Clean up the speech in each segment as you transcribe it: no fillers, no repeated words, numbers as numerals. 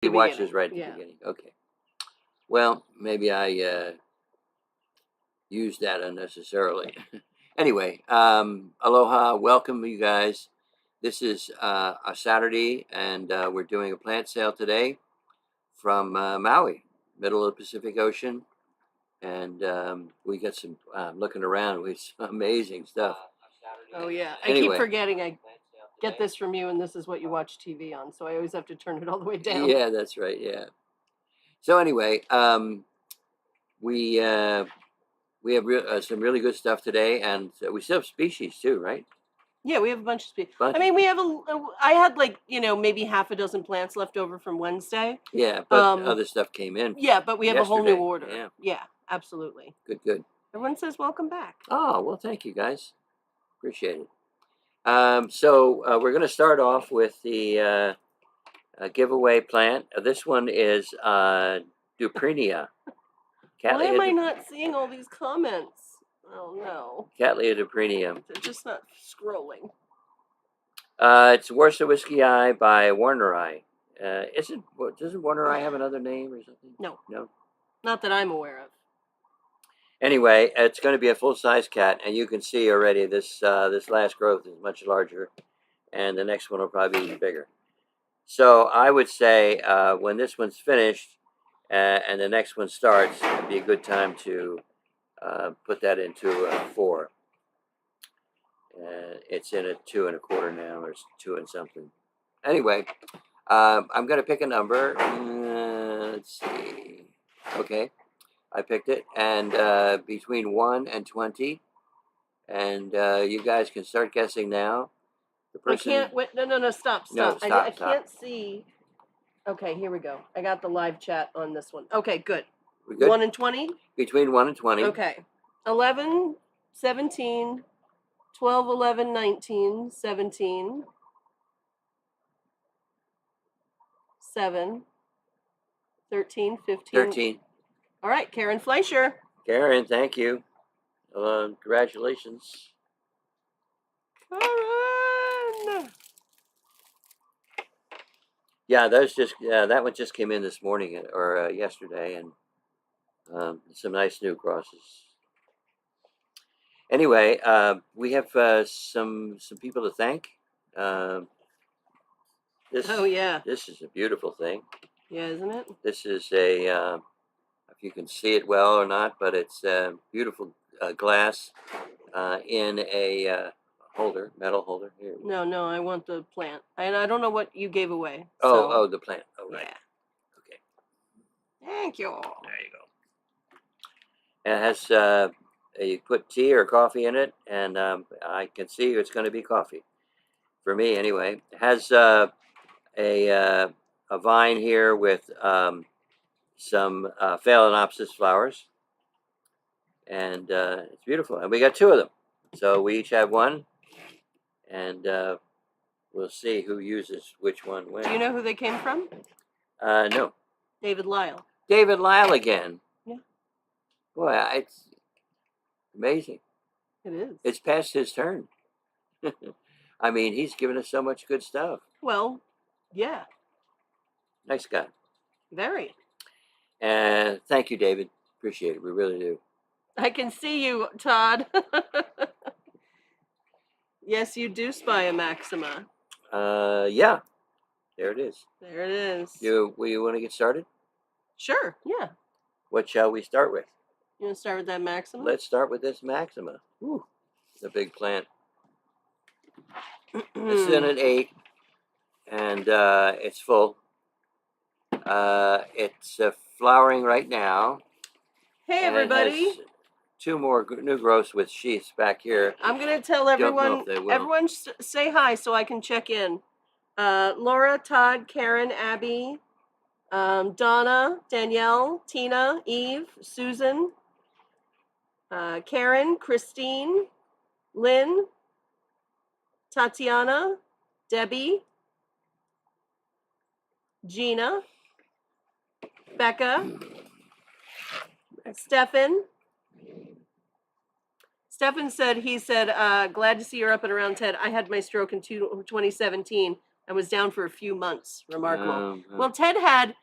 You watched this right at the Yeah. beginning. Okay. Well, maybe I used that unnecessarily. Anyway, aloha, welcome you guys. This is a Saturday, and we're doing a plant sale today from Maui, middle of the Pacific Ocean, and we got some looking around with some amazing stuff. Oh yeah. I Anyway. keep forgetting I get this from you, and this is what you watch TV on, so I always have to turn it all the way down. Yeah, that's right. Yeah. So anyway, we have some really good stuff today, and we still have species too, right? Yeah, we have a bunch of species. Bunch I mean, we have I had like, maybe half a dozen plants left over from Wednesday. Yeah, but other stuff came in. Yeah, but we have a whole new yesterday. order. Yeah, absolutely. Good. Everyone says welcome back. Oh, well, thank you guys. Appreciate it. So we're going to start off with the giveaway plant. This one is Duprinia. Why am I not seeing all these comments? Oh no. Cattleya duprinia. They're just not scrolling. It's Worcester Whiskey Eye by Warner Eye. Doesn't Warner Eye have another name or something? No. No. Not that I'm aware of. Anyway, it's going to be a full-size cat, and you can see already this last growth is much larger, and the next one will probably be even bigger. So I would say when this one's finished and the next one starts, it'd be a good time to put that into a 4. It's in a 2 1/4 now, or 2 and something. Anyway, I'm going to pick a number. Let's see. Okay, I picked it, and between 1 and 20, and you guys can start guessing now. The person. I can't wait. No, stop. No, stop, I can't see. Okay, here we go. I got the live chat on this one. Okay, good. We good? 1 and 20? Between 1 and 20. Okay. 11, 17, 12, 11, 19, 17, 7, 13, 15. 13. All right, Karen Fleischer. Karen, thank you. Congratulations. Karen! Yeah, that one just came in this morning or yesterday, and some nice new crosses. Anyway, we have some people to thank. Oh yeah, this is a beautiful thing. Yeah, isn't it? This is if you can see it well or not, but it's beautiful glass in a holder, metal holder. Here. No, I want the plant. I don't know what you gave away. Oh, the plant. Oh, right. Yeah. Okay. Thank you. There you go. And it has you put tea or coffee in it, and I can see it's going to be coffee for me anyway. It has a vine here with some phalaenopsis flowers, and it's beautiful. And we got 2 of them, so we each have one, and we'll see who uses which one when. Do you know who they came from? No. David Lyle. David Lyle again. Yeah. Boy, it's amazing. It is. It's past his turn. I mean, he's given us so much good stuff. Well, yeah. Nice guy. Very. And thank you, David. Appreciate it. We really do. I can see you, Todd. Yes, you do spy a maxima. Yeah. There it is. There it is. You want to get started? Sure, yeah. What shall we start with? You want to start with that maxima? Let's start with this maxima. Ooh, it's a big plant. It's in at 8, and it's full. It's flowering right now. Hey, everybody. 2 more new growths with sheaths back here. I'm going to tell everyone, say hi so I can check in. Laura, Todd, Karen, Abby, Donna, Danielle, Tina, Eve, Susan, Karen, Christine, Lynn, Tatiana, Debbie, Gina, Becca, Stefan. Stefan said, glad to see you're up and around, Ted. I had my stroke in 2017. I was down for a few months. Remarkable. Well, Ted had,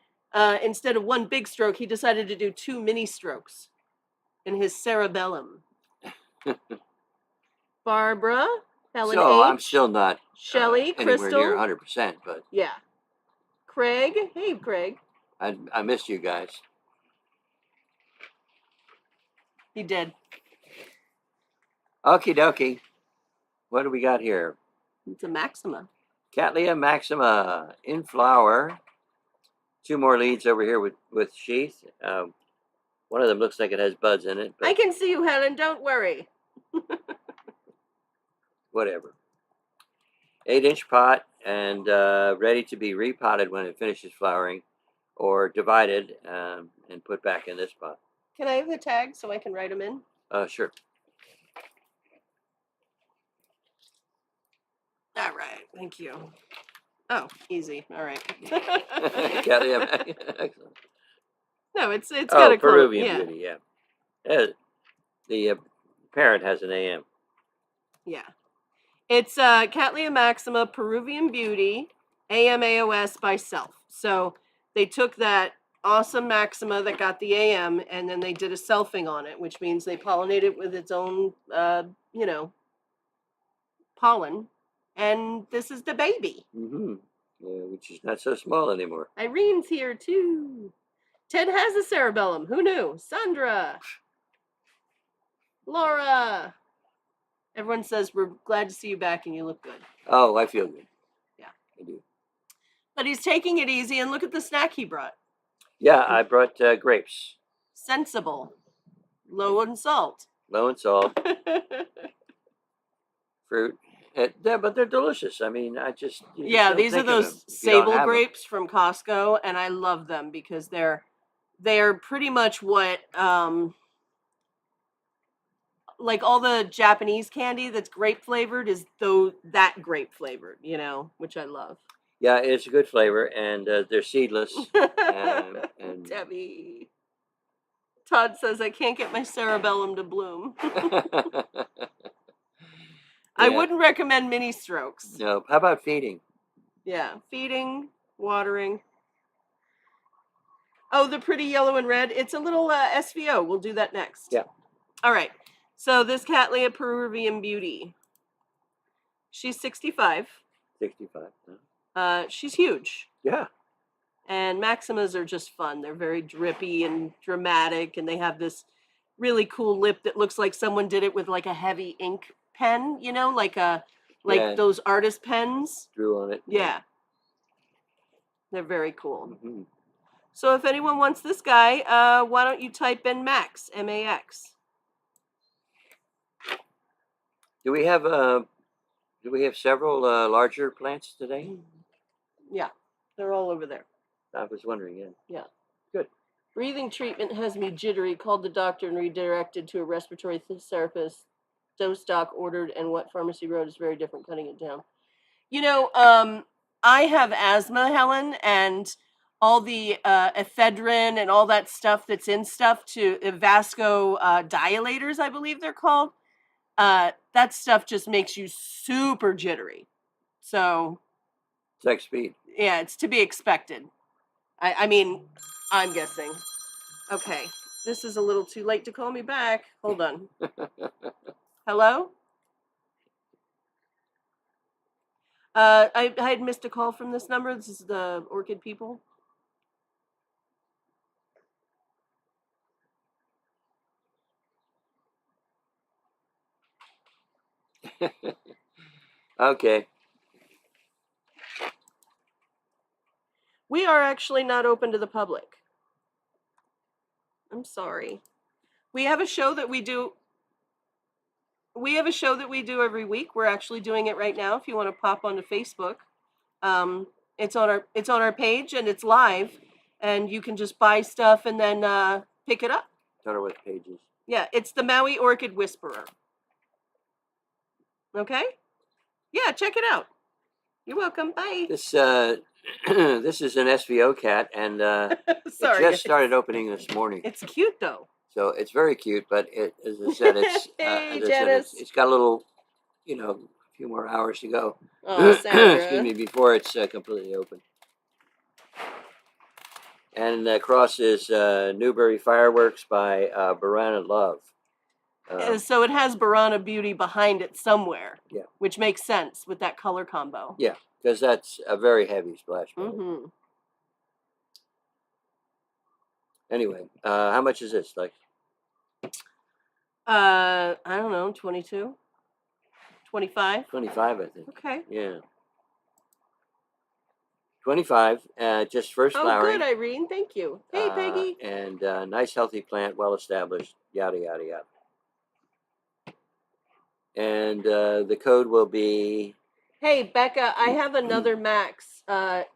instead of one big stroke, he decided to do 2 mini strokes in his cerebellum. Barbara, Helen so H. I'm still not Shelley, Crystal. anywhere near 100%, but yeah. Craig, hey Craig. I missed you guys. He did. Okie dokie. What do we got here? It's a Maxima. Cattleya maxima in flower. 2 more leads over here with sheath. One of them looks like it has buds in it. But I can see you, Helen. Don't worry. whatever. 8-inch pot and ready to be repotted when it finishes flowering, or divided and put back in this pot. Can I have the tag so I can write them in? Sure. All right. Thank you. Oh, easy. All right. Excellent. No, it's got a Peruvian beauty. Yeah. The parent has an AM. Yeah. It's Cattleya maxima, Peruvian beauty, AMAOS by Self. So they took that awesome maxima that got the AM, and then they did a selfing on it, which means they pollinate it with its own, pollen. And this is the baby. Mm-hmm. Which is not so small anymore. Irene's here too. Ted has a cerebellum. Who knew? Sandra. Laura. Everyone says we're glad to see you back and you look good. Oh, I feel good. Yeah. I do. But he's taking it easy, and look at the snack he brought. Yeah, I brought grapes. Sensible. Low in salt. Low in salt. Fruit. But they're delicious. I mean, these are those sable grapes from Costco, and I love them because they're pretty much what like all the Japanese candy that's grape flavored is that grape flavored, which I love. Yeah, it's a good flavor, and they're seedless. and Debbie. Todd says I can't get my cerebellum to bloom. I wouldn't recommend mini strokes. No. How about feeding? Yeah, feeding, watering. Oh, the pretty yellow and red. It's a little SVO. We'll do that next. Yeah. All right. So this Cattleya Peruvian beauty. She's 65. 65. She's huge. Yeah. And maximas are just fun. They're very drippy and dramatic, and they have this really cool lip that looks like someone did it with like a heavy ink pen, like those artist pens. Drew on it. Yeah. They're very cool. Mm-hmm. So if anyone wants this guy, why don't you type in Max, M-A-X. Do we have several larger plants today? Yeah, they're all over there. I was wondering. Yeah. Yeah. Good. Breathing treatment has me jittery. Called the doctor and redirected to a respiratory therapist. Dose doc ordered, and what pharmacy wrote is very different. Cutting it down. I have asthma, Helen, and all the ephedrine and all that stuff that's in stuff to vasodilators, I believe they're called. That stuff just makes you super jittery. So it's like speed. Yeah, it's to be expected. I mean, I'm guessing. Okay, this is a little too late to call me back. Hold on. Hello? I had missed a call from this number. This is the Orchid people. Okay. We are actually not open to the public. I'm sorry. We have a show that we do. Every week. We're actually doing it right now. If you want to pop onto Facebook, it's on our page and it's live, and you can just buy stuff and then pick it up. Tell her what page is. Yeah, it's the Maui Orchid Whisperer. Okay? Yeah, check it out. You're welcome. Bye. This this is an SVO cat, and Sorry, it just started opening this morning. It's cute though. So it's very cute, but as I said, it's hey, Janice. It's got a little, few more hours to go. Oh, Sandra. Excuse me, before it's completely open. And across is Newberry Fireworks by Barana Love. So it has Barana Beauty behind it somewhere. Yeah. Which makes sense with that color combo. Yeah, because that's a very heavy splash pad. Mm-hmm. Anyway, how much is this? Like, I don't know, 22? 25? 25, I think. Okay. Yeah. 25, just first flowering. Oh, good, Irene. Thank you. Hey, Peggy. And nice, healthy plant, well established, yada, yada, yada. And the code will be... Hey, Becca, I have another Max. If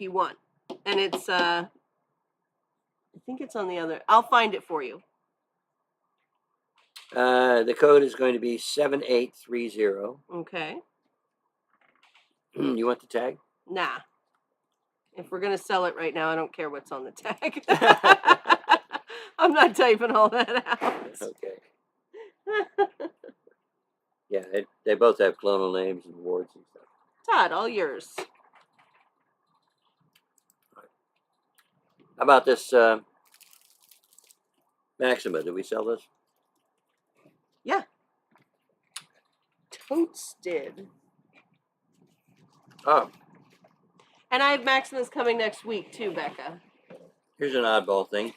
you want. And it's, I think it's on the other. I'll find it for you. The code is going to be 7830. Okay. You want the tag? Nah. If we're going to sell it right now, I don't care what's on the tag. I'm not typing all that out. Okay. Yeah, they both have clonal names and awards and stuff. Todd, all yours. How about this Maxima? Did we sell this? Yeah. Totes did. Oh. And I have Maximas coming next week too, Becca. Here's an oddball thing.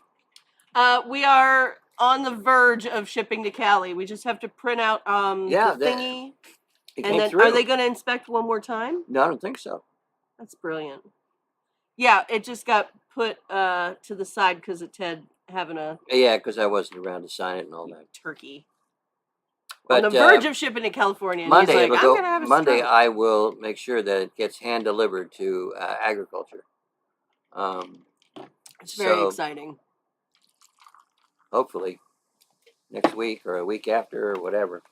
We are on the verge of shipping to Cali. We just have to print out the thingy. And then are they going to inspect one more time? No, I don't think so. That's brilliant. Yeah, it just got put to the side because of Ted having a... Yeah, because I wasn't around to sign it and all that. Turkey. But, on the verge of shipping to California. And Monday, he's like, I'm gonna have a Monday stroke. I will make sure that it gets hand delivered to agriculture. It's very exciting. Hopefully next week or a week after or whatever.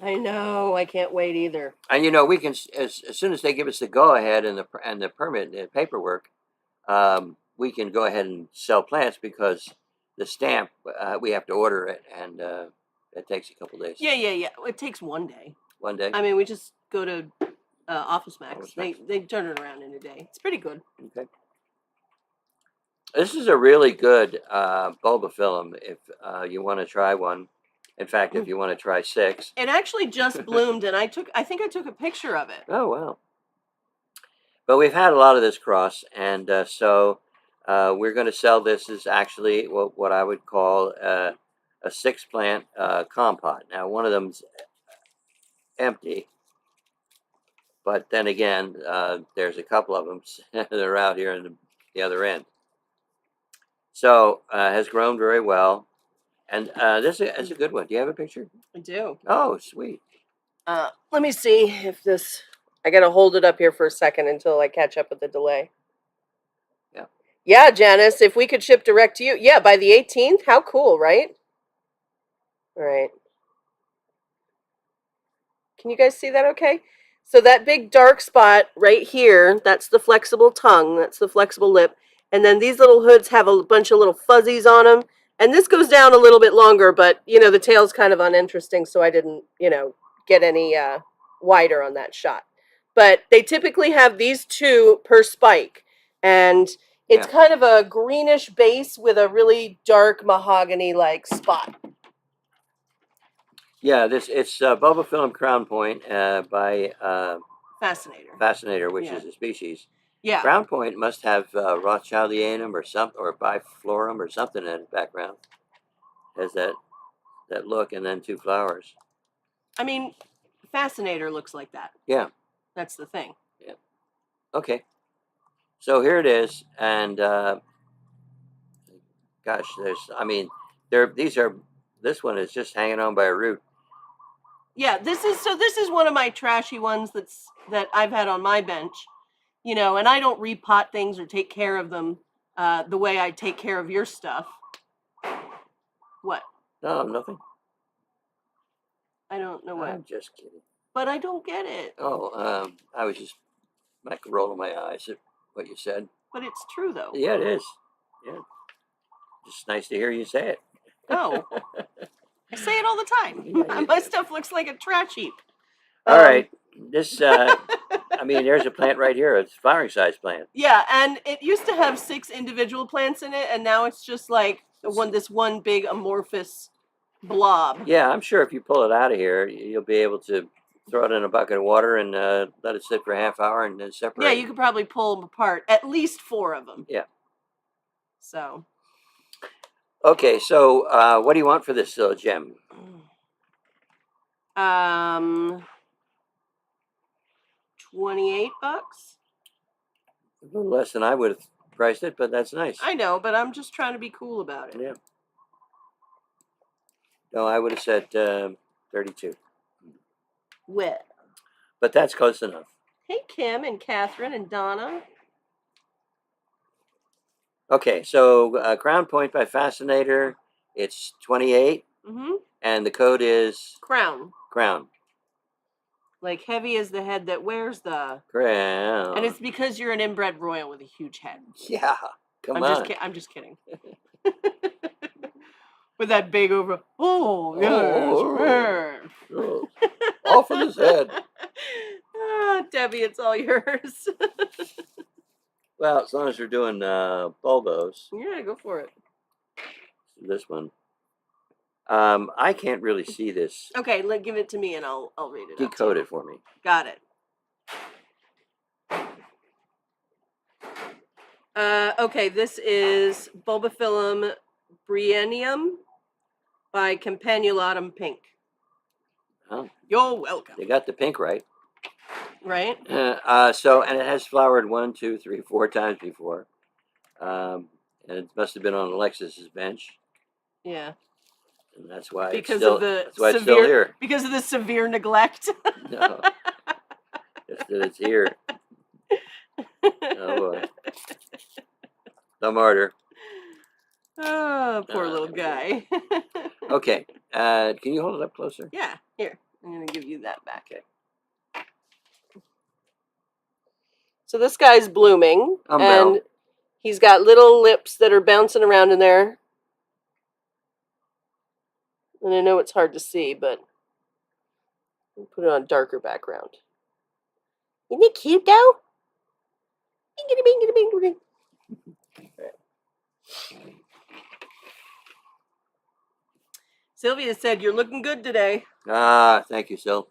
I know. I can't wait either. And we can, as soon as they give us the go ahead and the permit and paperwork, we can go ahead and sell plants because the stamp we have to order it and it takes a couple days. Yeah. It takes one day. 1 day. I mean, we just go to Office Max. They turn it around in a day. It's pretty good. Okay. This is a really good bulbophyllum if you want to try one. In fact, if you want to try 6. It actually just bloomed, and I think I took a picture of it. Oh, wow. But we've had a lot of this cross, and so we're going to sell this as actually what I would call a 6-plant compote. Now, one of them's empty, but then again, there's a couple of them that are out here in the other end. So has grown very well, and this is a good one. Do you have a picture? I do. Oh, sweet. Let me see if this... I got to hold it up here for a second until I catch up with the delay. Yeah. Yeah, Janice, if we could ship direct to you. Yeah, by the 18th. How cool, right? All right. Can you guys see that okay? So that big dark spot right here, that's the flexible tongue. That's the flexible lip. And then these little hoods have a bunch of little fuzzies on them. And this goes down a little bit longer, but, the tail's kind of uninteresting, so I didn't, get any wider on that shot. But they typically have these 2 per spike. And it's kind of a greenish base with a really dark mahogany-like spot. Yeah, it's bulbophyllum crown point by Fascinator, which is a species. Yeah. Crown point must have Rothschildianum or something, or biflorum or something in the background. Has that look, and then 2 flowers. I mean, Fascinator looks like that. Yeah. That's the thing. Yeah. Okay. So here it is, and gosh, this one is just hanging on by a root. Yeah, this is one of my trashy ones that I've had on my bench, and I don't repot things or take care of them the way I take care of your stuff. What? No, nothing. I don't know what. I'm just kidding. But I don't get it. Oh, I was just rolling my eyes at what you said. But it's true, though. Yeah, it is. Yeah. Just nice to hear you say it. Oh. I say it all the time. My stuff looks like a trash heap. All right. This, I mean, there's a plant right here. It's a flowering size plant. Yeah, and it used to have 6 individual plants in it, and now it's just like this one big amorphous blob. Yeah, I'm sure if you pull it out of here, you'll be able to throw it in a bucket of water and let it sit for a half hour and then separate. Yeah, you could probably pull them apart. At least 4 of them. Yeah. So. Okay, so what do you want for this little gem? 28 bucks. A little less than I would have priced it, but that's nice. I know, but I'm just trying to be cool about it. Yeah. No, I would have said 32. Well. But that's close enough. Hey, Kim and Catherine and Donna. Okay, so Crown Point by Fascinator, it's 28. Mm-hmm. And the code is? Crown. Crown. Like heavy as the head that wears the crown. And it's because you're an inbred royal with a huge head. Yeah, come on. I'm just kidding. With that big over. Oh, yes. Oh. All for this head. Debbie, it's all yours. Well, as long as we're doing bulbos. Yeah, go for it. This one. I can't really see this. Okay, give it to me and I'll read it. Decode it for me. Got it. Okay, this is Bulbophyllum briennium by Campanulatum Pink. Oh. You're welcome. They got the pink right. Right. And it has flowered 1, 2, 3, 4 times before. And it must have been on Alexis's bench. Yeah. And that's why because it's still, of the that's why severe, it's still here. Because of the severe neglect. No. Just that it's here. Oh boy. The martyr. Oh, poor little guy. Okay. Can you hold it up closer? Yeah. Here. I'm going to give you that back. Okay. So this guy's blooming. And he's got little lips that are bouncing around in there. And I know it's hard to see, but I'll put it on a darker background. Isn't it cute, though? Sylvia said, "You're looking good today." Ah, thank you, Sil.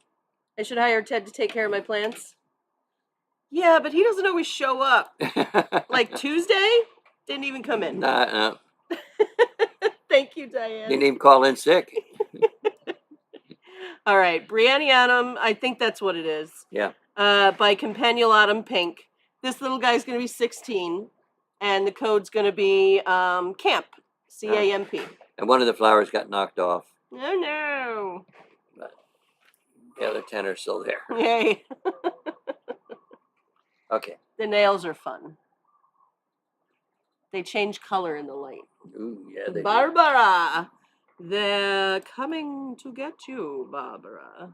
I should hire Ted to take care of my plants. Yeah, but he doesn't always show up. Like Tuesday, didn't even come in. No. Thank you, Diane. Didn't even call in sick. All right, Briannianum, I think that's what it is. Yeah. By Campanulatum Pink. This little guy's going to be 16, and the code's going to be CAMP, C-A-M-P. And one of the flowers got knocked off. Oh, no. But the other 10 are still there. Yay. Okay. The nails are fun. They change color in the light. Ooh, yeah, they Barbara! They're coming to get you, Barbara.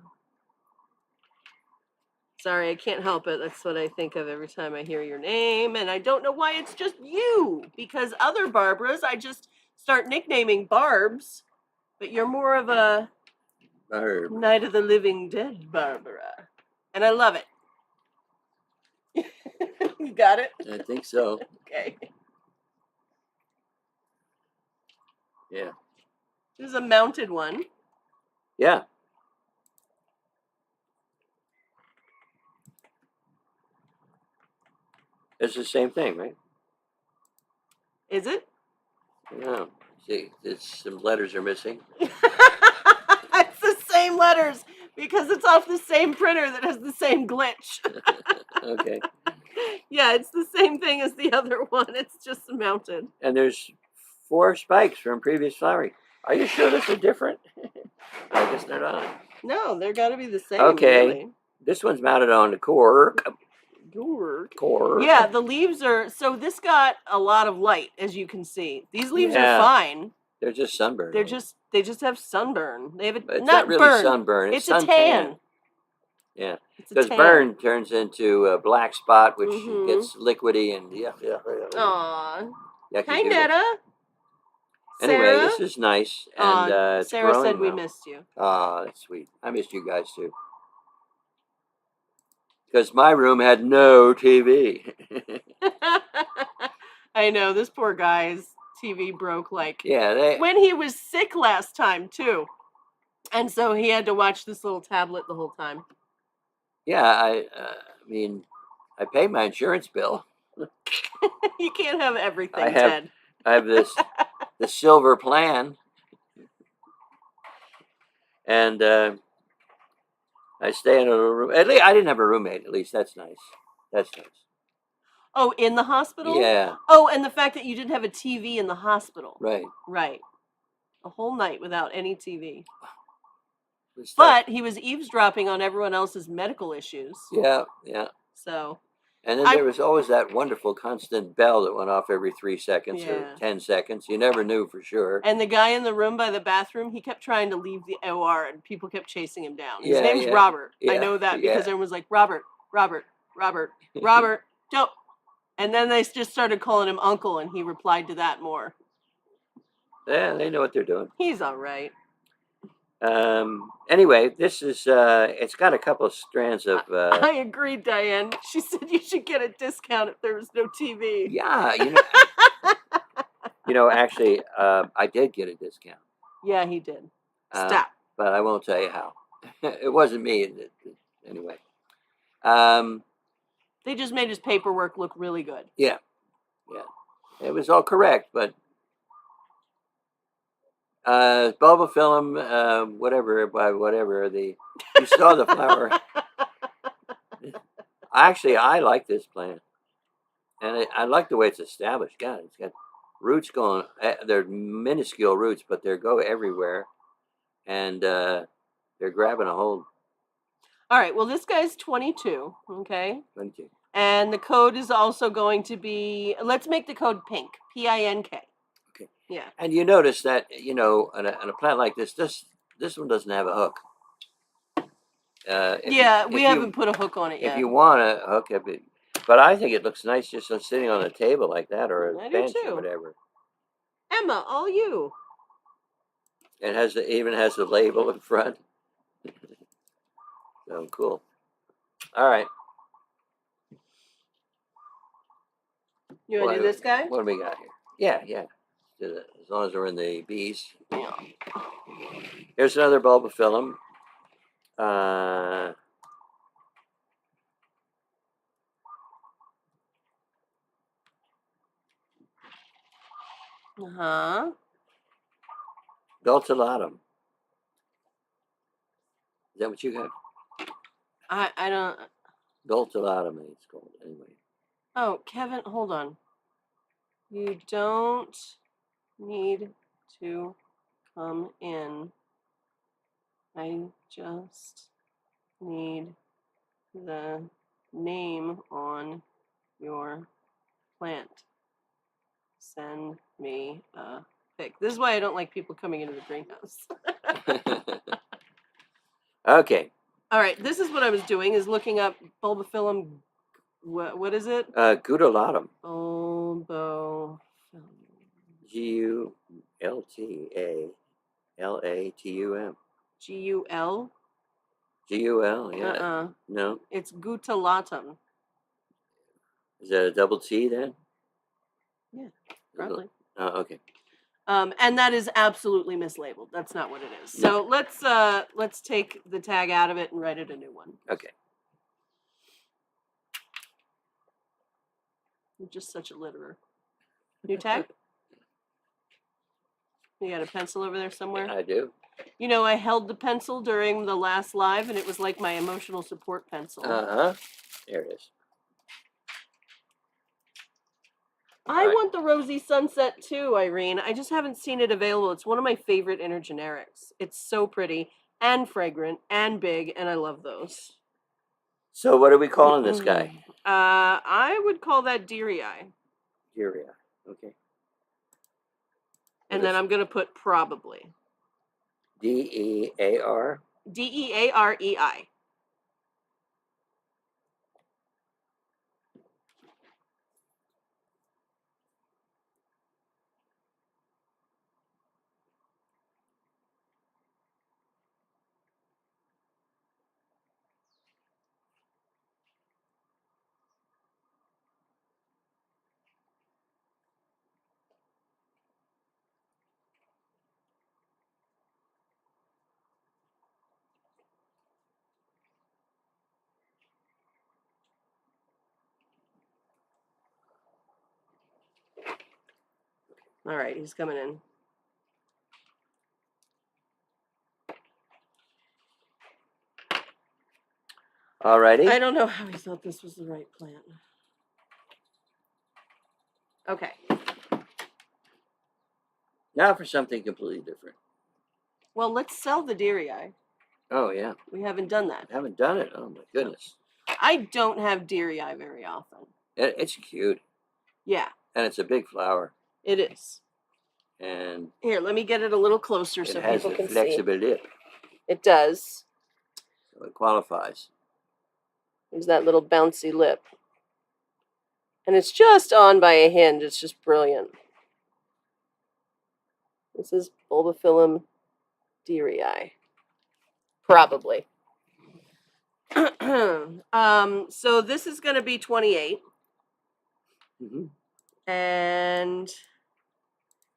Sorry, I can't help it. That's what I think of every time I hear your name. And I don't know why it's just you. Because other Barbaras, I just start nicknaming Barbs. But you're more of a Barb. Night of the Living Dead Barbara. And I love it. You got it? I think so. Okay. Yeah. This is a mounted one. Yeah. It's the same thing, right? Is it? No. See, some letters are missing. It's the same letters because it's off the same printer that has the same glitch. Okay. Yeah, it's the same thing as the other one. It's just mounted. And there's 4 spikes from previous flowering. Are you sure this is different? I guess they're not. No, they're got to be the same. Okay. Really. This one's mounted on the cork. Cork. Yeah, the leaves are... So this got a lot of light, as you can see. These leaves are fine. They're just sunburned. They just have sunburn. They have a... It's not really burn. sunburn. It's a tan. Yeah. Because burn turns into a black spot, which gets liquidy and Aw. Yucky Hi, doodle. Netta. Anyway, Sarah? this is nice, and it's Sarah growing said we well. missed you. That's sweet. I missed you guys too. Because my room had no TV. I know, this poor guy's TV broke Yeah, when he was sick last time too. And so he had to watch this little tablet the whole time. Yeah, I mean, I pay my insurance bill. You can't have everything, Ted. I have the silver plan, and I stay in a room. At least I didn't have a roommate. At least that's nice. That's nice. Oh, in the hospital? Yeah. Oh, and the fact that you didn't have a TV in the hospital. Right. Right. A whole night without any TV. But he was eavesdropping on everyone else's medical issues. Yeah, yeah. So. And then there was always that wonderful constant bell that went off every 3 seconds or 10 seconds. You never knew for sure. And the guy in the room by the bathroom, he kept trying to leave the OR, and people kept chasing him down. His name's Robert. I know that because everyone was like, Robert, Robert, Robert, Robert, don't. And then they just started calling him Uncle, and he replied to that more. Yeah, they know what they're doing. He's all right. Anyway, this is, it's got a couple of strands of... I agreed, Diane. She said you should get a discount if there was no TV. Yeah, actually, I did get a discount. Yeah, he did. Stop. But I won't tell you how. It wasn't me. Anyway. They just made his paperwork look really good. Yeah. Yeah. It was all correct, but bulbophyllum, whatever, you saw the flower. Actually, I like this plant. And I like the way it's established. God, it's got roots going, they're minuscule roots, but they go everywhere. And they're grabbing a hold. All right, well, this guy's 22, okay? 22. And the code is also going to be, let's make the code pink, P-I-N-K. Okay. Yeah. And you notice that, in a plant like this one doesn't have a hook. We haven't put a hook on it yet. If you want a hook, but I think it looks nice just sitting on a table like that or a bench or whatever. Emma, all you. It even has the label in front. So cool. All right. You want to do this guy? What do we got here? Yeah. As long as we're in the bees. Yeah. Here's another bulbophyllum. Dulcillatum. Is that what you got? I don't. Dulcillatum, it's called anyway. Oh, Kevin, hold on. You don't need to come in. I just need the name on your plant. Send me a pic. This is why I don't like people coming into the greenhouse. Okay. All right, this is what I was doing, is looking up bulbophyllum. What is it? Gutulatum. Bulbophyllum. Gultalatum. G-U-L? G-U-L, yeah. No? It's gutulatum. Is that a double T then? Yeah, probably. Oh, okay. And that is absolutely mislabeled. That's not what it is. So let's take the tag out of it and write it a new one. Okay. You're just such a litterer. New tag? You got a pencil over there somewhere? I do. I held the pencil during the last live, and it was like my emotional support pencil. There it is. I want the Rosy Sunset too, Irene. I just haven't seen it available. It's one of my favorite intergenerics. It's so pretty and fragrant and big, and I love those. So what are we calling this guy? I would call that Deary Eye. Deary Eye, okay. And then I'm going to put probably. D-E-A-R? D-E-A-R-E-I. All right, he's coming in. All righty. I don't know how he thought this was the right plant. Okay. Now for something completely different. Well, let's sell the deery eye. Oh, yeah. We haven't done that. Haven't done it. Oh, my goodness. I don't have deery eye very often. It's cute. Yeah. And it's a big flower. It is. And here, let me get it a little closer so people can see. It has a flexible lip. It does. So it qualifies. There's that little bouncy lip. And it's just on by a hinge. It's just brilliant. This is Bulbophyllum deery eye. Probably. So this is going to be 28. Mm-hmm. And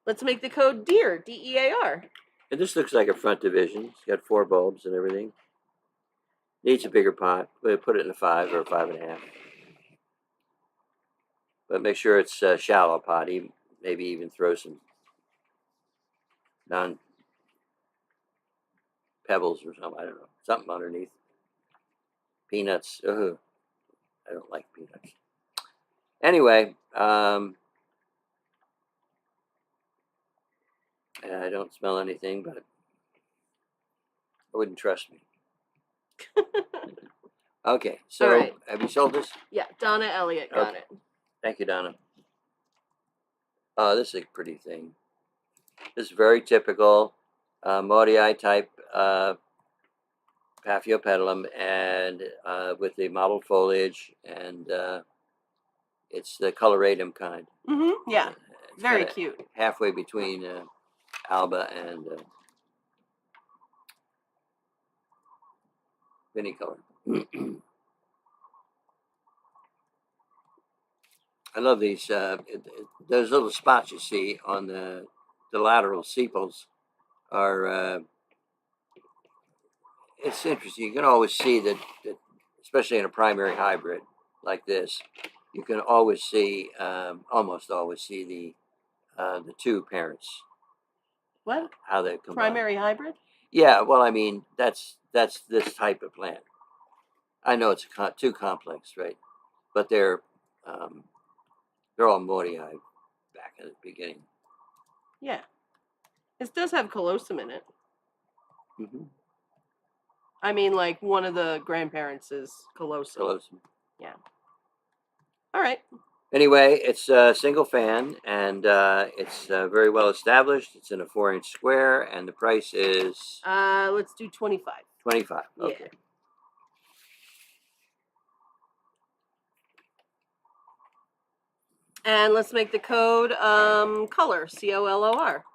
let's make the code DEAR, D-E-A-R. And this looks like a front division. It's got 4 bulbs and everything. Needs a bigger pot. We'll put it in a 5 or a 5.5. But make sure it's a shallow pot. Maybe even throw some pebbles or something. I don't know. Something underneath. Peanuts. Ugh. I don't like peanuts. Anyway, I don't smell anything, but I wouldn't trust me. Okay, so right. Have you sold this? Yeah, Donna Elliott got it. Thank you, Donna. Oh, this is a pretty thing. This is very typical Maui type Paphiopedilum, and with the mottled foliage, and it's the coloratum kind. Mm-hmm. Yeah, very cute. Halfway between alba and vinicolor. I love these. Those little spots you see on the lateral sepals are. It's interesting. You can always see that, especially in a primary hybrid like this, you can always see, almost always see the 2 parents. What? How they combine. Primary hybrid? Yeah. Well, I mean, that's this type of plant. I know it's too complex, right? But they're all Maui back at the beginning. Yeah. This does have colosum in it. Mm-hmm. I mean, like, one of the grandparents is colosum. Yeah. All right. Anyway, it's a single fan, and it's very well established. It's in a 4-inch square, and the price is... let's do 25. 25, okay. Yeah. And let's make the code color, C-O-L-O-R.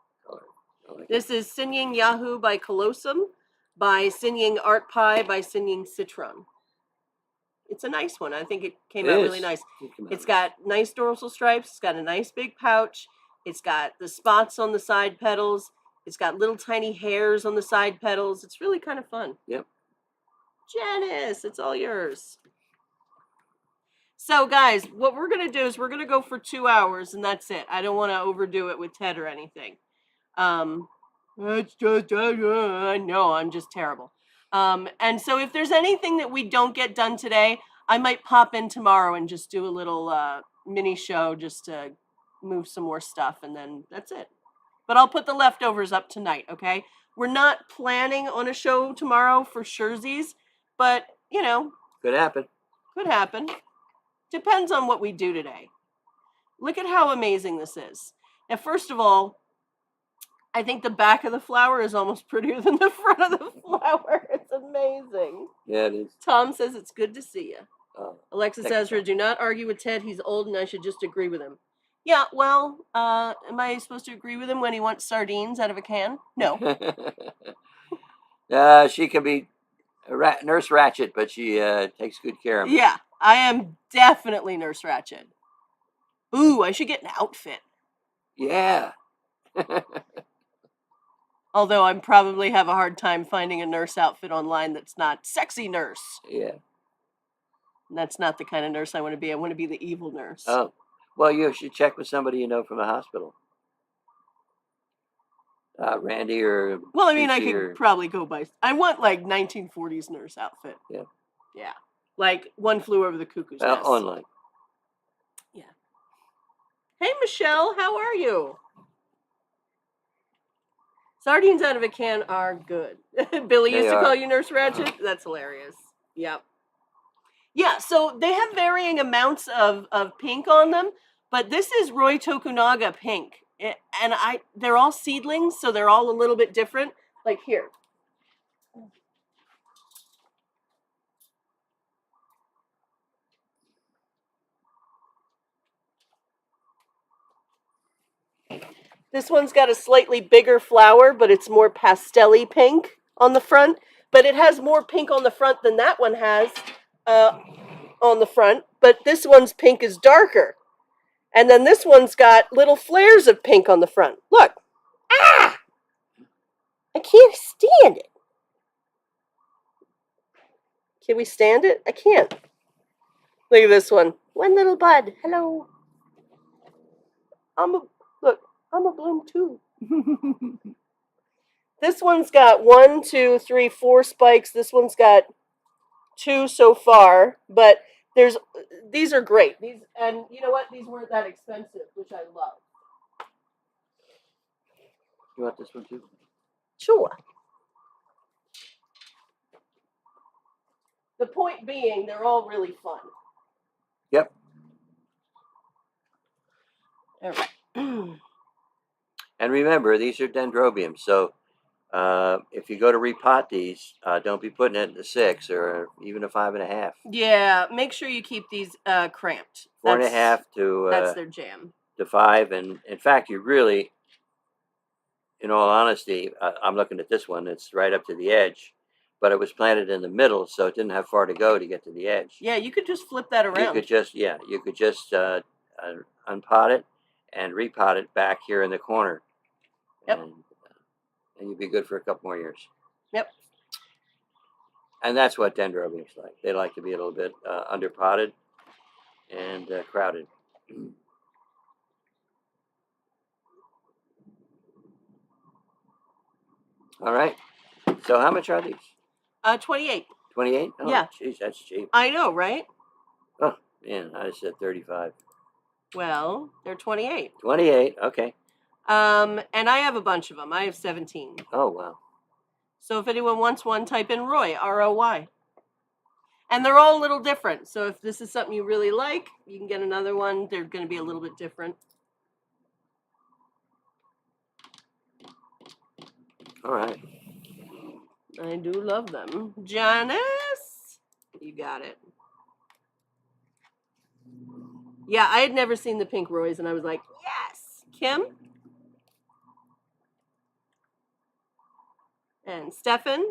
Like this is Singing Yahoo by Colosum, by Singing Art Pie, by Singing Citron. It's a nice one. I think it came out really nice. It's got nice dorsal stripes. It's got a nice big pouch. It's got the spots on the side petals. It's got little tiny hairs on the side petals. It's really kind of fun. Yep. Janice, it's all yours. So, guys, what we're going to do is we're going to go for 2 hours, and that's it. I don't want to overdo it with Ted or anything. It's just, I know, I'm just terrible. And so if there's anything that we don't get done today, I might pop in tomorrow and just do a little mini show just to move some more stuff, and then that's it. But I'll put the leftovers up tonight, okay? We're not planning on a show tomorrow for surezies, but, you know. Could happen. Could happen. Depends on what we do today. Look at how amazing this is. Now, first of all, I think the back of the flower is almost prettier than the front of the flower. It's amazing. Yeah, it is. Tom says it's good to see you. Alexis Ezra, do not argue with Ted. He's old and I should just agree with him. Yeah, well, am I supposed to agree with him when he wants sardines out of a can? No. She can be Nurse Ratched, but she takes good care of me. Yeah, I am definitely Nurse Ratched. Ooh, I should get an outfit. Yeah. Although I probably have a hard time finding a nurse outfit online that's not sexy nurse. Yeah. And that's not the kind of nurse I want to be. I want to be the evil nurse. Oh. Well, you should check with somebody you know from the hospital. Randy or well, I mean, I Susie could probably go by. I want like 1940s nurse outfit. Yeah. Yeah. Like One Flew Over the Cuckoo's Nest. Online. Yeah. Hey, Michelle, how are you? Sardines out of a can are good. Billy used to call you Nurse Ratched. That's hilarious. Yep. Yeah, so they have varying amounts of pink on them, but this is Roy Tokunaga pink. And they're all seedlings, so they're all a little bit different. Like here. This one's got a slightly bigger flower, but it's more pastel-y pink on the front. But it has more pink on the front than that one has on the front. But this one's pink is darker. And then this one's got little flares of pink on the front. Look. Ah! I can't stand it. Can we stand it? I can't. Look at this one. One little bud. Hello. I'm a bloom too. This one's got 1, 2, 3, 4 spikes. This one's got 2 so far, but these are great. And you know what? These weren't that expensive, which I love. You want this one too? Sure. The point being, they're all really fun. Yep. All right. And remember, these are dendrobiums, so if you go to repot these, don't be putting it in a 6 or even a 5.5. Yeah, make sure you keep these cramped. 4.5 to that's their jam. To 5, and in fact, you really, in all honesty, I'm looking at this one. It's right up to the edge, but it was planted in the middle, so it didn't have far to go to get to the edge. Yeah, you could just flip that around. You could just unpot it and repot it back here in the corner. Yep. And you'd be good for a couple more years. Yep. And that's what dendrobiums like. They like to be a little bit underpotted and crowded. All right. So how much are these? 28. 28? Oh, yeah. Jeez, that's cheap. I know, right? Oh, man, I said 35. Well, they're 28. 28, okay. And I have a bunch of them. I have 17. Oh, wow. So if anyone wants one, type in Roy, R-O-Y. And they're all a little different. So if this is something you really like, you can get another one. They're going to be a little bit different. All right. I do love them. Janice, you got it. Yeah, I had never seen the pink Roys, and I was like, yes. Kim? And Stefan?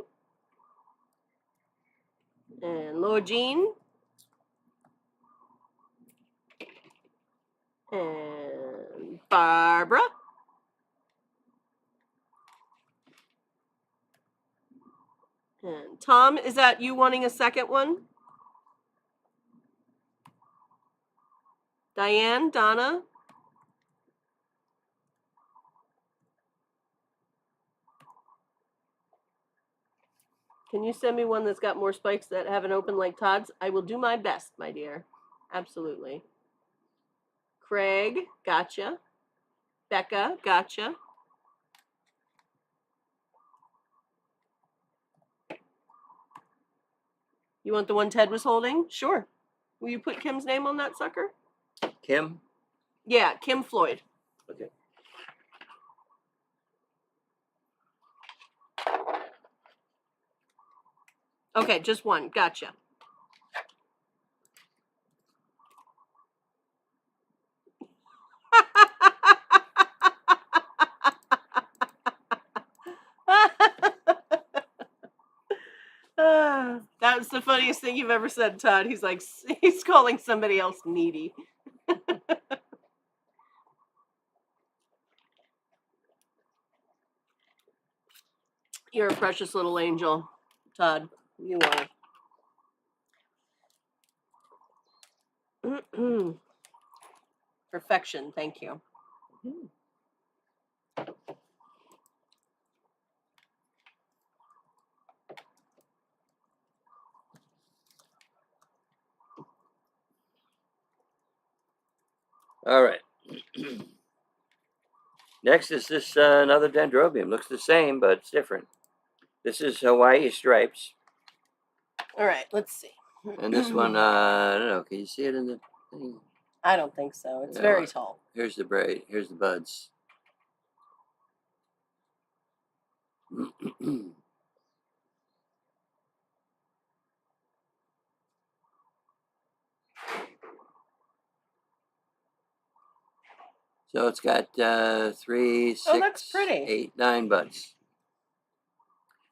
And Laura Jean? And Barbara? And Tom, is that you wanting a second one? Diane, Donna? Can you send me one that's got more spikes that haven't opened like Todd's? I will do my best, my dear. Absolutely. Craig, gotcha. Becca, gotcha. You want the one Ted was holding? Sure. Will you put Kim's name on that sucker? Kim? Yeah, Kim Floyd. Okay. Okay, just one. Gotcha. That was the funniest thing you've ever said, Todd. He's like, he's calling somebody else needy. You're a precious little angel, Todd. You are. Perfection. Thank you. All right. Next is this another dendrobium. Looks the same, but it's different. This is Hawaii stripes. All right, let's see. And this one, I don't know. Can you see it in the thing? I don't think so. It's very tall. Here's the braid. Here's the buds. So it's got 3, 6, that's pretty. 8, 9 buds.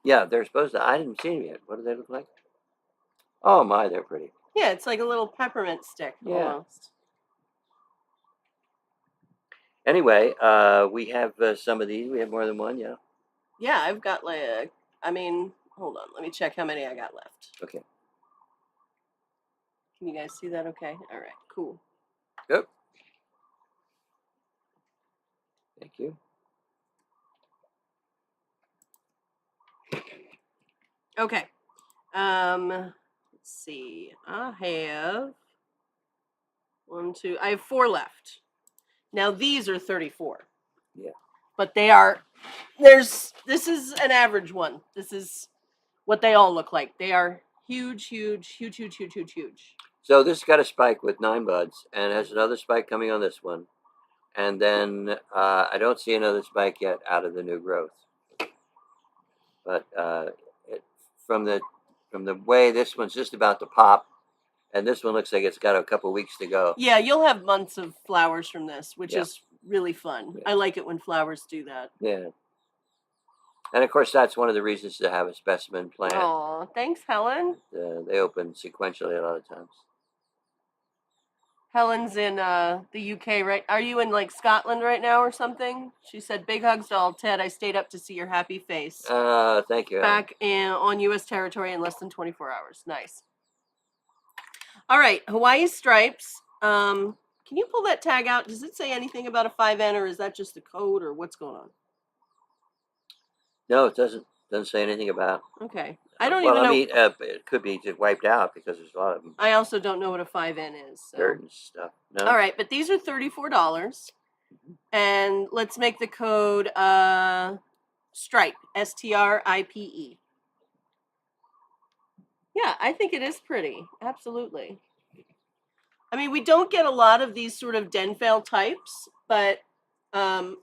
Yeah, they're supposed to. I didn't see them yet. What do they look like? Oh my, they're pretty. Yeah, it's like a little peppermint stick almost. Anyway, we have some of these. We have more than one, yeah. Yeah, I've got like, I mean, hold on. Let me check how many I got left. Okay. Can you guys see that? Okay. All right. Cool. Yep. Thank you. Okay. Let's see. I have 1, 2. I have 4 left. Now these are 34. Yeah. But they are. This is an average one. This is what they all look like. They are huge, huge, huge, huge, huge, huge, huge. So this got a spike with 9 buds, and has another spike coming on this one, and then I don't see another spike yet out of the new growth. But from the way this one's just about to pop, and this one looks like it's got a couple weeks to go. Yeah, you'll have months of flowers from this, which is really fun. I like it when flowers do that. Yeah. And of course, that's one of the reasons to have a specimen plant. Oh, thanks, Helen. They open sequentially a lot of times. Helen's in the UK, right? Are you in like Scotland right now or something? She said, "Big hugs to all, Ted. I stayed up to see your happy face." Thank you. Back on U.S. territory in less than 24 hours. Nice. All right, Hawaii stripes. Can you pull that tag out? Does it say anything about a 5N, or is that just a code, or what's going on? No, it doesn't say anything about. Okay. I don't even know. Well, I mean, it could be just wiped out because there's a lot of them. I also don't know what a 5N is. So. Dirt and stuff. No. All right, but these are $34. And let's make the code stripe, STRIPE. Yeah, I think it is pretty. Absolutely. I mean, we don't get a lot of these sort of Denfale types, but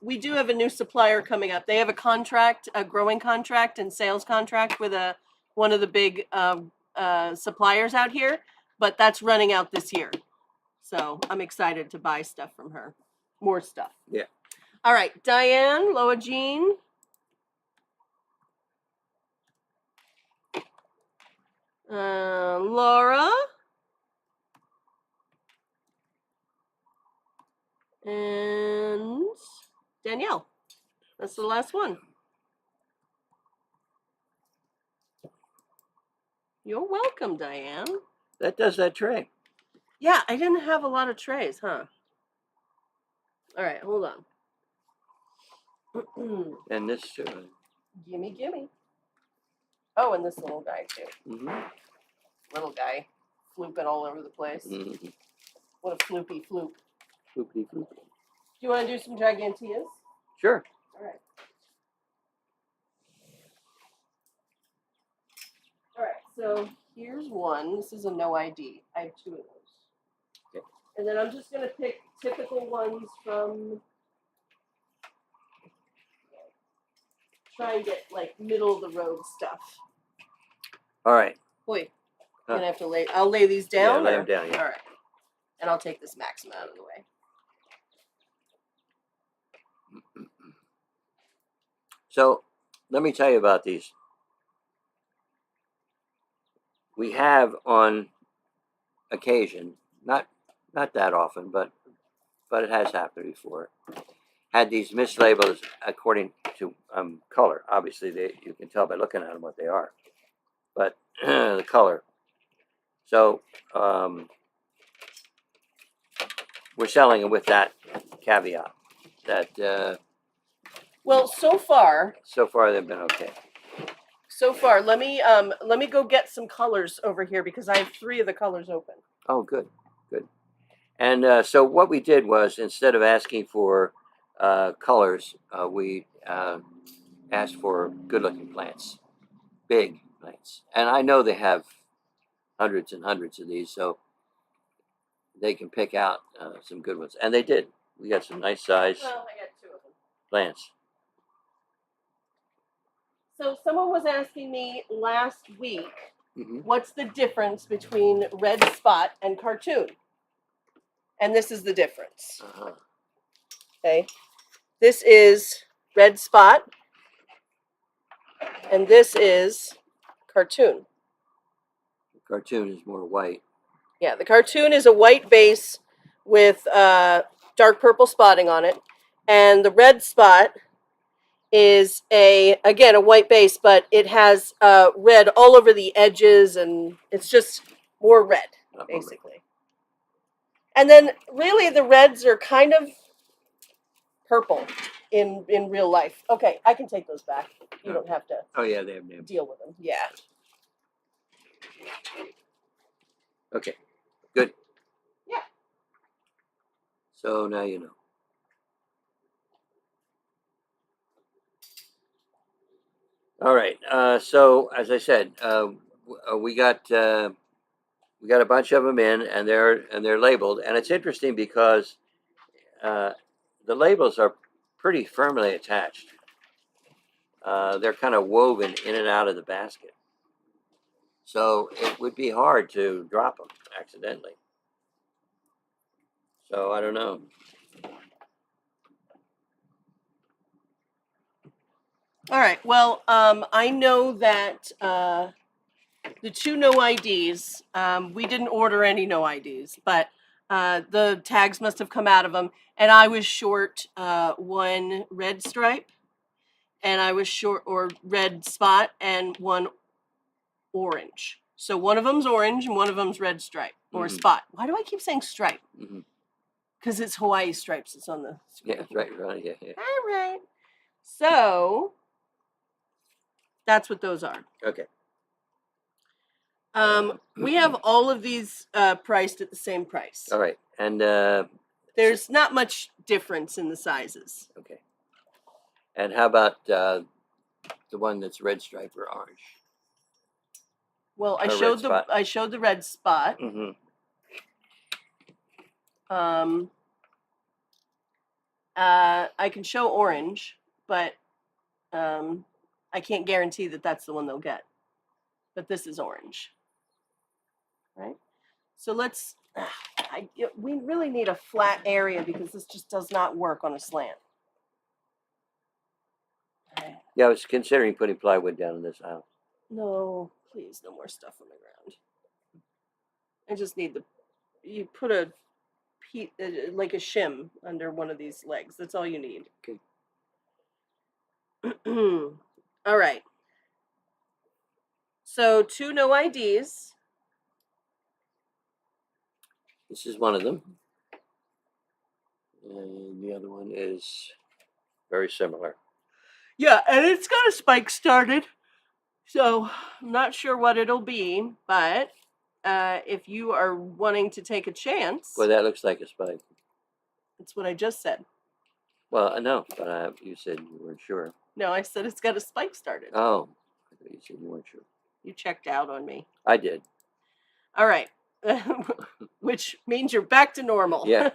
we do have a new supplier coming up. They have a contract, a growing contract and sales contract with one of the big suppliers out here, but that's running out this year. So I'm excited to buy stuff from her. More stuff. Yeah. All right, Diane, Loa Jean. Laura. And Danielle. That's the last one. You're welcome, Diane. That does that tray. Yeah, I didn't have a lot of trays, huh? All right, hold on. And this too. Gimme. Oh, and this little guy too. Mm-hmm. Little guy, flooping all over the place. Mm-hmm. What a floopy floop. Floopy floop. Do you want to do some giganteas? Sure. All right. All right, so here's one. This is a no ID. I have 2 of those. Okay. And then I'm just going to pick typical ones from... Try and get, like, middle-of-the-road stuff. All right. Wait, I'm going to have to lay... I'll lay these down? Yeah, lay them down, yeah. All right. And I'll take this Maxima out of the way. So, let me tell you about these. We have on occasion, not that often, but it has happened before, had these mislabels according to color. Obviously, you can tell by looking at them what they are, but the color. So we're selling them with that caveat that. Well, so far they've been okay. So far, let me go get some colors over here because I have 3 of the colors open. Oh, good. And so what we did was, instead of asking for colors, we asked for good-looking plants, big plants. And I know they have hundreds and hundreds of these, so they can pick out some good ones. And they did. We got some nice size Well, I got 2 of them. plants. So someone was asking me last week, what's the difference between red spot and cartoon? And this is the difference. Okay. This is red spot, and this is cartoon. The cartoon is more white. Yeah, the cartoon is a white base with dark purple spotting on it, and the red spot is again a white base, but it has red all over the edges, and it's just more red, basically. And then really the reds are kind of purple in real life. Okay, I can take those back. You don't have to. Oh yeah, they have names. Deal with them. Yeah. Okay, good. Yeah. So now you know. All right. So as I said, we got a bunch of them in, and they're labeled, and it's interesting because the labels are pretty firmly attached. They're kind of woven in and out of the basket, so it would be hard to drop them accidentally. So I don't know. All right. Well, I know that the 2 no IDs, we didn't order any no IDs, but the tags must have come out of them. And I was short 1 red stripe, and I was short or red spot, and 1 orange. So one of them's orange and one of them's red stripe or spot. Why do I keep saying stripe? Because it's Hawaii stripes. It's on the screen. Yeah, right. Yeah. All right. So that's what those are. Okay. We have all of these priced at the same price. All right, and there's not much difference in the sizes. Okay. And how about the one that's red stripe or orange? Well, I showed the red spot. I can show orange, but I can't guarantee that that's the one they'll get. But this is orange, right? So let's. We really need a flat area because this just does not work on a slant. Yeah, I was considering putting plywood down in this aisle. No, please, no more stuff on the ground. I just need you put a like a shim under one of these legs. That's all you need. Okay. All right. So 2 no IDs. This is one of them. And the other one is very similar. Yeah, and it's got a spike started. So I'm not sure what it'll be, but if you are wanting to take a chance. Well, that looks like a spike. That's what I just said. Well, I know, but you said you weren't sure. No, I said it's got a spike started. Oh, I thought you said you weren't sure. You checked out on me. I did. All right. Which means you're back to normal. Yeah.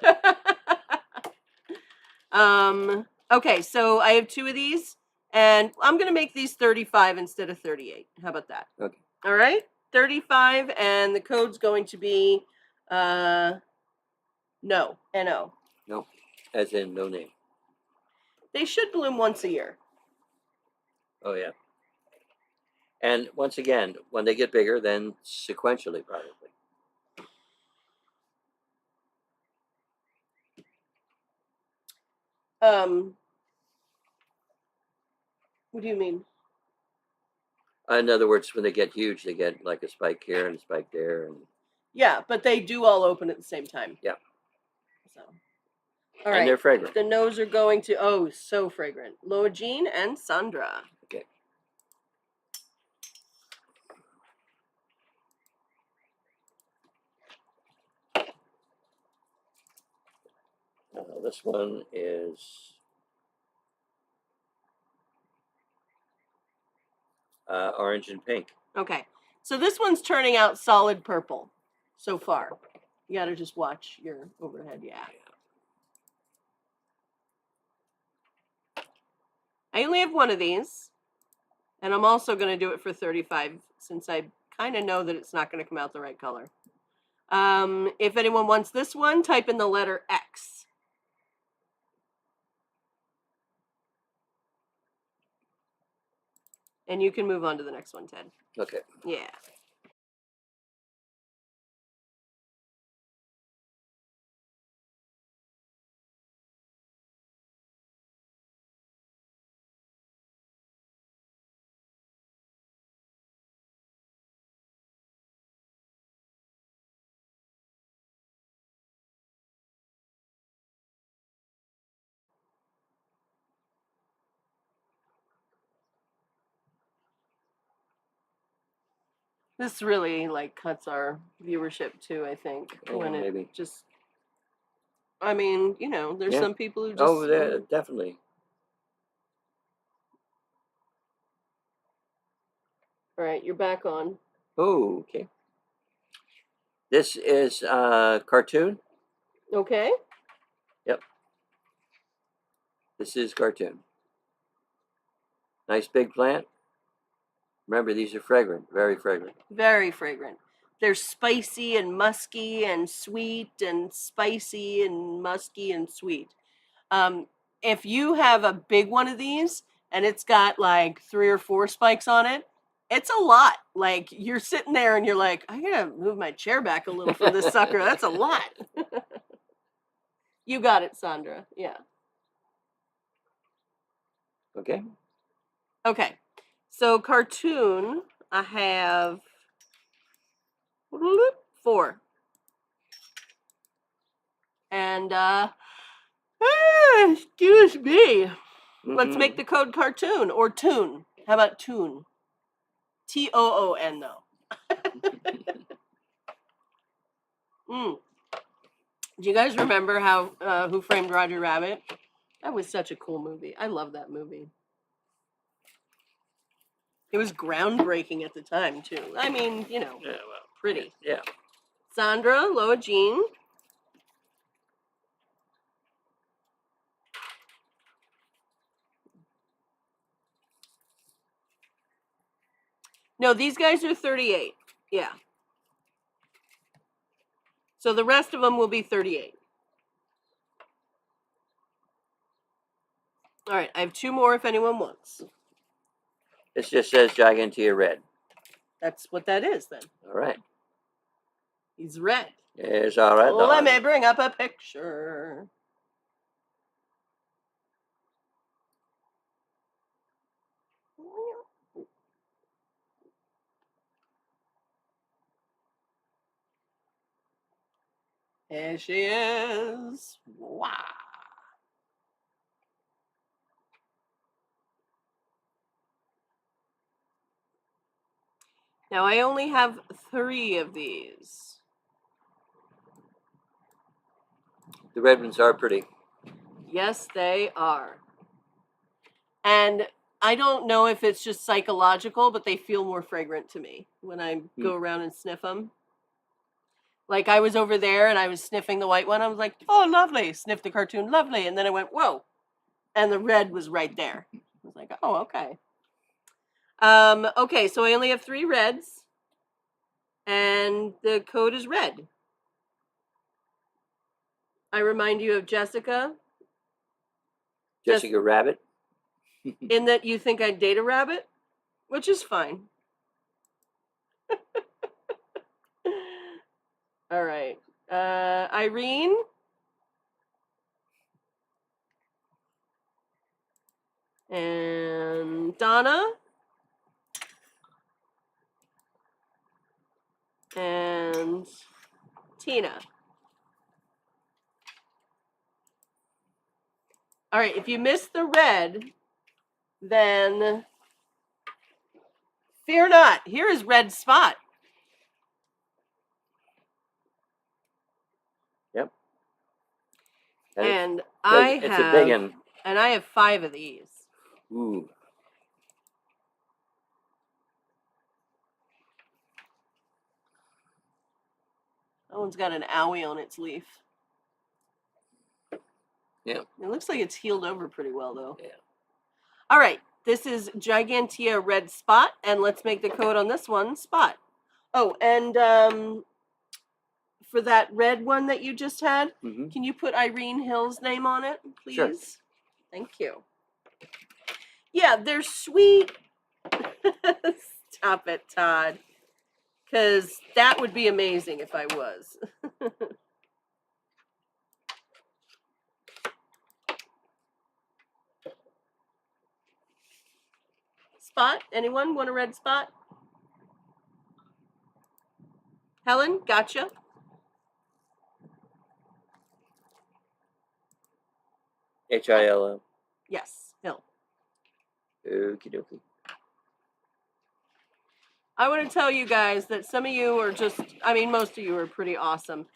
Okay, so I have 2 of these, and I'm going to make these 35 instead of 38. How about that? Okay. All right, 35, and the code's going to be no, N-O. No, as in no name. They should bloom once a year. Oh, yeah. And once again, when they get bigger, then sequentially, probably. What do you mean? In other words, when they get huge, they get like a spike here and a spike there. And yeah, but they do all open at the same time. Yeah. So, all right. And they're fragrant. The nose are going to, so fragrant. Loa Jean and Sandra. Okay. This one is orange and pink. Okay, so this one's turning out solid purple so far. You got to just watch your overhead, yeah. I only have one of these, and I'm also going to do it for 35 since I kind of know that it's not going to come out the right color. If anyone wants this one, type in the letter X. And you can move on to the next one, Ted. Okay. Yeah. This really like cuts our viewership too, I think. When maybe. It just, I mean, you know, there's some people who just. Oh, definitely. All right, you're back on. Oh, okay. This is cartoon. Okay. Yep. This is cartoon. Nice big plant. Remember, these are fragrant, very fragrant. Very fragrant. They're spicy and musky and sweet and spicy and musky and sweet. If you have a big one of these and it's got like 3 or 4 spikes on it, it's a lot. Like you're sitting there and you're like, I gotta move my chair back a little for this sucker. That's a lot. You got it, Sandra. Yeah. Okay. Okay. So cartoon, I have 4. And excuse me. Let's make the code cartoon or tune. How about tune? Toon though. Do you guys remember how Who Framed Roger Rabbit? That was such a cool movie. I love that movie. It was groundbreaking at the time too. I mean, you know, pretty. Yeah. Sandra, Loa Jean. No, these guys are 38. Yeah. So the rest of them will be 38. All right, I have 2 more if anyone wants. This just says Gigantea Red. That's what that is then. All right. He's red. It's all right. Let me bring up a picture. There she is. Wow. Now I only have 3 of these. The red ones are pretty. Yes, they are. And I don't know if it's just psychological, but they feel more fragrant to me when I go around and sniff them. Like I was over there and I was sniffing the white one. I was like, oh, lovely. Sniffed the cartoon, lovely. And then I went, whoa. And the red was right there. I was like, oh, okay. Okay, so I only have 3 reds. And the code is red. I remind you of Jessica. Jessica Rabbit. In that you think I'd date a rabbit, which is fine. All right. Irene. And Donna. And Tina. All right, if you missed the red, then fear not. Here is red spot. Yep. And it's a big one. And I have 5 of these. Ooh. That one's got an owie on its leaf. Yeah. It looks like it's healed over pretty well, though. Yeah. All right. This is Gigantea Red Spot, and let's make the code on this one, Spot. Oh, and for that red one that you just had, can you put Irene Hill's name on it, please? Sure. Thank you. Yeah, they're sweet. Stop it, Todd. Because that would be amazing if I was. Spot? Anyone want a red spot? Helen, gotcha. Hill. Yes, Hill. Okie dokie. I want to tell you guys that some of you are just, I mean, most of you are pretty awesome.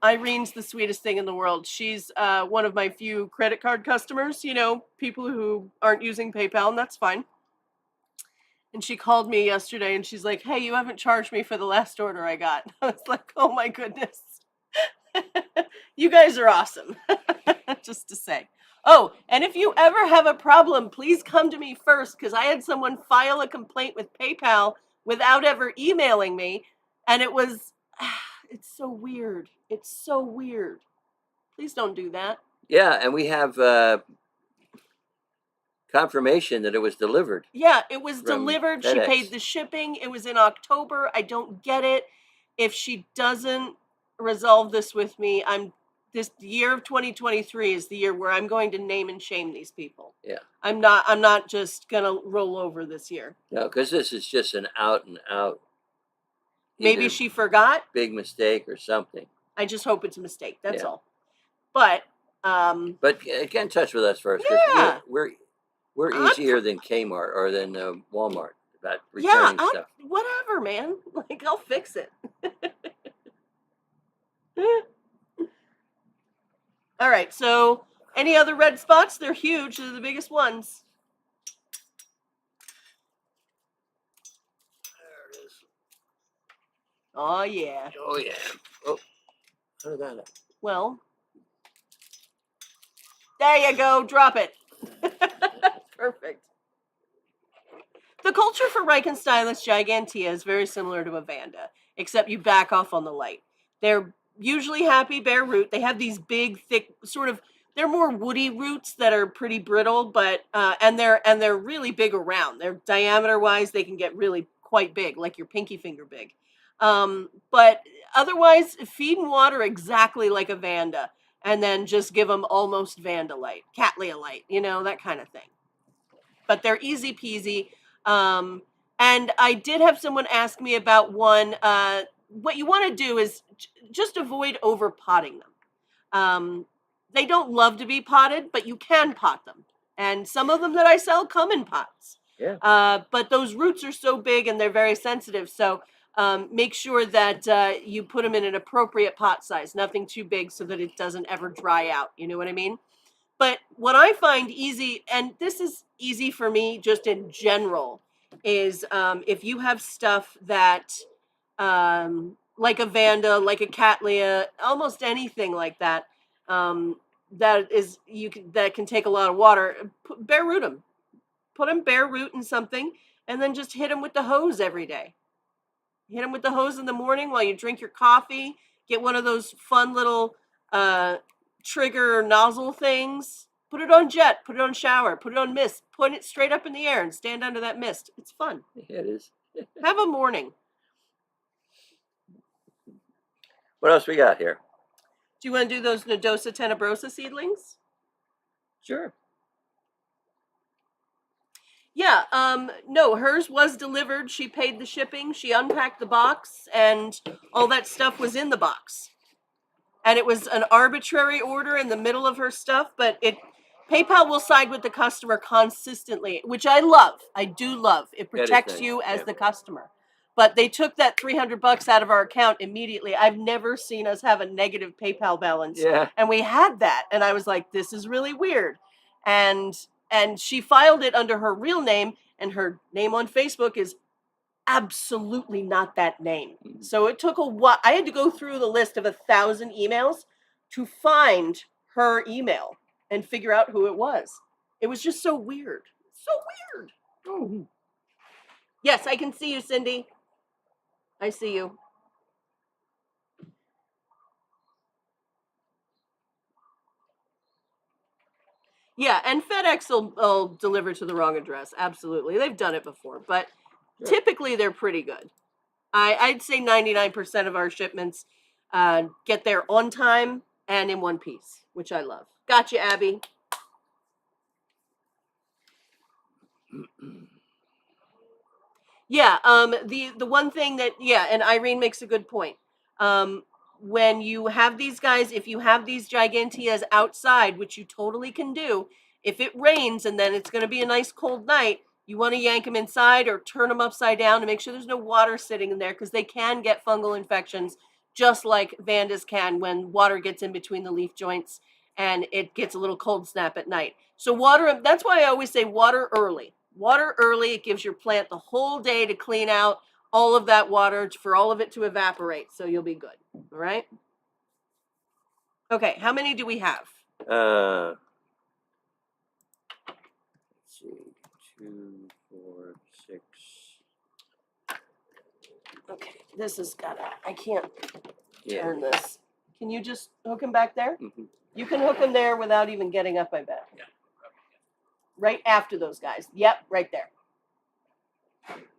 Irene's the sweetest thing in the world. She's one of my few credit card customers, you know, people who aren't using PayPal, and that's fine. And she called me yesterday and she's like, hey, you haven't charged me for the last order I got. I was like, oh my goodness. You guys are awesome. Just to say. Oh, and if you ever have a problem, please come to me first, because I had someone file a complaint with PayPal without ever emailing me. And it was, it's so weird. It's so weird. Please don't do that. Yeah, and we have confirmation that it was delivered. Yeah, it was delivered. FedEx. She paid the shipping. It was in October. I don't get it. If she doesn't resolve this with me, this year of 2023 is the year where I'm going to name and shame these people. Yeah. I'm not just gonna roll over this year. No, because this is just an out and out. Maybe she forgot. Big mistake or something. I just hope it's a mistake. That's all. But get in touch with us first. Yeah. We're easier than Kmart or than Walmart about returning stuff. Whatever, man. Like, I'll fix it. All right, so any other red spots? They're huge. They're the biggest ones. There it is. Oh, yeah. Oh, yeah. Oh, how did that happen? Well, there you go. Drop it. Perfect. The culture for Reichenstylus gigantea is very similar to a Vanda, except you back off on the light. They're usually happy bare root. They have these big, thick, they're more woody roots that are pretty brittle, but and they're really big around. They're diameter-wise, they can get really quite big, like your pinky finger big. But otherwise, feed and water exactly like a Vanda, and then just give them almost Vanda light, Cattleya light, you know, that kind of thing. But they're easy peasy. And I did have someone ask me about one. What you want to do is just avoid over potting them. They don't love to be potted, but you can pot them. And some of them that I sell come in pots. Yeah. But those roots are so big and they're very sensitive. So make sure that you put them in an appropriate pot size, nothing too big so that it doesn't ever dry out. You know what I mean? But what I find easy, and this is easy for me just in general, is if you have stuff that, like a Vanda, like a Cattleya, almost anything like that, that can take a lot of water, bare root them. Put them bare root in something, and then just hit them with the hose every day. Hit them with the hose in the morning while you drink your coffee. Get one of those fun little trigger nozzle things. Put it on jet, put it on shower, put it on mist, put it straight up in the air and stand under that mist. It's fun. Yeah, it is. Have a morning. What else we got here? Do you want to do those Nodosa tenebrosa seedlings? Sure. Yeah, no, hers was delivered. She paid the shipping. She unpacked the box, and all that stuff was in the box. And it was an arbitrary order in the middle of her stuff, but PayPal will side with the customer consistently, which I love. I do love. It protects you as the customer. But they took that $300 out of our account immediately. I've never seen us have a negative PayPal balance. Yeah. And we had that. And I was like, this is really weird. And she filed it under her real name, and her name on Facebook is absolutely not that name. So it took a while. I had to go through the list of 1,000 emails to find her email and figure out who it was. It was just so weird. So weird. Mm-hmm. Yes, I can see you, Cindy. I see you. Yeah, and FedEx will deliver to the wrong address. Absolutely. They've done it before, but typically they're pretty good. I'd say 99% of our shipments get there on time and in one piece, which I love. Gotcha, Abby. Yeah, the one thing that, yeah, and Irene makes a good point. When you have these guys, if you have these giganteas outside, which you totally can do, if it rains and then it's going to be a nice cold night, you want to yank them inside or turn them upside down to make sure there's no water sitting in there, because they can get fungal infections just like Vandas can when water gets in between the leaf joints and it gets a little cold snap at night. So water, that's why I always say water early. Water early, it gives your plant the whole day to clean out all of that water for all of it to evaporate, so you'll be good. All right? Okay, how many do we have? Let's see, 2, 4, 6. Okay, this has gotta, I can't turn this. Can you just hook him back there? Mm-hmm. You can hook him there without even getting up, I bet. Yeah. Right after those guys. Yep, right there.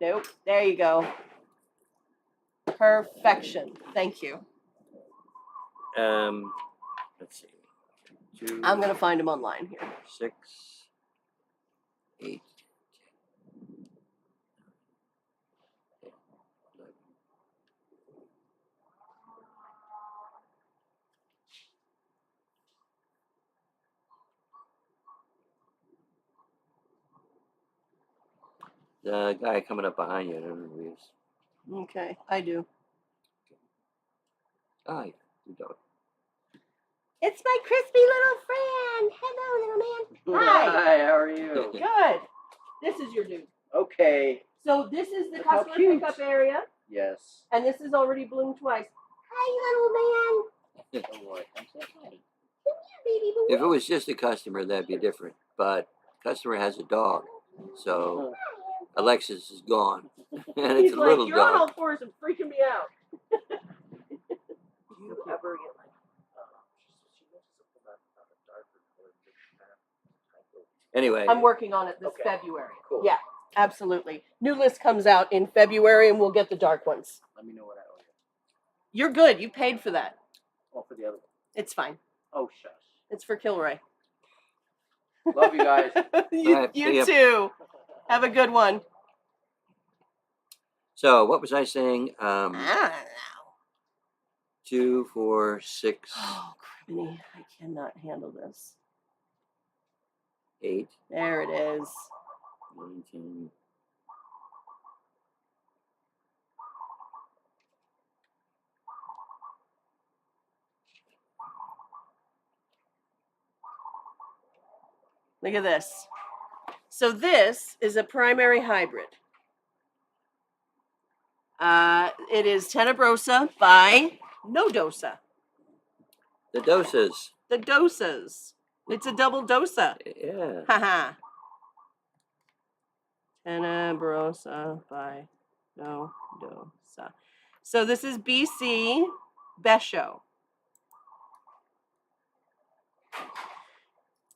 Nope, there you go. Perfection. Thank you. Let's see. 2, I'm gonna find him online here. 6, 8, 10, 11. The guy coming up behind you, I don't know who he is. Okay, I do. Hi, you don't. It's my crispy little friend. Hello, little man. Hi. Hi, how are you? Good. This is your dude. Okay. So this is the Look how customer cute. pickup area, Yes. and this is already bloomed twice. Hi, little man. Oh boy, I'm so excited. Come here, baby boy. If it was just a customer, that'd be different. But customer has a dog, so Alexis is gone, and it's He's a like, little you're on all dog. fours and freaking me out. You ever get like? Anyway, I'm working on it this Okay. February. Cool. Yeah, absolutely. New list comes out in February, and we'll get the dark ones. Let me know what I owe you. You're good. You paid for that. Oh, for the other one. It's fine. Oh, shush. It's for Kilroy. Love you guys. you All right, see you ya. too. Have a good one. so what was I saying? I don't know. 2, 4, 6, Oh, criminy. I cannot handle this. 8, There it is. 9, 10. Look at this. So this is a primary hybrid. It is Tenebrosa by Nodosa. The doses. The dosas. It's a double dosa. Yeah. Haha. Tenebrosa by Nodosa. So this is BC Besho.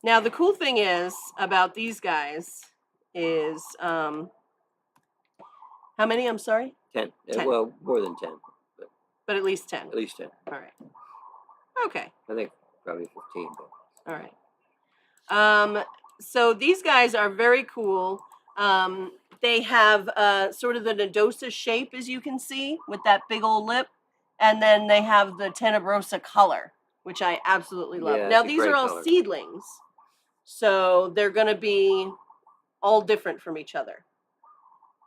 Now the cool thing is about these guys is how many? I'm sorry. 10. 10. Well, more than 10. But at least 10. At least 10. All right. Okay. I think probably 15. But. All right. So these guys are very cool. They have sort of the Nodosa shape, as you can see, with that big old lip. And then they have the Tenebrosa color, which I absolutely love. Yeah, now, it's a these are great all color. seedlings. So they're going to be all different from each other.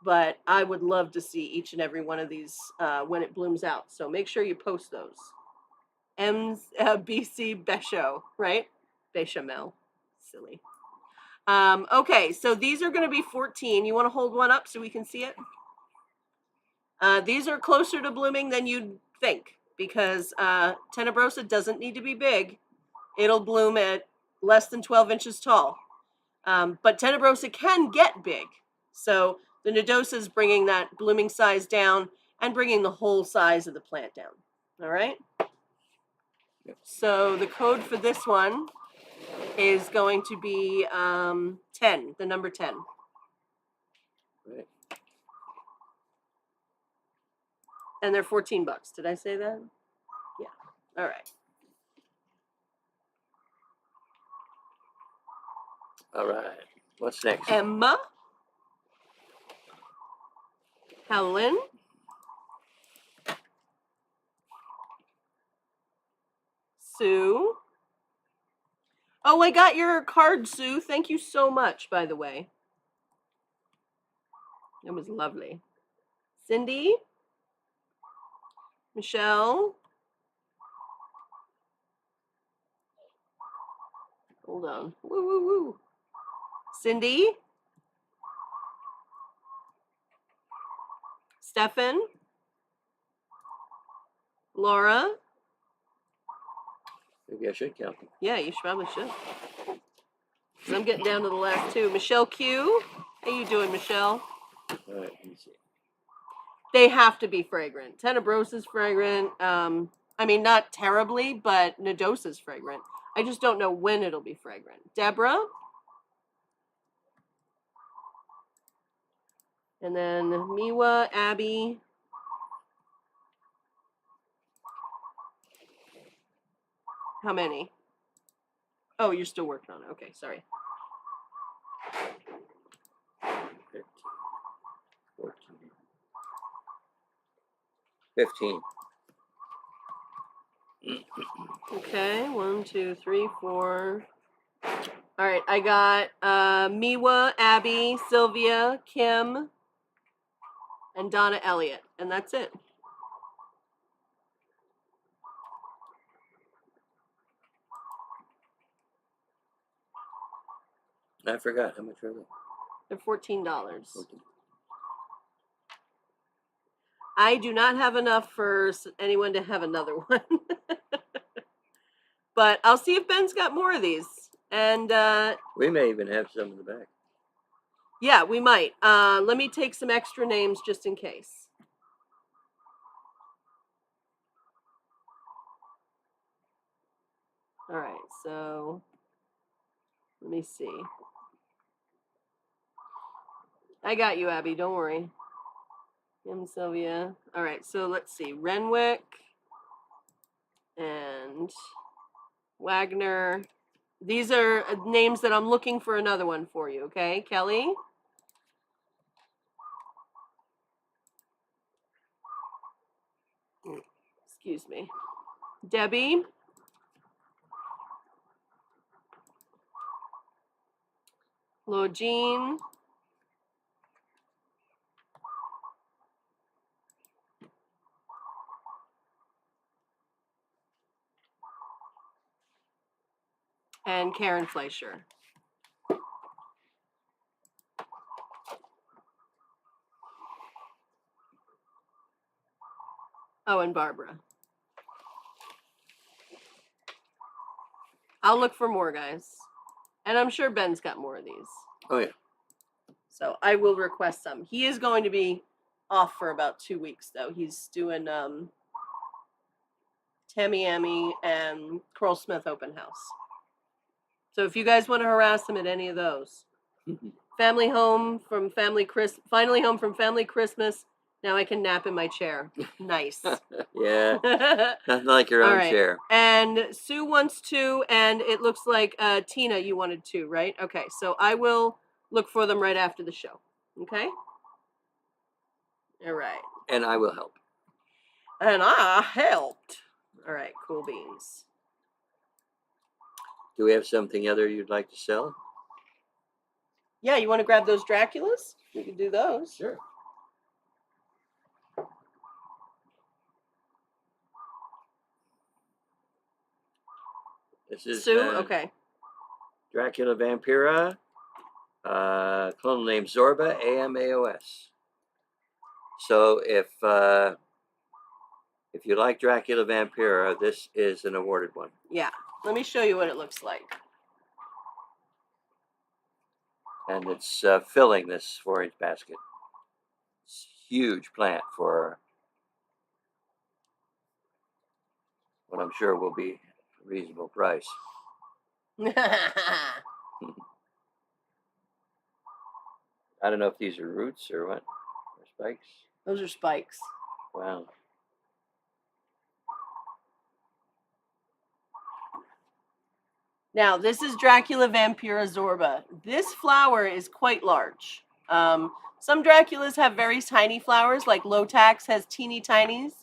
but I would love to see each and every one of these when it blooms out. So make sure you post those. BC Bechamel, right? Bechamel. Silly. Okay, so these are going to be 14. You want to hold one up so we can see it? These are closer to blooming than you'd think because Tenebrosa doesn't need to be big. It'll bloom at less than 12 inches tall. But Tenebrosa can get big. So the Nodosa is bringing that blooming size down and bringing the whole size of the plant down. All right? So the code for this one is going to be 10, the number 10. Right. And they're $14. Did I say that? Yeah. All right. All right. What's next? Emma. Helen. Sue. Oh, I got your card, Sue. Thank you so much, by the way. It was lovely. Cindy. Michelle. Hold on. Woo, woo, woo. Cindy. Stefan. Laura. Maybe I should count them. Yeah, you probably should. Because I'm getting down to the last two. Michelle Q. How you doing, Michelle? All right, let me see. They have to be fragrant. Tenebrosa's fragrant. I mean, not terribly, but Nodosa's fragrant. I just don't know when it'll be fragrant. Deborah. And then Miwa, Abby. How many? Oh, you're still working on it. Okay, sorry. 15, 14, 15. Okay, 1, 2, 3, 4. All right, I got Miwa, Abby, Sylvia, Kim, and Donna Elliott, and that's it. I forgot. How much were they? They're $14. 14. I do not have enough for anyone to have another one. But I'll see if Ben's got more of these. And we may even have some in the back. Yeah, we might. Let me take some extra names just in case. All right, so let me see. I got you, Abby. Don't worry. Kim, Sylvia. All right, so let's see. Renwick and Wagner. These are names that I'm looking for another one for you, okay? Kelly. Excuse me. Debbie. Logene. And Karen Fleischer. Oh, and Barbara. I'll look for more, guys. And I'm sure Ben's got more of these. Oh, yeah. So I will request some. He is going to be off for about 2 weeks, though. He's doing Tamiami and Carl Smith open house. So if you guys want to harass him at any of those. Finally home from family Christmas. Now I can nap in my chair. Nice. Yeah. Nothing like your own chair. And Sue wants 2, and it looks like Tina, you wanted 2, right? Okay, so I will look for them right after the show. Okay? All right. And I will help. And I helped. All right, cool beans. Do we have something other you'd like to sell? Yeah, you want to grab those Draculas? We can do those. Sure. This is Sue? Okay. Dracula Vampira, clonal name Zorba, AMAOS. So if you like Dracula Vampira, this is an awarded one. Yeah. Let me show you what it looks like. And it's filling this 4-inch basket. It's a huge plant for what I'm sure will be a reasonable price. I don't know if these are roots or what, or spikes. Those are spikes. Wow. Now, this is Dracula Vampira Zorba. This flower is quite large. Some Draculas have very tiny flowers, like Lotax has teeny tinies,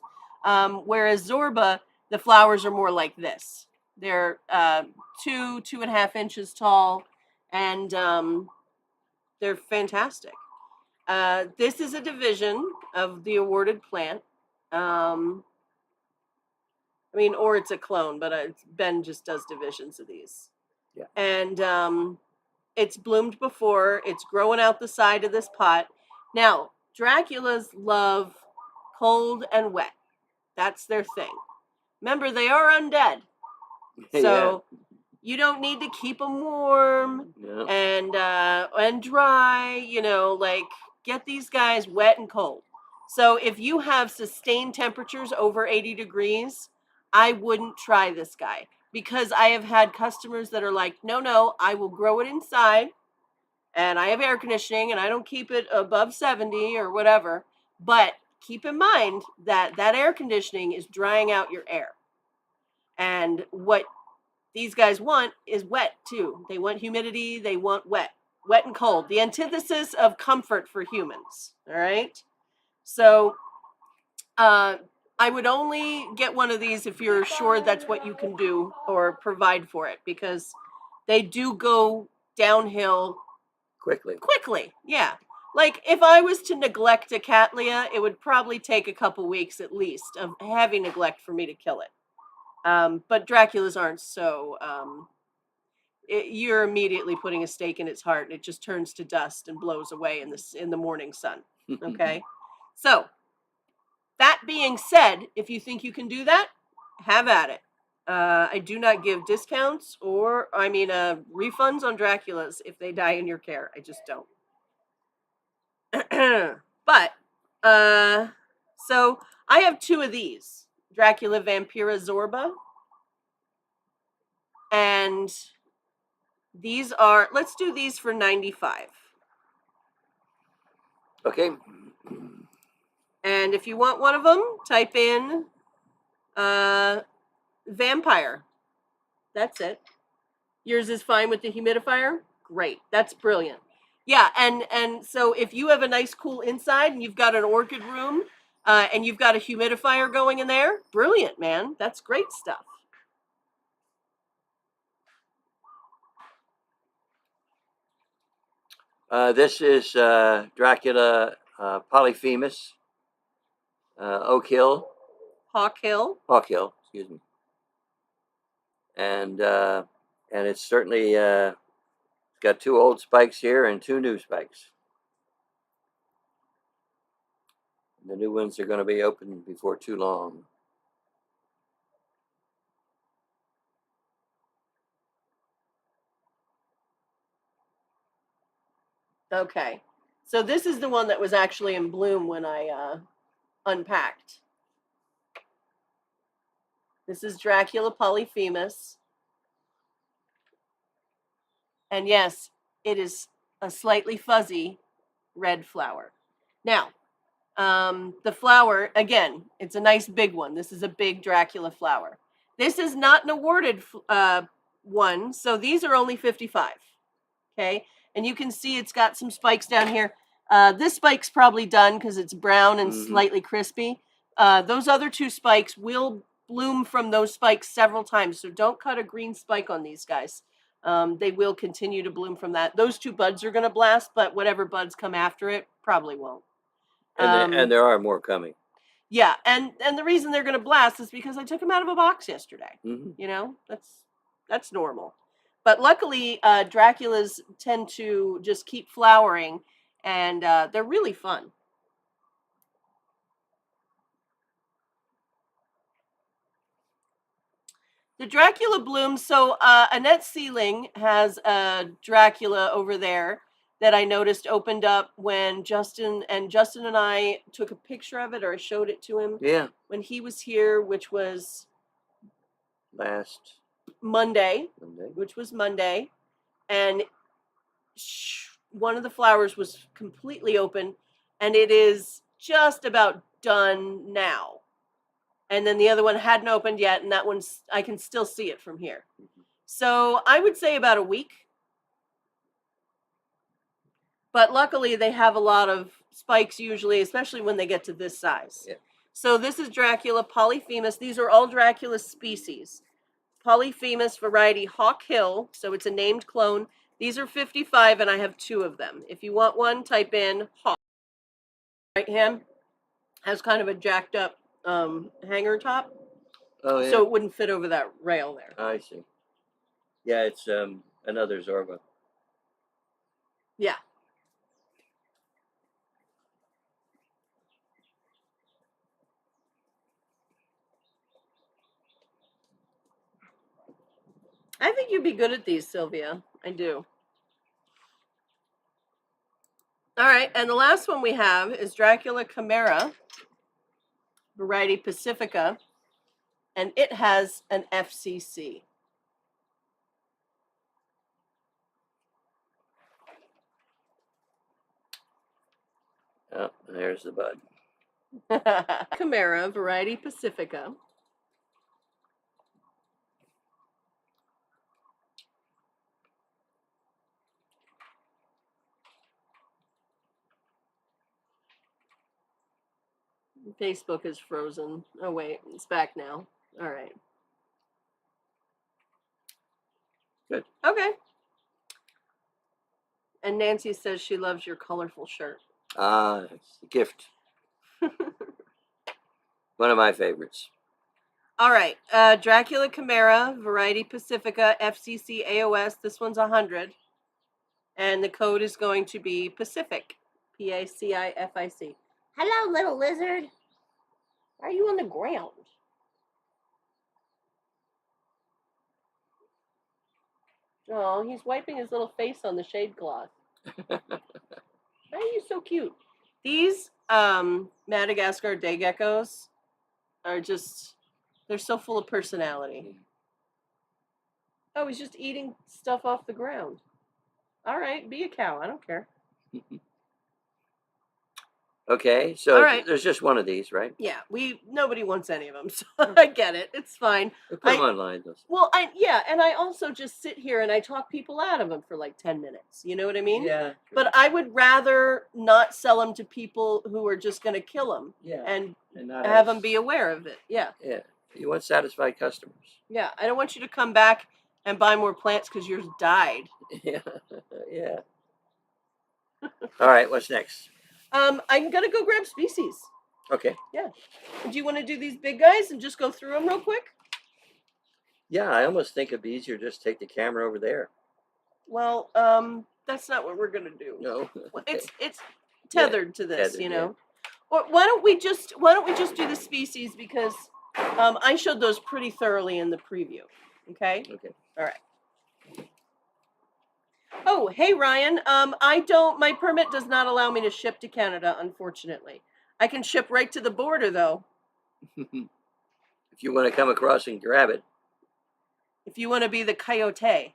whereas Zorba, the flowers are more like this. They're 2.5 inches tall, and they're fantastic. This is a division of the awarded plant. I mean, or it's a clone, but Ben just does divisions of these. Yeah. And it's bloomed before. It's growing out the side of this pot. Now, Draculas love cold and wet. That's their thing. Remember, they are undead. So you don't need to keep them warm and dry, you know, like get these guys wet and cold. So if you have sustained temperatures over 80 degrees, I wouldn't try this guy, because I have had customers that are like, no, I will grow it inside and I have air conditioning and I don't keep it above 70 or whatever. But keep in mind that air conditioning is drying out your air. And what these guys want is wet too. They want humidity, they want wet and cold. The antithesis of comfort for humans, all right? So I would only get one of these if you're sure that's what you can do or provide for it, because they do go downhill quickly. Yeah. Like if I was to neglect a Cattleya, it would probably take a couple weeks at least of heavy neglect for me to kill it. But Draculas aren't so. You're immediately putting a stake in its heart, and it just turns to dust and blows away in the morning sun. Okay, so that being said, if you think you can do that, have at it. I do not give discounts or refunds on Draculas if they die in your care. I just don't. But so I have 2 of these, Dracula Vampira Zorba, and these are, let's do these for $95. Okay. And if you want one of them, type in vampire. That's it. Yours is fine with the humidifier? Great. That's brilliant. Yeah, and so if you have a nice cool inside and you've got an orchid room and you've got a humidifier going in there, brilliant, man. That's great stuff. This is Dracula Polyphemus, Oak Hill. Hawk Hill, excuse me. And it's certainly got 2 old spikes here and 2 new spikes. The new ones are going to be open before too long. Okay. So this is the one that was actually in bloom when I unpacked. This is Dracula Polyphemus. And yes, it is a slightly fuzzy red flower. Now, the flower, again, it's a nice big one. This is a big Dracula flower. This is not an awarded one, so these are only $55. Okay, and you can see it's got some spikes down here. This spike's probably done because it's brown and slightly crispy. Those other 2 spikes will bloom from those spikes several times, so don't cut a green spike on these guys. They will continue to bloom from that. Those 2 buds are going to blast, but whatever buds come after it probably won't. And there are more coming. Yeah, and the reason they're going to blast is because I took them out of a box yesterday. Mm-hmm. You know, that's normal. But luckily, Draculas tend to just keep flowering, and they're really fun. The Dracula blooms. So Annette Sealing has a Dracula over there that I noticed opened up when Justin and I took a picture of it, or I showed it to him. Yeah. When he was here, which was last Monday. Which was Monday, and one of the flowers was completely open, and it is just about done now. And then the other one hadn't opened yet, and that one's, I can still see it from here. So I would say about a week. But luckily, they have a lot of spikes usually, especially when they get to this size. Yeah. So this is Dracula polyphemus. These are all Dracula species. Polyphemus variety Hawk Hill, so it's a named clone. These are 55, and I have 2 of them. If you want one, type in Hawk. Right hand has kind of a jacked up hanger top. Oh, yeah. So it wouldn't fit over that rail there. I see. Yeah, it's another Zorba. Yeah. I think you'd be good at these, Sylvia. I do. All right, and the last one we have is Dracula Chimera, variety Pacifica, and it has an FCC. Oh, there's the bud. Chimera, variety Pacifica. Facebook is frozen. Oh, wait, it's back now. All right. Good. Okay. And Nancy says she loves your colorful shirt. It's a gift. One of my favorites. All right. Dracula Chimera, variety Pacifica, FCC AOS. This one's 100. And the code is going to be Pacific. PACIFIC. Hello, little lizard. Why are you on the ground? Oh, he's wiping his little face on the shade cloth. Why are you so cute? These Madagascar day geckos are just, they're so full of personality. Oh, he's just eating stuff off the ground. All right, be a cow. I don't care. Okay, so there's just one of these, right? Yeah, nobody wants any of them, so I get it. It's fine. Put them online, though. Well, and I also just sit here and I talk people out of them for like 10 minutes. You know what I mean? Yeah. But I would rather not sell them to people who are just going to kill them. Yeah. And not have them be aware of it. Yeah. Yeah. You want satisfied customers. Yeah. I don't want you to come back and buy more plants because yours died. Yeah. Yeah. All right. What's next? I'm gonna go grab species. Okay. Yeah. Do you want to do these big guys and just go through them real quick? Yeah, I almost think it'd be easier just take the camera over there. Well, that's not what we're gonna do. No. Okay. It's tethered to this, tethered, you know. Or why don't we just do the species, because I showed those pretty thoroughly in the preview. Okay. Okay. All right. Oh, hey Ryan. My permit does not allow me to ship to Canada, unfortunately. I can ship right to the border though. If you want to come across and grab it. If you want to be the coyote.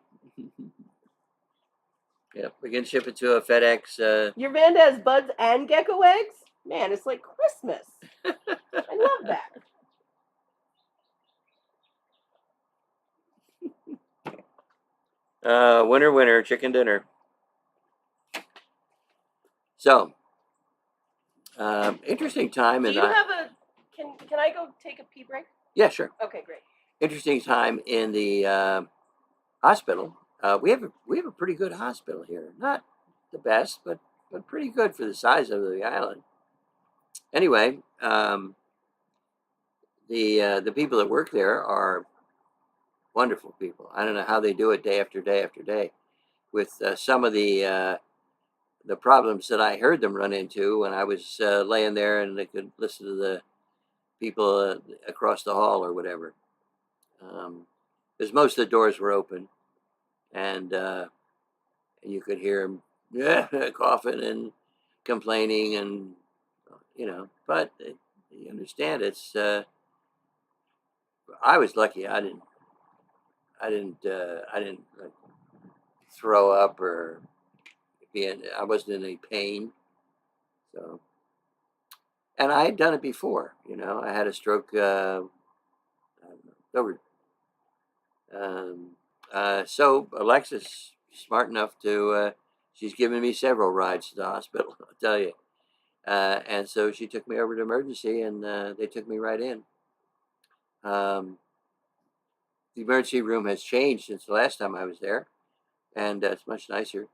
Yeah, we can ship it to a FedEx. Your van has buds and gecko eggs? Man, it's like Christmas. I love that. Winner, winner, chicken dinner. So, interesting time. Do you have a? Can I go take a pee break? Yeah, sure. Okay, great. Interesting time in the hospital. we have a pretty good hospital here. Not the best, but pretty good for the size of the island. Anyway, the people that work there are wonderful people. I don't know how they do it day after day after day. With some of the problems that I heard them run into when I was laying there and they could listen to the people across the hall or whatever. Because most of the doors were open, and you could hear them coughing and complaining, and But you understand, it's. I was lucky. I didn't throw up or I wasn't in any pain. So, and I had done it before. I had a stroke. Over. So Alexis, smart enough to, she's given me several rides to the hospital. I'll tell you. And so she took me over to emergency, and they took me right in. The emergency room has changed since the last time I was there, and it's much nicer.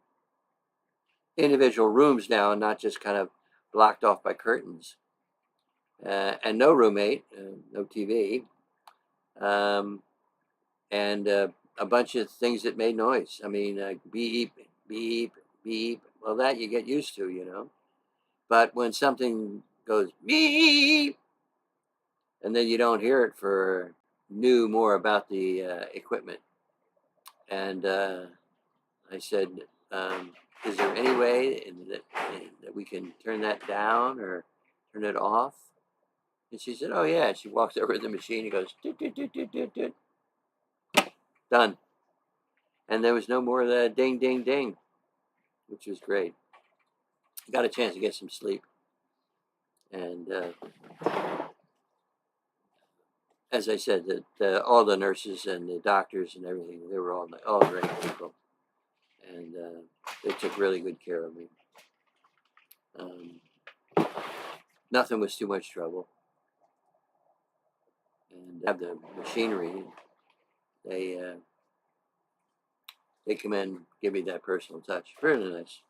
Individual rooms now, and not just kind of blocked off by curtains. And no roommate, no TV, and a bunch of things that made noise. I mean, beep, beep, beep. Well, that you get used to. But when something goes beep, and then you don't hear it for knew more about the equipment. And I said, is there any way that we can turn that down or turn it off? And she said, oh, yeah. She walks over to the machine and goes, doot, doot, doot, doot, doot, doot. Done. And there was no more of the ding, ding, ding, which was great. Got a chance to get some sleep. And as I said, that all the nurses and the doctors and everything, they were all great people. And they took really good care of me. Nothing was too much trouble. And have the machinery. They come in, give me that personal touch. Really nice.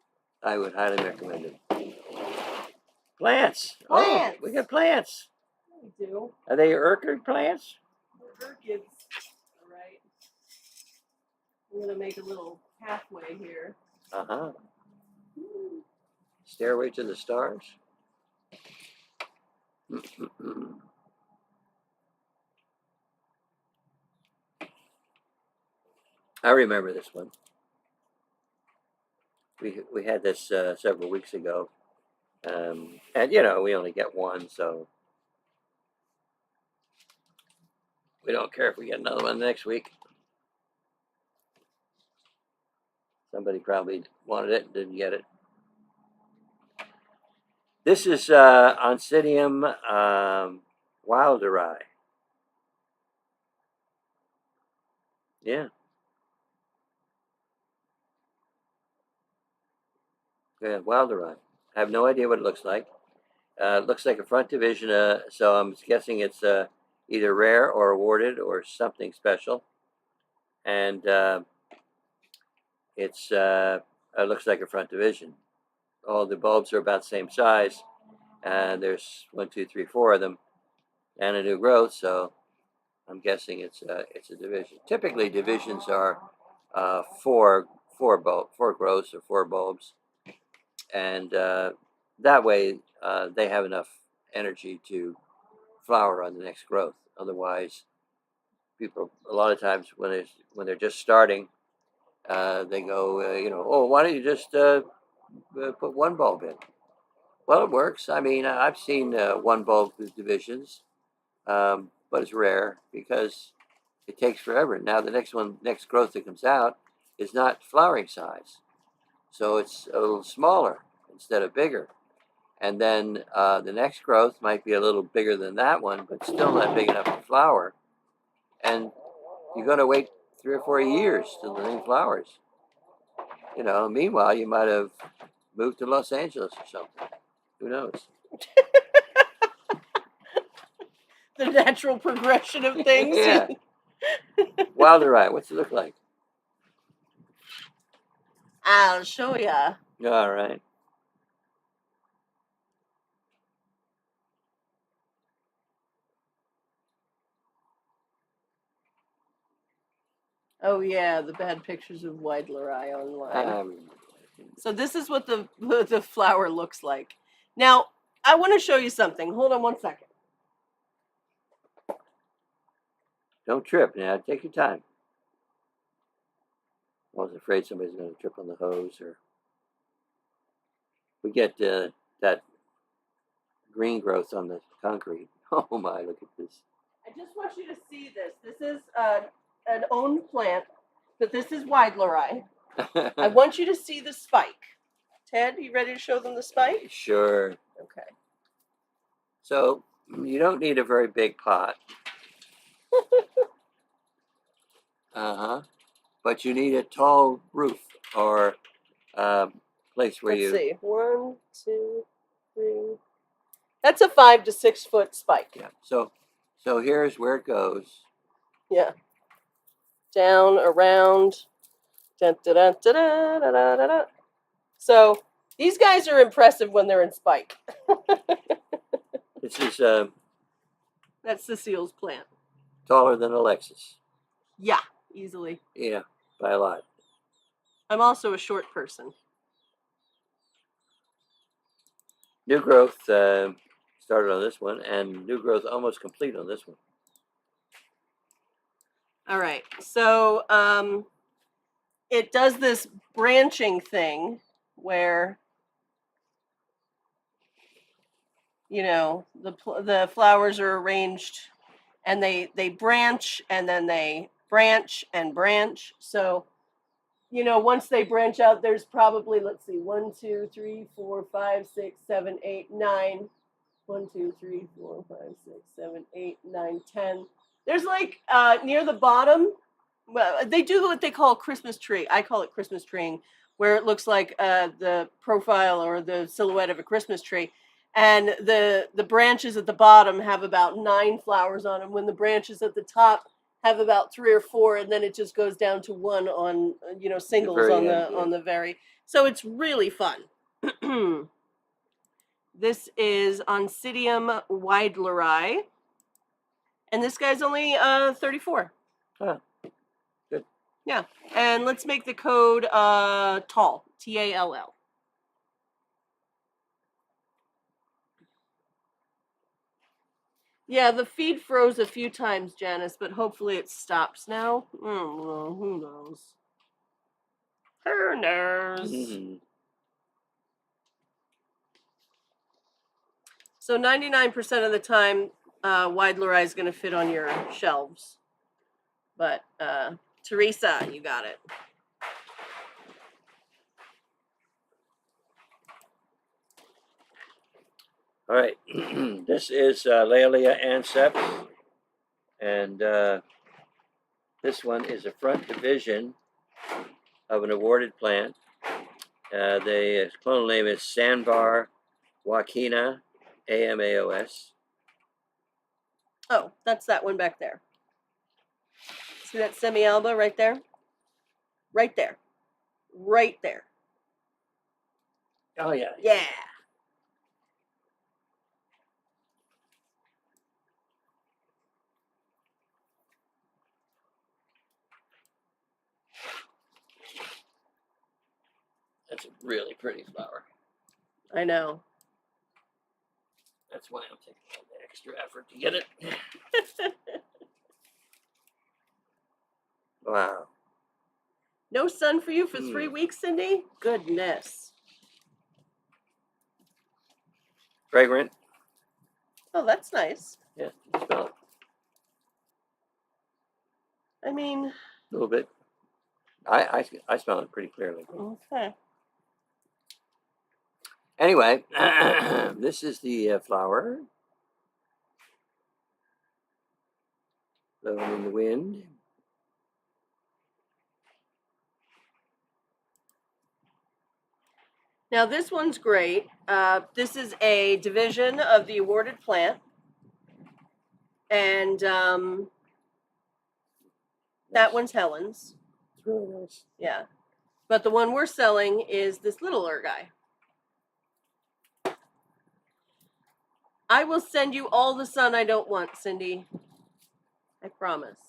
I would highly recommend it. Plants. Oh, we got plants. We do. Are they orchid plants? They're orchids. All right. I'm going to make a little pathway here. Uh-huh. Stairway to the stars. I remember this one. We had this several weeks ago, and we only get one, so we don't care if we get another one next week. Somebody probably wanted it and didn't get it. This is Oncidium wilderi. Yeah. Yeah, wilderi. I have no idea what it looks like. It looks like a front division, so I'm guessing it's either rare or awarded or something special. And it looks like a front division. All the bulbs are about the same size, and there's 1, 2, 3, 4 of them, and a new growth. So I'm guessing it's a division. Typically, divisions are four growths or 4 bulbs, and that way they have enough energy to flower on the next growth. Otherwise, people a lot of times when they're just starting, they go, oh, why don't you just put 1 bulb in? Well, it works. I mean, I've seen 1 bulb with divisions, but it's rare because it takes forever. Now the next growth that comes out is not flowering size, so it's a little smaller instead of bigger. And then the next growth might be a little bigger than that one, but still not big enough to flower. And you're going to wait 3 or 4 years till the thing flowers. Meanwhile, you might have moved to Los Angeles or something. Who knows? The natural progression of things. Yeah. Wilderi, what's it look like? I'll show ya. All right. Oh yeah, the bad pictures of Weidleri online. So this is what the flower looks like. Now, I want to show you something. Hold on 1 second. Don't trip now. Take your time. I was afraid somebody's going to trip on the hose, or we get that green growth on the concrete. Oh my, look at this. I just want you to see this. This is an owned plant, but this is Weidleri. I want you to see the spike. Ted, you ready to show them the spike? Sure. Okay. So you don't need a very big pot. But you need a tall roof or place where Let's see. 1, 2, 3. That's a 5 to 6 foot spike. Yeah. So here's where it goes. Yeah. Down, around. Dun, dun, dun, dun, dun, dun, dun, dun, dun. So these guys are impressive when they're in spike. This is that's Cecile's plant. Taller than Alexis. Yeah, easily. Yeah, by a lot. I'm also a short person. New growth started on this one, and new growth almost complete on this one. All right, so it does this branching thing where, you know, the flowers are arranged and they branch and then they branch and branch. So, you know, once they branch out, there's probably, let's see, 1, 2, 3, 4, 5, 6, 7, 8, 9. 1, 2, 3, 4, 5, 6, 7, 8, 9, 10. There's like near the bottom, well, they do what they call Christmas tree. I call it Christmas treeing, where it looks like the profile or the silhouette of a Christmas tree. And the branches at the bottom have about 9 flowers on them, when the branches at the top have about 3 or 4, and then it just goes down to 1 on, you know, singles on the very. So it's really fun. This is Oncidium Weidleri, and this guy's only 34. Huh. Good. Yeah, and let's make the code tall, Tall. Yeah, the feed froze a few times, Janice, but hopefully it stops now. Who knows? Who knows? Mm-hmm. So 99% of the time, Weidleri is going to fit on your shelves. But Teresa, you got it. All right. This is Laelia anceps, and this one is a front division of an awarded plant. The clonal name is Sandbar Wakina AMAOS. Oh, that's that one back there. See that semi-alba right there? Right there. Right there. Oh, yeah. Yeah. That's a really pretty flower. I know. That's why I'm taking all the extra effort to get it. Wow. No sun for you for 3 weeks, Cindy? Goodness. Fragrant. Oh, that's nice. Yeah, smell it. I mean, a little bit. I smell it pretty clearly. Okay. Anyway, this is the flower. Blowing in the wind. Now this one's great. This is a division of the awarded plant. And that one's Helen's. It's really nice. Yeah. But the one we're selling is this littler guy. I will send you all the sun I don't want, Cindy. I promise.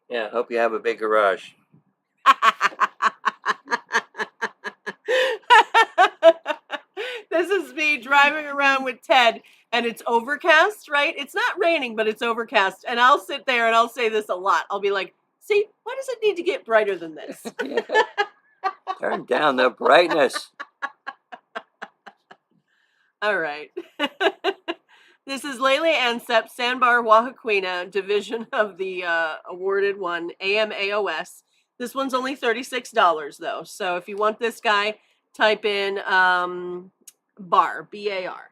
Yeah, hope you have a big garage. This is me driving around with Ted, and it's overcast, right? It's not raining, but it's overcast. And I'll sit there and I'll say this a lot. I'll be like, see, why does it need to get brighter than this? Yeah. Turn down the brightness. All right. This is Lele Ansep, Sandbar Wahaquina, division of the awarded one, AMAOS. This one's only $36 though. So if you want this guy, type in bar, B-A-R.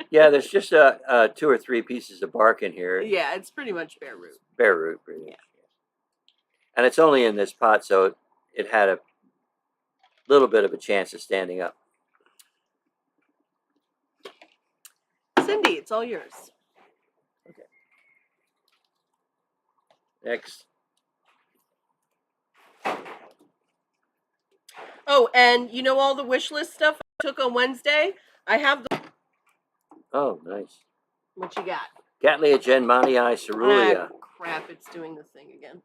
Yeah, there's just 2 or 3 pieces of bark in here. Yeah, it's pretty much bare root. Bare root, pretty much. And it's only in this pot, so it had a little bit of a chance of standing up. Cindy, it's all yours. Okay. Next. Oh, and you know all the wish list stuff I took on Wednesday? I have the... Oh, nice. What you got? Cattleya genmanii cerulean. Ah, crap, it's doing the thing again.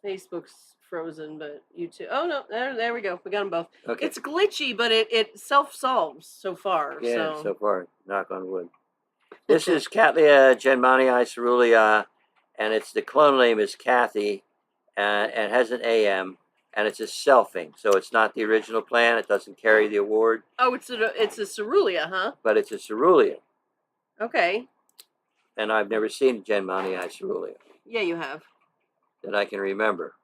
Facebook's frozen, but YouTube... Oh, no, there we go. We got them both. Okay. It's glitchy, but it self-solves so far. Yeah, so far. Knock on wood. This is Cattleya genmanii cerulean, and the clone name is Kathy, and it has an AM, and it's a selfing, so it's not the original plant. It doesn't carry the award. Oh, it's a cerulean, huh? But it's a cerulean. Okay. And I've never seen genmanii cerulean. Yeah, you have. That I can remember.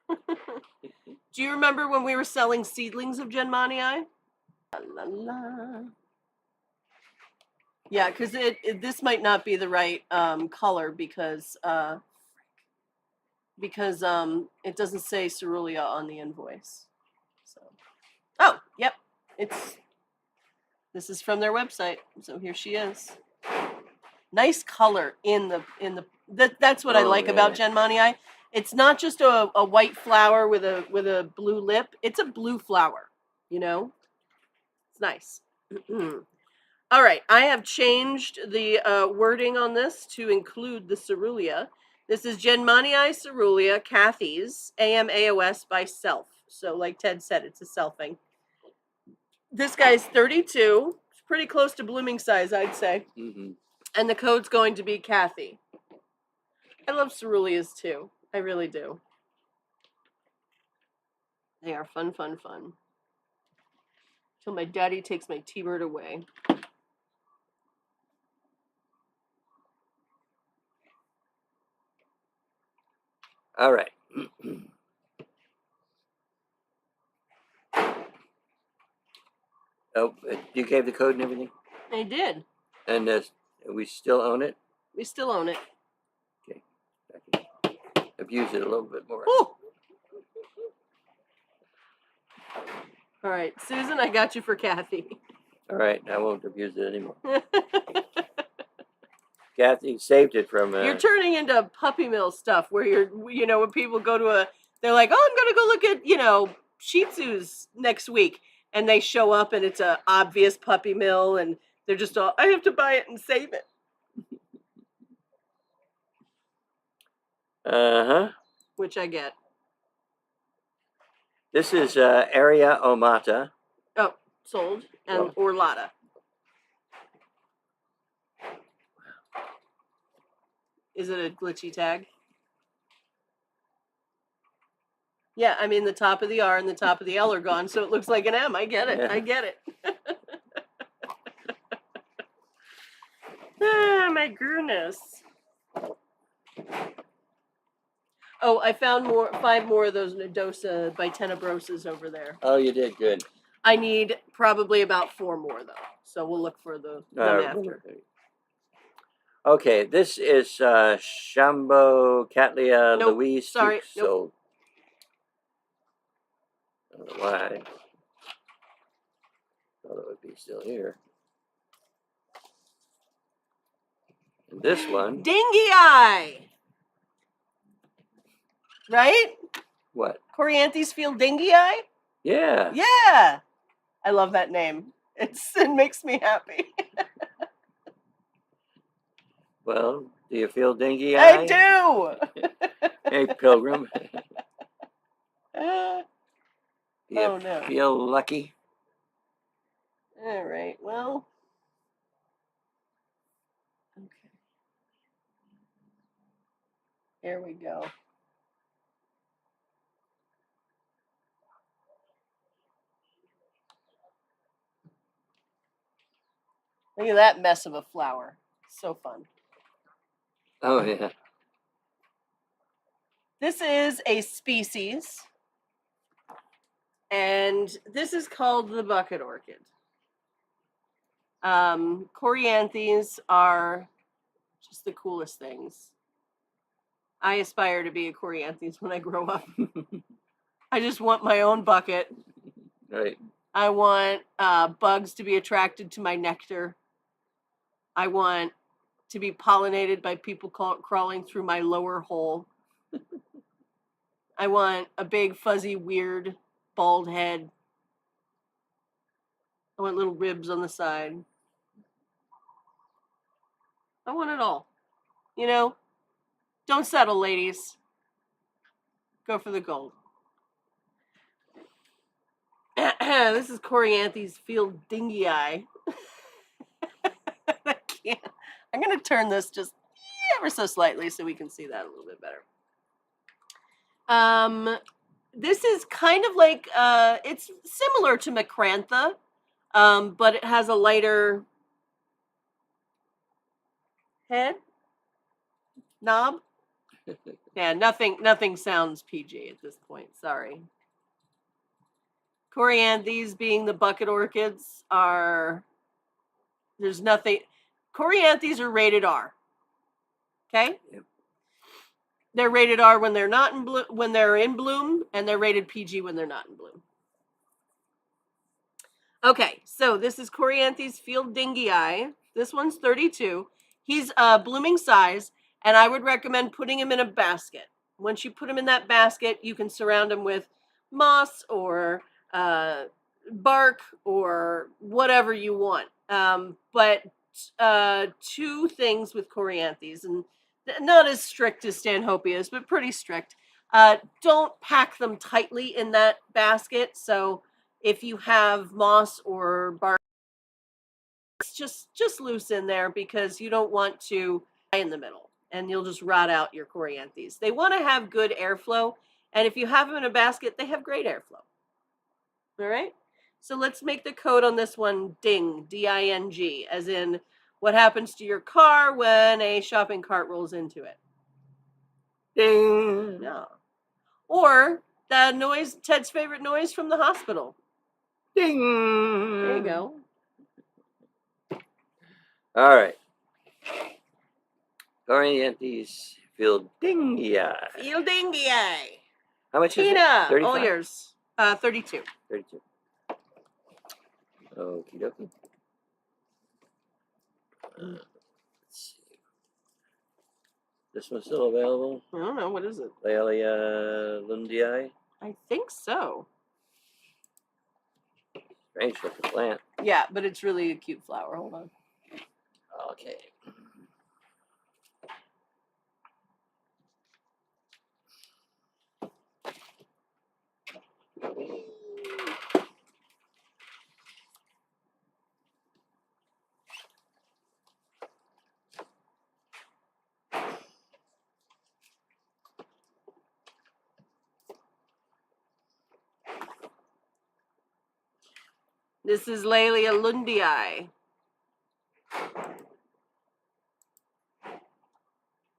Do you remember when we were selling seedlings of genmanii? La, la, la. Yeah, because this might not be the right color because it doesn't say cerulean on the invoice. So, oh, yep, this is from their website. So here she is. Nice color in the that's what I like about genmanii. It's not just a white flower with a blue lip. It's a blue flower. You know, it's nice. All right, I have changed the wording on this to include the cerulean. This is genmanii cerulean, Kathy's, AMAOS by self. So like Ted said, it's a selfing. This guy's 32. It's pretty close to blooming size, I'd say. Mm-hmm. And the code's going to be Kathy. I love ceruleas too. I really do. They are fun, fun, fun. Till my daddy takes my T-bird away. All right. Oh, you gave the code and everything? I did. And we still own it? We still own it. Okay. I can abuse it a little bit more. Ooh. All right, Susan, I got you for Kathy. All right, I won't abuse it anymore. Kathy saved it from... You're turning into puppy mill stuff where when people go to they're like, oh, I'm going to go look at, Shih Tzus next week. And they show up and it's a obvious puppy mill and they're just all, I have to buy it and save it. Uh-huh. Which I get. This is Area Omata. Oh, sold. And Orlata. Is it a glitchy tag? Yeah, I mean the top of the R and the top of the L are gone, so it looks like an M. I get it. Yeah. I get it. Ah, my goodness. Oh, I found 5 more of those Nodosa by Tenebrosas over there. Oh, you did good. I need probably about 4 more though, so we'll look for them after. Okay, this is Shambo Cattleya Louise. Sorry, nope. I don't know why. Thought it would be still here. And this one. Dingy eye. Right? What? Corianthes Field Dingy eye? Yeah. Yeah. I love that name. It makes me happy. Well, do you feel dingy eye? I do. Hey, Pilgrim. Oh, Do you no. feel lucky? All right. Well. Okay. Here we go. Look at that mess of a flower. So fun. Oh, yeah. This is a species, and this is called the bucket orchid. Corianthes are just the coolest things. I aspire to be a Corianthes when I grow up. I just want my own bucket. Right. I want bugs to be attracted to my nectar. I want to be pollinated by people crawling through my lower hole. I want a big, fuzzy, weird, bald head. I want little ribs on the side. I want it all. You know, don't settle, ladies. Go for the gold. This is Corianthes Field Dingy Eye. I can't. I'm going to turn this just ever so slightly so we can see that a little bit better. This is kind of like, it's similar to Macrantha, but it has a lighter head, knob. Yeah, nothing sounds PG at this point. Sorry. Corianthes, being the bucket orchids, there's nothing. Corianthes are rated R. Okay. Yep. They're rated R when they're not in when they're in bloom, and they're rated PG when they're not in bloom. Okay, so this is Corianthes Field Dingy Eye. This one's 32. He's blooming size, and I would recommend putting him in a basket. Once you put him in that basket, you can surround him with moss or bark or whatever you want. But two things with Corianthes, and not as strict as Stanhopeas, but pretty strict. Don't pack them tightly in that basket. So if you have moss or bark, just loose in there, because you don't want to die in the middle and you'll just rot out your Corianthes. They want to have good airflow, and if you have them in a basket, they have great airflow. All right, so let's make the code on this one ding, D-I-N-G, as in what happens to your car when a shopping cart rolls into it. Ding. No. Or the noise, Ted's favorite noise from the hospital. Ding. There you go. All right. Corianthes Field Dingy Eye. Field Dingy Eye. How much is it? Tina, 35? all yours. 32. 32. Okie dokie. Let's see. This one's still available? I don't know. What is it? Laelia Lundii. I think so. Strange looking plant. Yeah, but it's really a cute flower. Hold on. Okay. This is Laelia Lundii.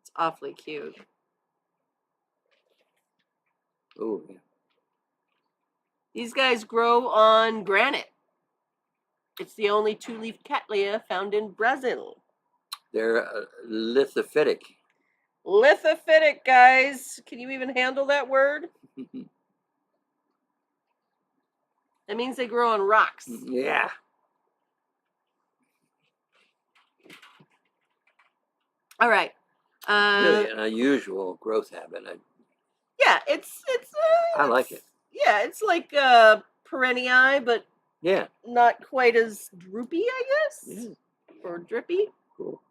It's awfully cute. Ooh, yeah. These guys grow on granite. It's the only two-leaf cattleya found in Brazil. They're lithophytic. Lithophytic, guys. Can you even handle that word? That means they grow on rocks. Yeah. All right. Really an unusual growth habit. Yeah, I like it. Yeah, it's like perenniae, but yeah, not quite as droopy, I guess. Yeah. Or drippy. Cool.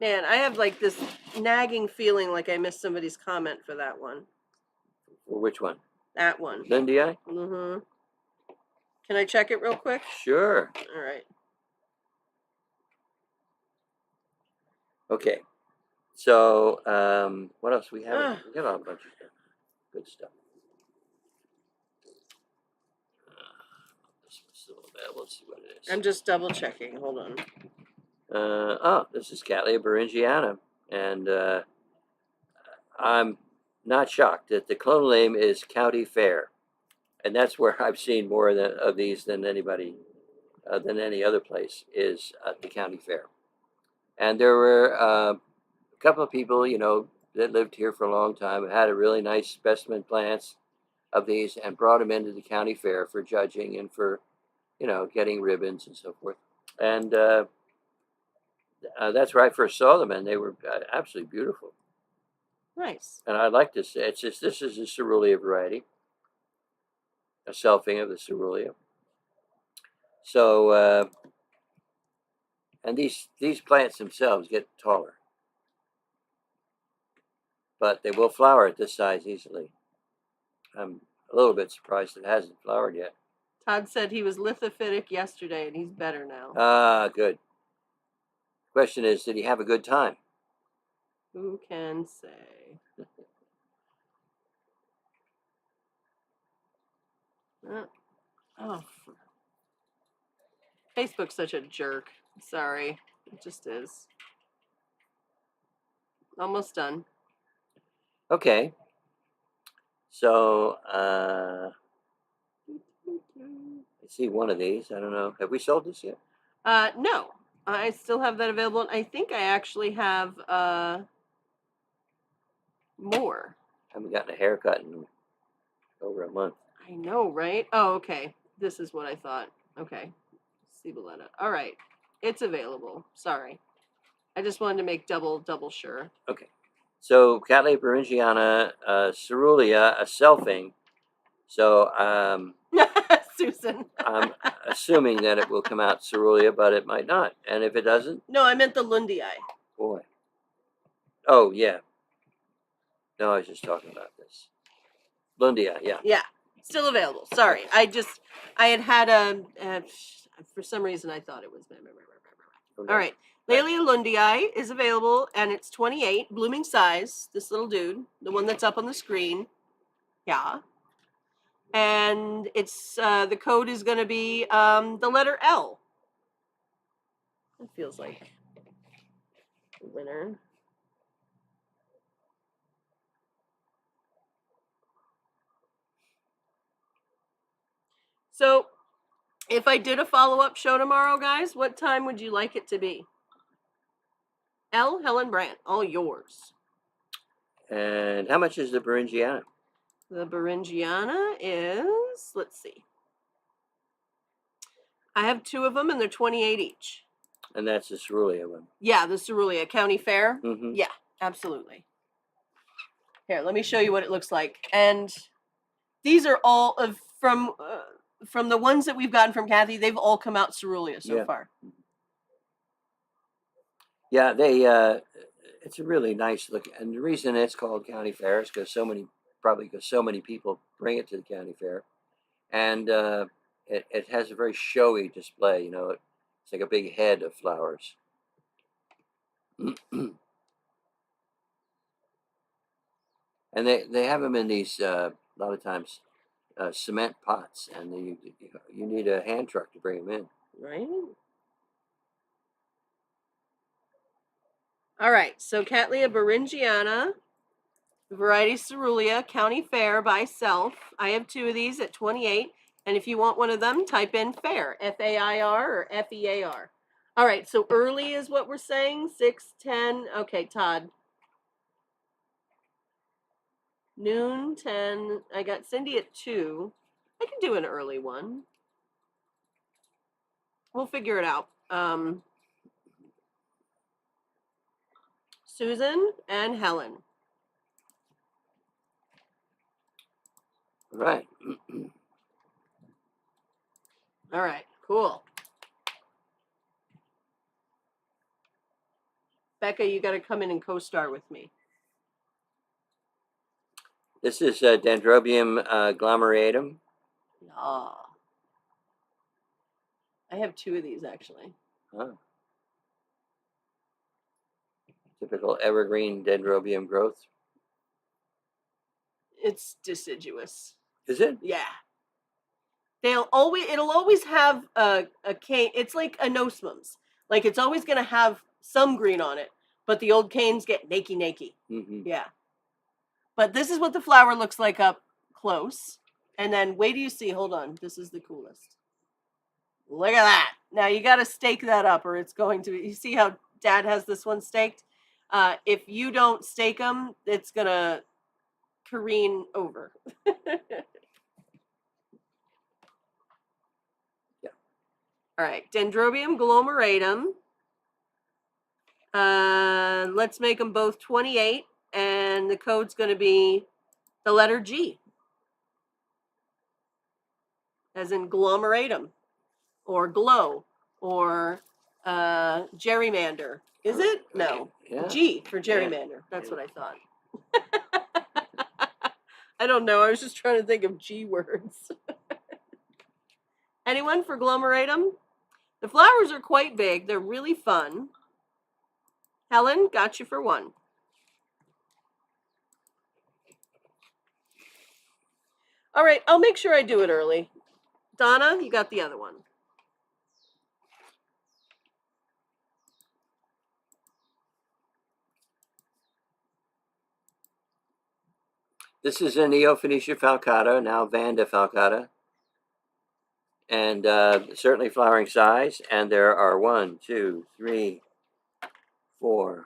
Man, I have like this nagging feeling like I missed somebody's comment for that one. For which one? That one. Lindii? Mm-hmm. Can I check it real quick? Sure. All right. Okay. So, what else we have? We got a bunch of stuff. Good stuff. This one's still available. Let's see what it is. I'm just double checking. Hold on. This is Cattleya beringiana, and I'm not shocked that the clonal name is County Fair, and that's where I've seen more of these than anybody, than any other place, is at the county fair. And there were a couple of people, that lived here for a long time, had a really nice specimen plants of these and brought them into the county fair for judging and for, getting ribbons and so forth. And that's where I first saw them, and they were absolutely beautiful. Nice. And I like this. This is a cerulean variety, a selfing of the cerulean. So, and these plants themselves get taller, but they will flower at this size easily. I'm a little bit surprised it hasn't flowered yet. Todd said he was lithophytic yesterday, and he's better now. Ah, good. Question is, did he have a good time? Who can say? Oh, Facebook's such a jerk. Sorry, it just is. Almost done. Okay. So, I see one of these. I don't know. Have we sold this yet? No. I still have that available. And I think I actually have more. I haven't gotten a haircut in over a month. I know, right? Oh, okay. This is what I thought. Okay. Ciboletta. All right. It's available. Sorry. I just wanted to make double sure. Okay. So, Cattleya beringiana, cerulea, a selfing. So, Susan. I'm assuming that it will come out cerulea, but it might not. And if it doesn't? No, I meant the Lundii. Boy. Oh, yeah. No, I was just talking about this. Lundii, yeah. Yeah. Still available. Sorry. I had for some reason I thought it was. Okay. All right. Laelia Lundii is available, and it's 28, blooming size. This little dude, the one that's up on the screen. Yeah. And it's the code is going to be the letter L. It feels like the winner. So, if I did a follow-up show tomorrow, guys, what time would you like it to be? L. Helen Brandt, all yours. And how much is the beringiana? The beringiana is, let's see. I have 2 of them, and they're 28 each. And that's the cerulea one. Yeah, the Cerulean County Fair. Mm-hmm. Yeah, absolutely. Here, let me show you what it looks like. And these are all from the ones that we've gotten from Kathy. They've all come out Cerulean so far. Yeah, it's a really nice look. And the reason it's called County Fair is because so many people bring it to the county fair. And it has a very showy display. It's like a big head of flowers. And they have them in these a lot of times cement pots, and you need a hand truck to bring them in. Right. All right. So Cattleya beringiana, variety Cerulean, County Fair by self. I have 2 of these at 28. And if you want one of them, type in fair, F-A-I-R or F-E-A-R. All right. So early is what we're saying. 6:10. Okay, Todd. Noon, 10. I got Cindy at 2. I can do an early one. We'll figure it out. Susan, and Helen. Right. All right, cool. Becca, you got to come in and co-star with me. This is Dendrobium glomeratum. Ah. I have 2 of these, actually. Oh. Typical evergreen Dendrobium growth. It's deciduous. Is it? Yeah. It'll always have a cane. It's like anosmums. Like it's always going to have some green on it, but the old canes get nakey. Mm-hmm. Yeah. But this is what the flower looks like up close. And then wait till you see, hold on, this is the coolest. Look at that. Now you got to stake that up or it's going to, you see how Dad has this one staked? If you don't stake them, it's going to careen over. Yeah. All right, Dendrobium glomeratum. Let's make them both 28, and the code's going to be the letter G, as in glomeratum, or glow, or gerrymander. Is it? No. Yeah. G for gerrymander. That's what I thought. I don't know. I was just trying to think of G words. Anyone for glomeratum? The flowers are quite big. They're really fun. Helen, got you for 1. All right, I'll make sure I do it early. Donna, you got the other one. This is a Neophoenicia falcata, now Vanda falcata. And certainly flowering size. And there are 1, 2, 3, 4.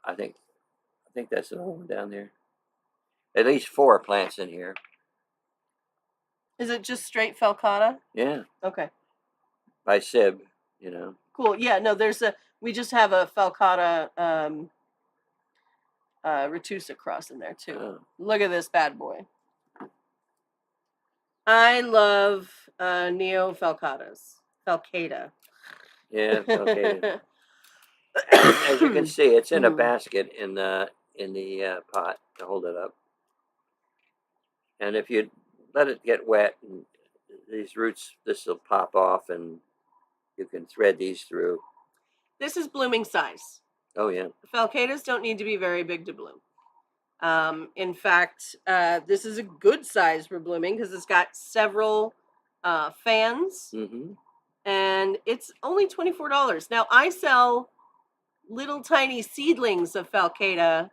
I think that's the whole one down there. At least 4 plants in here. Is it just straight falcata? Yeah. Okay. By Sib, you know. Cool. Yeah, no, we just have a falcata retusa cross in there too. Oh. Look at this bad boy. I love neo falcatas. Falcata. Yeah, falcata. As you can see, it's in a basket in the pot to hold it up. And if you let it get wet, and these roots, this will pop off, and you can thread these through. This is blooming size. Oh yeah. Falcatas don't need to be very big to bloom. In fact, this is a good size for blooming because it's got several fans, and it's only $24. Now I sell little tiny seedlings of falcata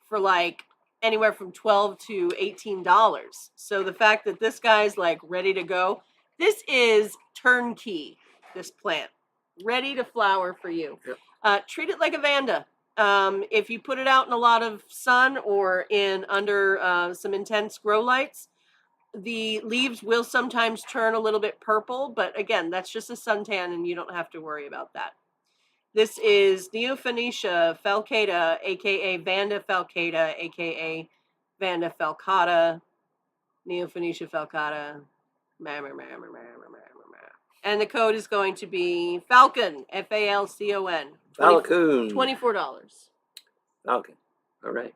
for like anywhere from $12 to $18. So the fact that this guy's like ready to go, this is turnkey. This plant ready to flower for you. Yep. Treat it like a Vanda. If you put it out in a lot of sun or in under some intense grow lights, the leaves will sometimes turn a little bit purple, but again, that's just a suntan and you don't have to worry about that. This is Neophoenicia falcata, aka Vanda falcata, aka Vanda falcata, Neophoenicia falcata. And the code is going to be Falcon, Falcon. Falcon. $24. Falcon. All right.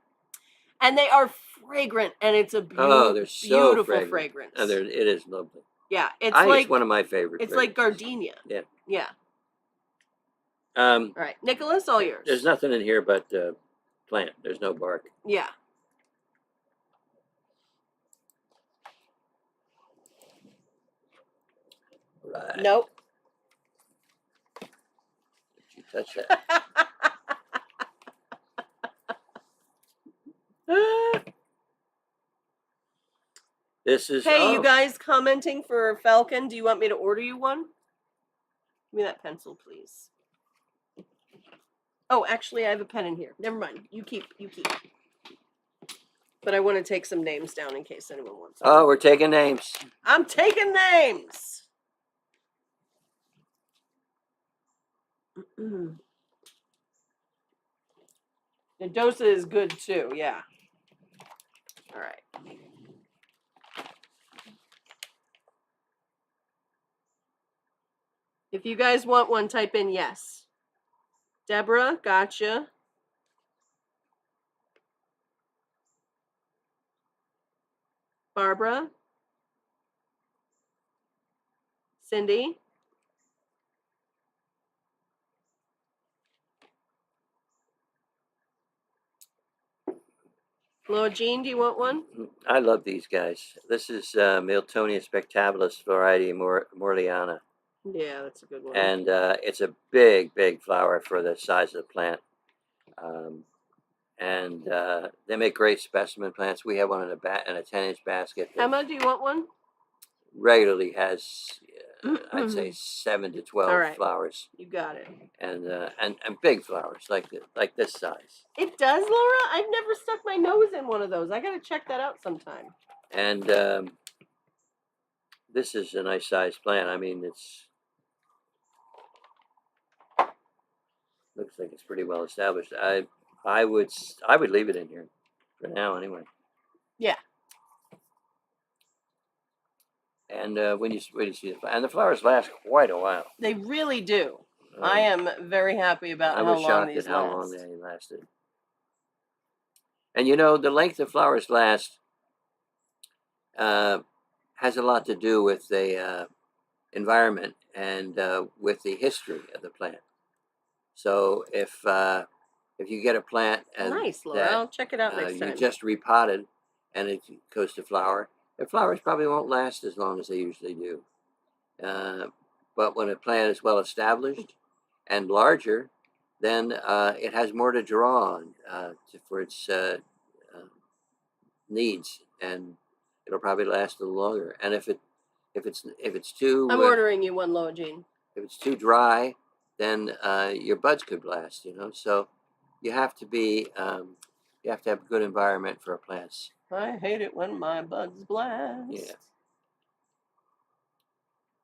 And they are fragrant, and it's a they're so beautiful fragrance. And it is lovely. Yeah, it's one of my favorites. It's like gardenia. Yeah. Yeah. All right, Nicholas, all yours. There's nothing in here but plant. There's no bark. Yeah. Right. Nope. Did you touch that? This is. Hey, you guys commenting for Falcon? Do you want me to order you one? Give me that pencil, please. Oh, actually, I have a pen in here. Never mind. You keep. But I want to take some names down in case anyone wants. Oh, we're taking names. I'm taking names. Mendoza is good too, yeah. All right. If you guys want one, type in yes. Deborah, gotcha. Barbara. Cindy. Laura Jean, do you want one? I love these guys. This is Miltonia spectabilis variety Morliana. Yeah, that's a good one. And it's a big, big flower for the size of the plant. And they make great specimen plants. We have one in a 10-inch basket. Emma, do you want one? Regularly has, I'd say 7 to 12 flowers. You got it. And big flowers like this size. It does, Laura? I've never stuck my nose in one of those. I got to check that out sometime. And this is a nice sized plant. I mean, it's looks like it's pretty well established. I would leave it in here for now anyway. Yeah. And when you see it, and the flowers last quite a while. They really do. I am very happy about how long these last. I was shocked at how long they lasted. And you know, the length of flowers last has a lot to do with the environment and with the history of the plant. So if you get a plant nice, Laura, I'll check it out next time. You just repotted and it goes to flower, the flowers probably won't last as long as they usually do. But when a plant is well established and larger, then it has more to draw on for its needs, and it'll probably last a little longer. And if it's too, I'm ordering you one, Loa Jean. If it's too dry, then your buds could blast. You know, so you have to be you have to have a good environment for plants. I hate it when my buds blast. Yeah.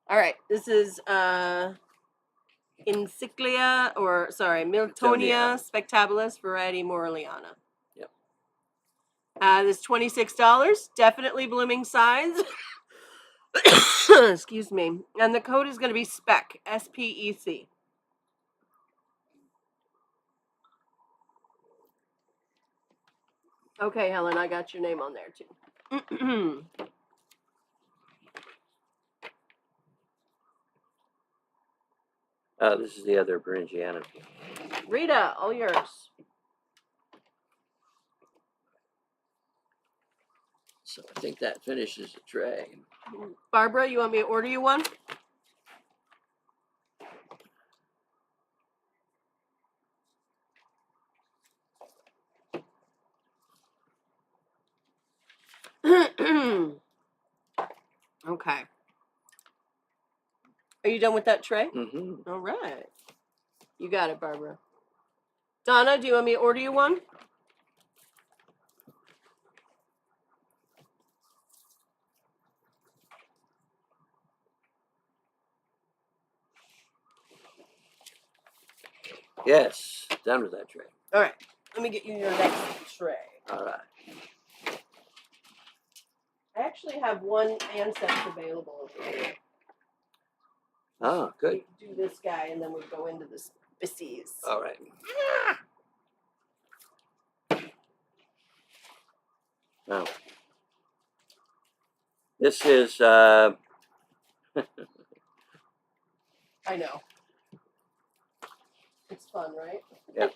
All right, this is Miltonia spectabilis variety Morliana. Yep. This $26, definitely blooming size. Excuse me. And the code is going to be SPEC, S-P-E-C. Okay, Helen, I got your name on there too. This is the other Beringiana. Rita, all yours. So I think that finishes the tray. Barbara, you want me to order you one? Okay. Are you done with that tray? Mm-hmm. All right. You got it, Barbara. Donna, do you want me to order you one? Yes, done with that tray. All right. Let me get you your next tray. All right. I actually have one Anceps available over here. Oh, good. We do this guy, and then we go into the species. All right. Now, this is. I know. It's fun, right? Yep.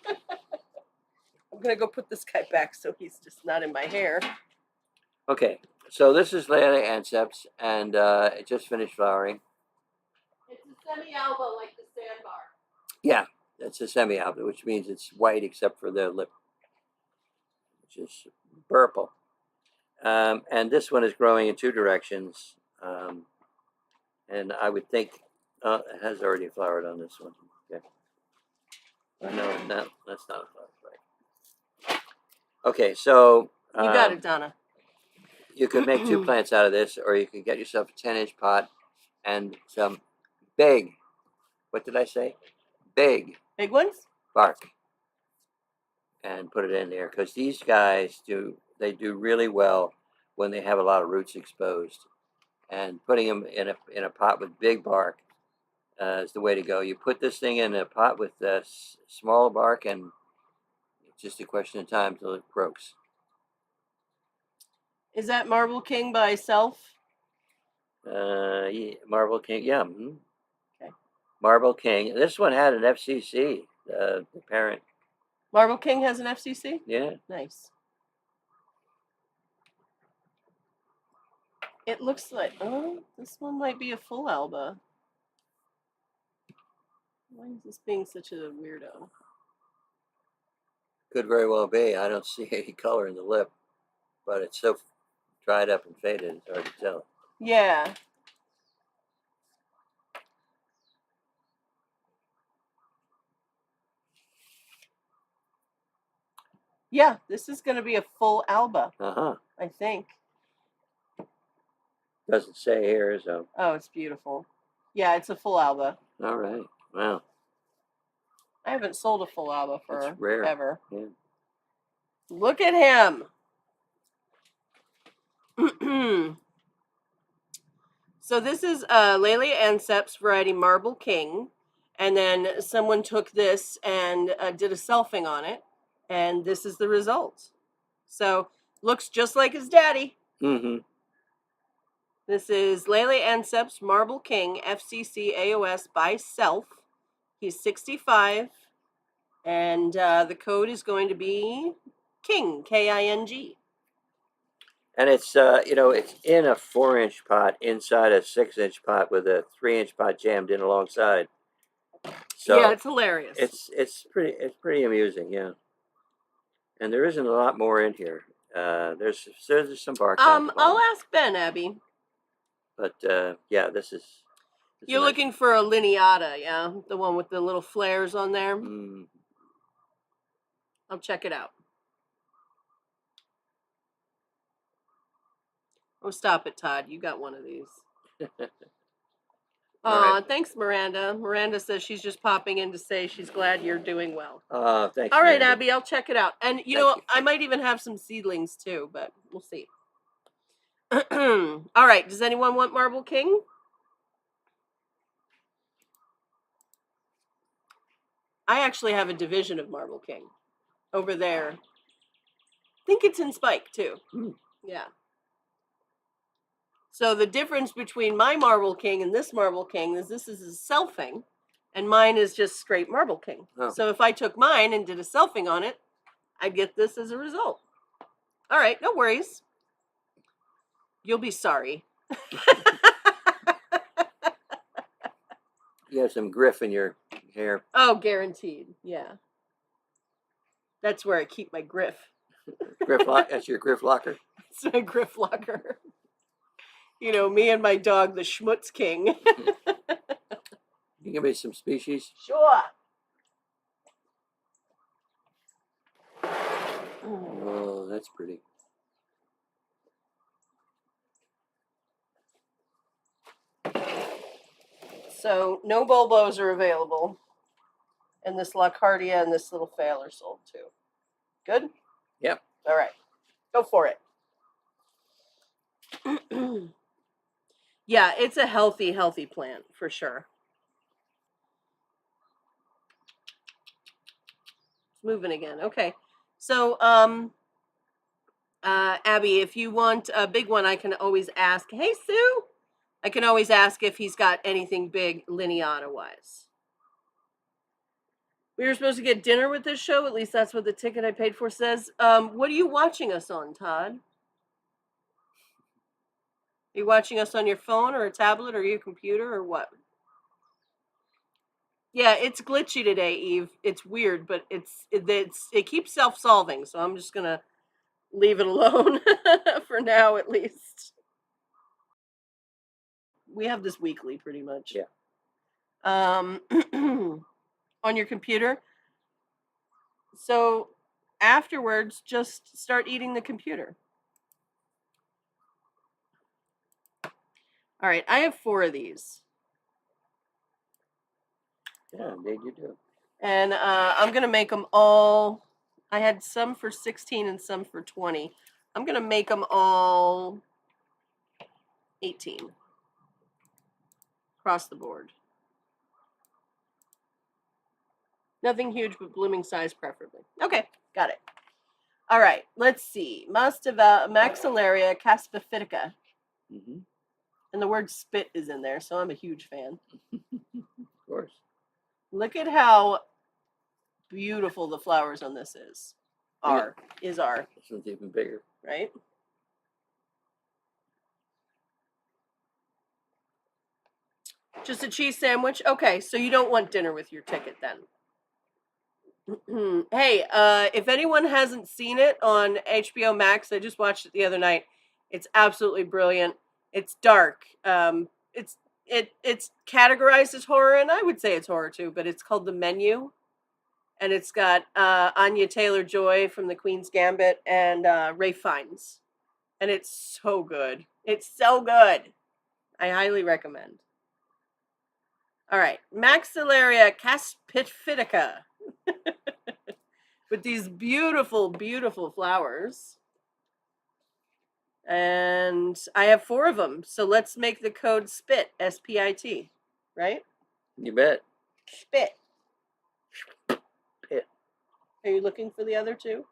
I'm gonna go put this guy back so he's just not in my hair. Okay, so this is Leia Anceps, and it just finished flowering. It's a semi-alba like the sandbar. Yeah, it's a semi-alba, which means it's white except for the lip, which is purple. And this one is growing in two directions. And I would think it has already flowered on this one. Okay. No, that's not a flower, right? Okay, so you got it, Donna. You could make two plants out of this, or you could get yourself a 10-inch pot and some big. What did I say? Big ones. Bark. and put it in there, because these guys do really well when they have a lot of roots exposed. And putting them in a pot with big bark is the way to go. You put this thing in a pot with small bark, and it's just a question of time till it croaks. Is that Marble King by Self? Yeah, Marble King, yeah. Okay. Marble King. This one had an FCC, the parent. Marble King has an FCC? Yeah. Nice. It looks like, oh, this one might be a full alba. Why is this being such a weirdo? Could very well be. I don't see any color in the lip, but it's so dried up and faded, it's hard to tell. Yeah. Yeah, this is going to be a full alba. I think. Doesn't say here, so. Oh, it's beautiful. Yeah, it's a full alba. All right. Wow. I haven't sold a full alba It's rare. ever. Yeah. Look at him. So this is Lele Anceps variety Marble King. And then someone took this and did a selfing on it. And this is the result. So looks just like his daddy. This is Lele Anceps Marble King FCC AOS by Self. He's 65. And the code is going to be King, King. And it's it's in a 4-inch pot inside a 6-inch pot with a 3-inch pot jammed in alongside. So yeah, it's hilarious. It's pretty amusing, yeah. And there isn't a lot more in here. There's some bark. I'll ask Ben, Abby. But yeah, this is. You're looking for a lineata, yeah, the one with the little flares on there. I'll check it out. Oh, stop it, Todd. You got one of these. Right. Thanks, Miranda. Miranda says she's just popping in to say she's glad you're doing well. Thanks. All right, Miranda. Abby, I'll check it out. And you know, I might even have some seedlings too, but we'll see. All right. Does anyone want Marble King? I actually have a division of Marble King over there. I think it's in Spike too. Yeah. So the difference between my Marble King and this Marble King is this is a selfing, and mine is just straight Marble King. Oh. So if I took mine and did a selfing on it, I'd get this as a result. All right, no worries. You'll be sorry. You have some griff in your hair. Oh, guaranteed. Yeah. That's where I keep my griff. Griff lock. That's your griff locker. It's my griff locker. You know, me and my dog, the Schmutz King. You give me some species? Sure. Oh, that's pretty. So no bulbos are available. And this Lockardia and this little fail are sold too. Good? Yep. All right. Go for it. Yeah, it's a healthy plant for sure. It's moving again. Okay. So, Abby, if you want a big one, I can always ask. Hey, Sue. I can always ask if he's got anything big lineata-wise. We were supposed to get dinner with this show. At least that's what the ticket I paid for says. What are you watching us on, Todd? Are you watching us on your phone or a tablet or your computer or what? Yeah, it's glitchy today, Eve. It's weird, but it keeps self-solving, so I'm just gonna leave it alone for now, at least. We have this weekly, pretty much. Yeah. On your computer. So afterwards, just start eating the computer. All right, I have 4 of these. Yeah, indeed you do. And I'm going to make them all I had some for 16 and some for 20. I'm going to make them all 18 across the board. Nothing huge, but blooming size preferably. Okay, got it. All right, let's see. Maxillaria caspophytica. Mm-hmm. And the word spit is in there, so I'm a huge fan. Of course. Look at how beautiful the flowers on this is. This one's even bigger. Right? Just a cheese sandwich? Okay, so you don't want dinner with your ticket then. Hey, if anyone hasn't seen it on HBO Max, I just watched it the other night. It's absolutely brilliant. It's dark. It's categorized as horror, and I would say it's horror too, but it's called The Menu. And it's got Anya Taylor-Joy from The Queen's Gambit and Ralph Fiennes. And it's so good. It's so good. I highly recommend. All right. Maxillaria caspophytica. With these beautiful, beautiful flowers. And I have 4 of them. So let's make the code SPIT, S-P-I-T. Right? You bet. Spit. Spit. Are you looking for the other 2?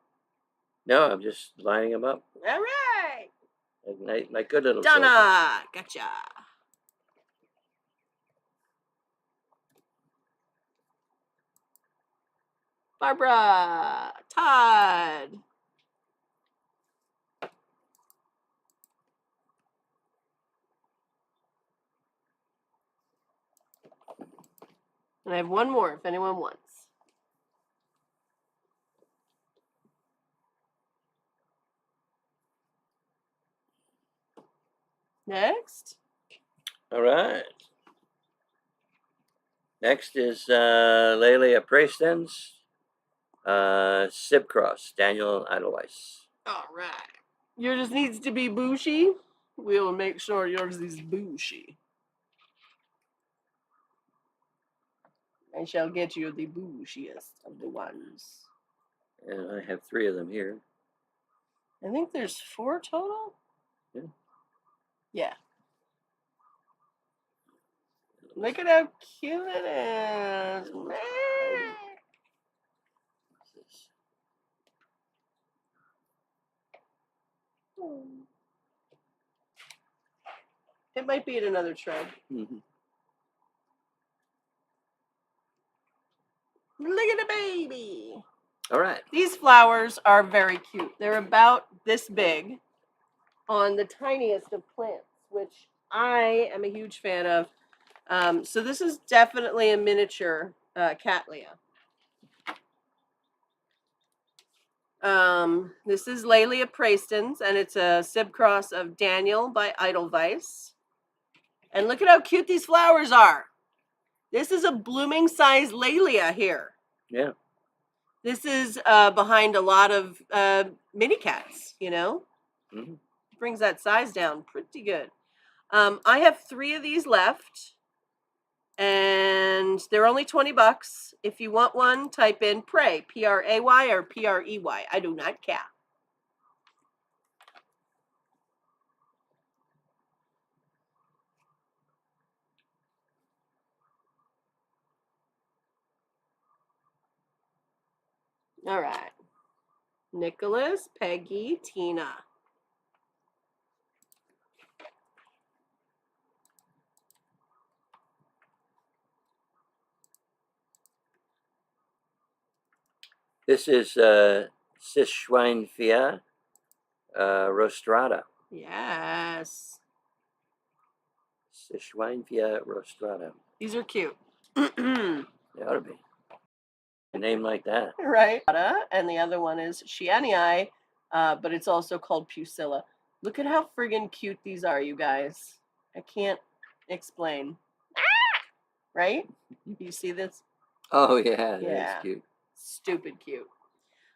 No, I'm just lining them up. All right. My good little Donna. Gotcha. Barbara. Todd. And I have 1 more if anyone wants. Next. All right. Next is Lelia Praestens, Sibcross, Daniel Edelweiss. All right. Yours needs to be bushy. We'll make sure yours is bushy. I shall get you the bushiest of the ones. And I have 3 of them here. I think there's 4 total. Yeah. Yeah. Look at how cute it is. What's this? It might be in another tray. Mm-hmm. Look at the baby. All right. These flowers are very cute. They're about this big on the tiniest of plants, which I am a huge fan of. So this is definitely a miniature Cattleya. This is Lelia Praestens, and it's a Sibcross of Daniel by Edelweiss. And look at how cute these flowers are. This is a blooming size Lelia here. Yeah. This is behind a lot of mini cats, you know? Mm-hmm. Brings that size down pretty good. I have 3 of these left. And they're only $20. If you want one, type in Pray, P-R-A-Y or P-R-E-Y. I do not care. All right. Nicholas, Peggy, Tina. This is Sischweinfia rostrata. Yes. Sischweinfia rostrata. These are cute. They ought to be. A name like that. Right. And the other one is Shianii, but it's also called Pusilla. Look at how friggin' cute these are, you guys. I can't explain. Right? You see this? Oh, yeah. That's cute. Stupid cute.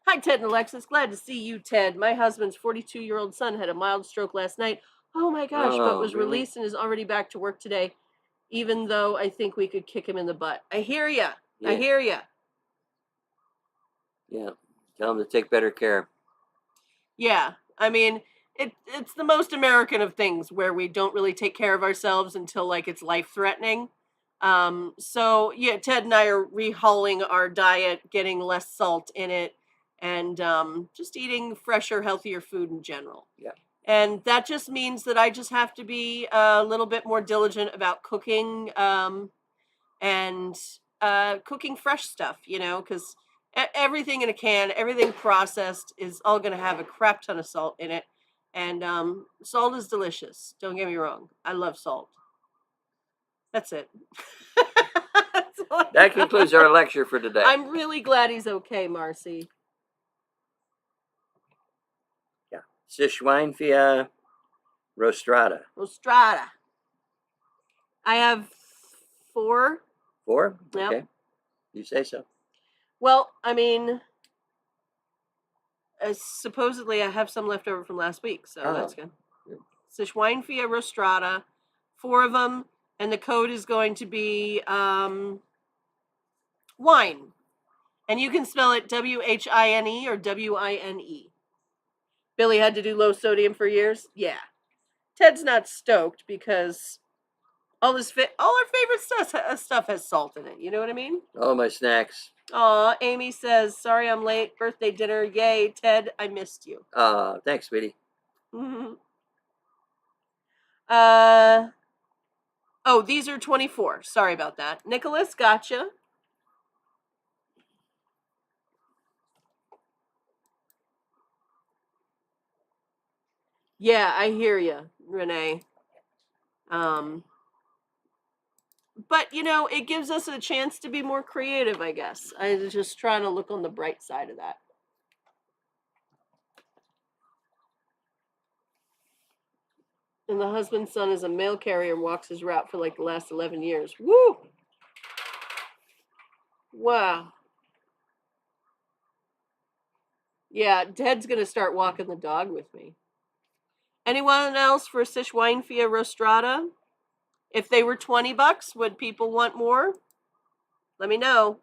Hi, Ted and Alexis. Glad to see you, Ted. My husband's 42-year-old son had a mild stroke last night. Oh, my gosh, but was really? released and is already back to work today, even though I think we could kick him in the butt. I hear ya. Yeah. I hear ya. Yeah. Tell them to take better care. Yeah, I mean, it's the most American of things where we don't really take care of ourselves until like it's life-threatening. So yeah, Ted and I are rehauling our diet, getting less salt in it, and just eating fresher, healthier food in general. Yeah. And that just means that I just have to be a little bit more diligent about cooking and cooking fresh stuff, because everything in a can, everything processed is all going to have a crap ton of salt in it. And salt is delicious. Don't get me wrong. I love salt. That's it. That concludes our lecture for today. I'm really glad he's okay, Marcy. Yeah. Sischweinfia rostrata. Rostrata. I have 4. 4? Yep. Okay. You say so. Well, I mean, supposedly I have some left over from last week, so that's good. Sischweinfia rostrata, 4 of them, and the code is going to be wine. And you can spell it W-H-I-N-E or W-I-N-E. Billy had to do low sodium for years? Yeah. Ted's not stoked because all our favorite stuff has salt in it. You know what I mean? All my snacks. Aw, Amy says, sorry I'm late. Birthday dinner. Yay, Ted, I missed you. Thanks, sweetie. Oh, these are 24. Sorry about that. Nicholas, gotcha. Yeah, I hear you, Renee. But, it gives us a chance to be more creative, I guess. I was just trying to look on the bright side of that. And the husband's son is a mail carrier and walks his route for like the last 11 years. Woo! Wow. Yeah, Ted's going to start walking the dog with me. Anyone else for Sischweinfia rostrata? If they were $20, would people want more? Let me know.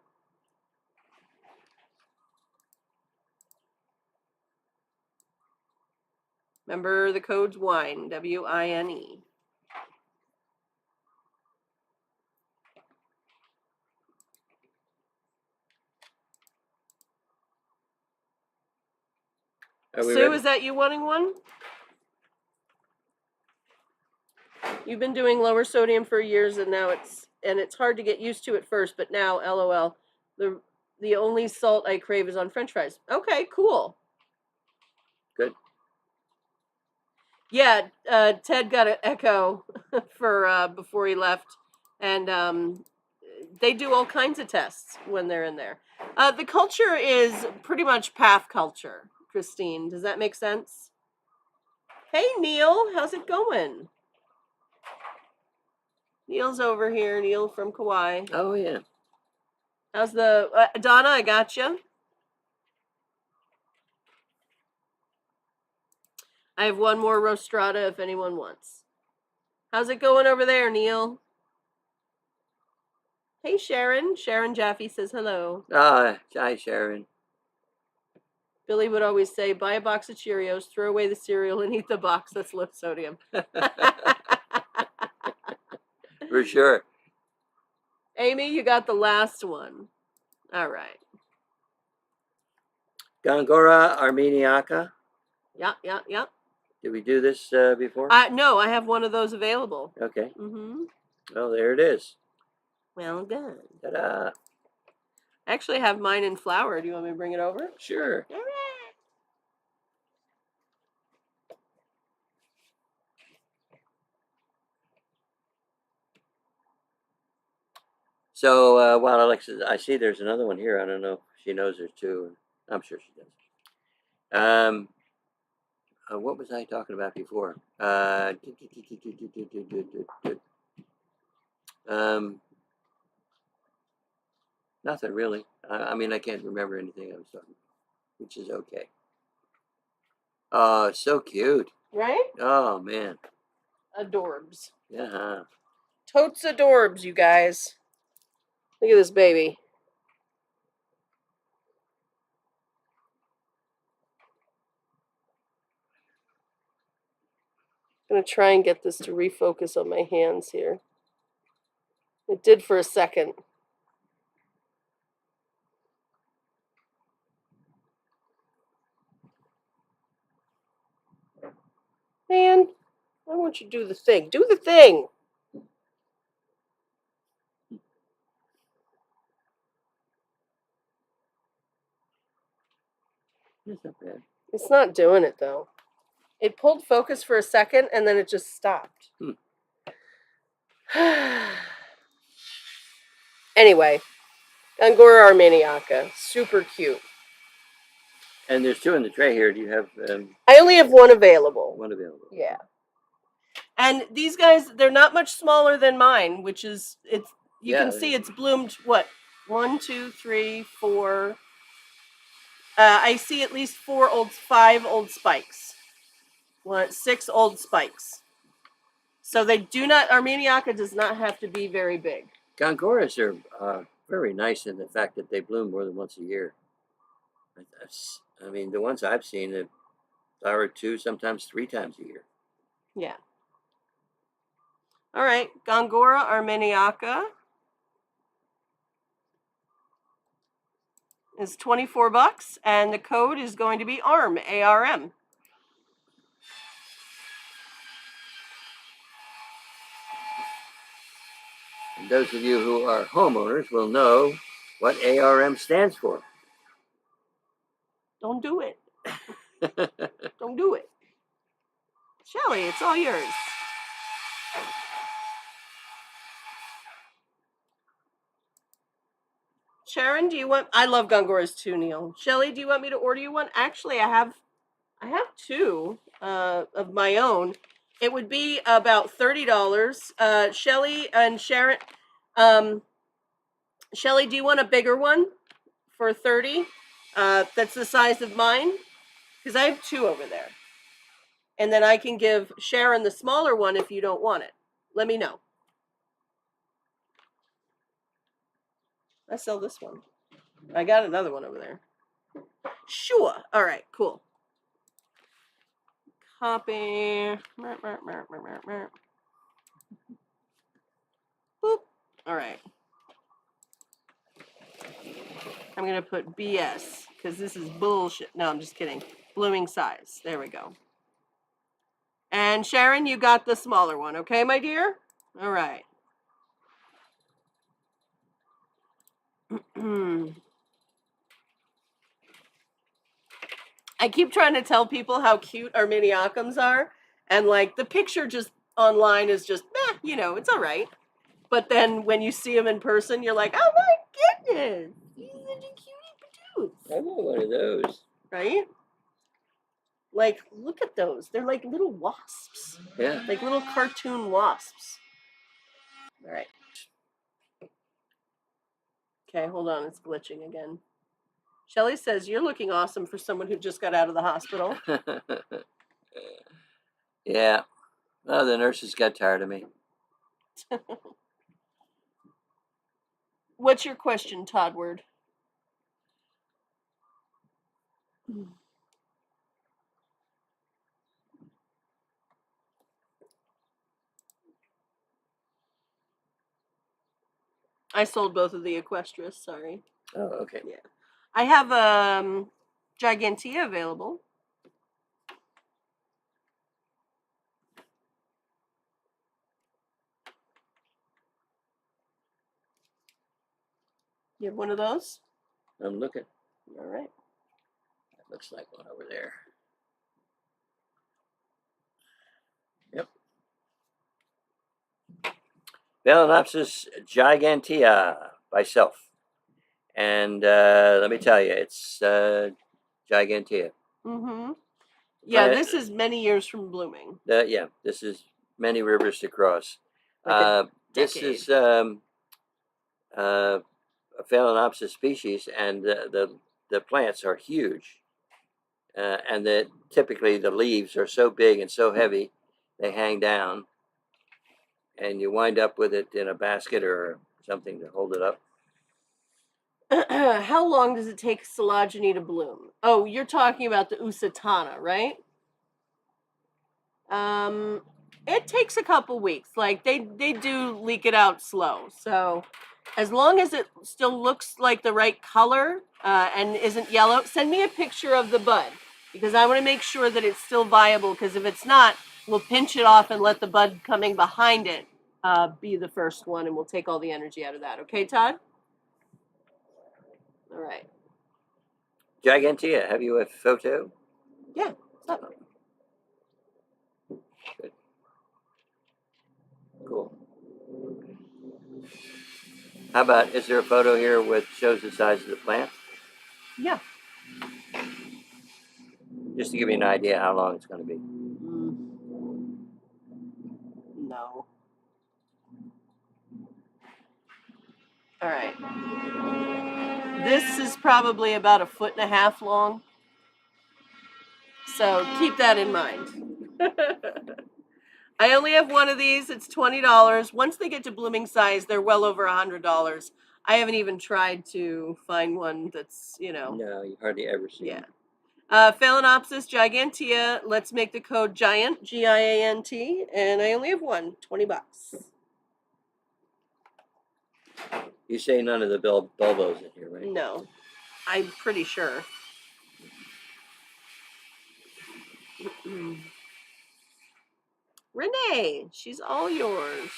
Remember the code's wine, W-I-N-E. Sue, is that you wanting one? You've been doing lower sodium for years, and now it's hard to get used to at first, but now, LOL, the only salt I crave is on French fries. Okay, cool. Good. Yeah, Ted got an echo for before he left, and they do all kinds of tests when they're in there. The culture is pretty much path culture, Christine. Does that make sense? Hey, Neil, how's it going? Neil's over here. Neil from Kauai. Oh, yeah. How's the... Donna, I gotcha. I have one more rostrata if anyone wants. How's it going over there, Neil? Hey, Sharon. Sharon Jaffe says hello. Hi, Sharon. Billy would always say, buy a box of Cheerios, throw away the cereal, and eat the box. That's low sodium. For sure. Amy, you got the last one. All right. Gongora armeniaca. Yeah. Did we do this before? No, I have one of those available. Okay. Mm-hmm. Oh, there it is. Well done. Ta-da. I actually have mine in flour. Do you want me to bring it over? Sure. All right. So while Alexis, I see there's another one here. I don't know if she knows there's two. I'm sure she does. What was I talking about before? Nothing really. I mean, I can't remember anything I was talking about, which is okay. Oh, so cute. Right? Oh, man. Adorbs. Yeah. Totes adorbs, you guys. Look at this baby. I'm going to try and get this to refocus on my hands here. It did for a second. Man, I want you to do the thing. Do the thing! That's not bad. It's not doing it, though. It pulled focus for a second, and then it just stopped. Anyway, Angora armeniaca. Super cute. And there's 2 in the tray here. Do you have I only have one available. one available? Yeah. And these guys, they're not much smaller than mine, which is, it's, you can see it's bloomed, what, 1, 2, 3, 4. I see at least 5 old spikes. 6 old spikes. So they do not, armeniaca does not have to be very big. Gongoras are very nice in the fact that they bloom more than once a year. I mean, the ones I've seen have flowered 2, sometimes 3 times a year. Yeah. All right, Gongora armeniaca is $24, and the code is going to be ARM, A-R-M. And those of you who are homeowners will know what ARM stands for. Don't do it. Don't do it. Shelly, it's all yours. Sharon, do you want? I love Gongoras too, Neil. Shelly, do you want me to order you one? Actually, I have 2 of my own. It would be about $30. Shelly and Sharon, Shelly, do you want a bigger one for $30? That's the size of mine, because I have 2 over there. And then I can give Sharon the smaller one if you don't want it. Let me know. I sell this one. I got another one over there. Sure. All right, cool. Copy. Boop. All right. I'm going to put BS because this is bullshit. No, I'm just kidding. Blooming size. There we go. And Sharon, you got the smaller one, okay, my dear? All right. I keep trying to tell people how cute arminiacums are, and like the picture just online is just, you know, it's all right. But then when you see them in person, you're like, oh my goodness, he's such a cutie patooth. I want one of those. Right? Like, look at those. They're like little wasps. Yeah. Like little cartoon wasps. All right. Okay, hold on. It's glitching again. Shelly says, you're looking awesome for someone who just got out of the hospital. Yeah. Well, the nurses got tired of me. What's your question, Toddward? I sold both of the Equestris, sorry. Oh, okay. Yeah. I have Gigantea available. You have one of those? I'm looking. All right. That looks like one over there. Yep. Phalaenopsis gigantea by Self. And let me tell you, it's gigantea. Mm-hmm. Yeah, this is many years from blooming. Yeah, this is many rivers to cross. Like this is a Phalaenopsis species, and the plants are huge. And typically the leaves are so big and so heavy, they hang down. And you wind up with it in a basket or something to hold it up. How long does it take Silogeny to bloom? Oh, you're talking about the Usitana, right? It takes a couple weeks. Like they do leak it out slow. So as long as it still looks like the right color and isn't yellow, send me a picture of the bud because I want to make sure that it's still viable. Because if it's not, we'll pinch it off and let the bud coming behind it be the first one, and we'll take all the energy out of that. Okay, Todd? All right. Gigantea, have you a photo? Yeah. What's up? Good. Cool. How about, is there a photo here which shows the size of the plant? Yeah. Just to give you an idea how long it's going to be. No. All right. This is probably about 1.5 feet long. So keep that in mind. I only have one of these. It's $20. Once they get to blooming size, they're well over $100. I haven't even tried to find one that's, No, you hardly ever see yeah. them. Phalaenopsis gigantea. Let's make the code GIANT, GIANT, and I only have one, $20. You say none of the bulbos in here, right? No, I'm pretty sure. Renee, she's all yours.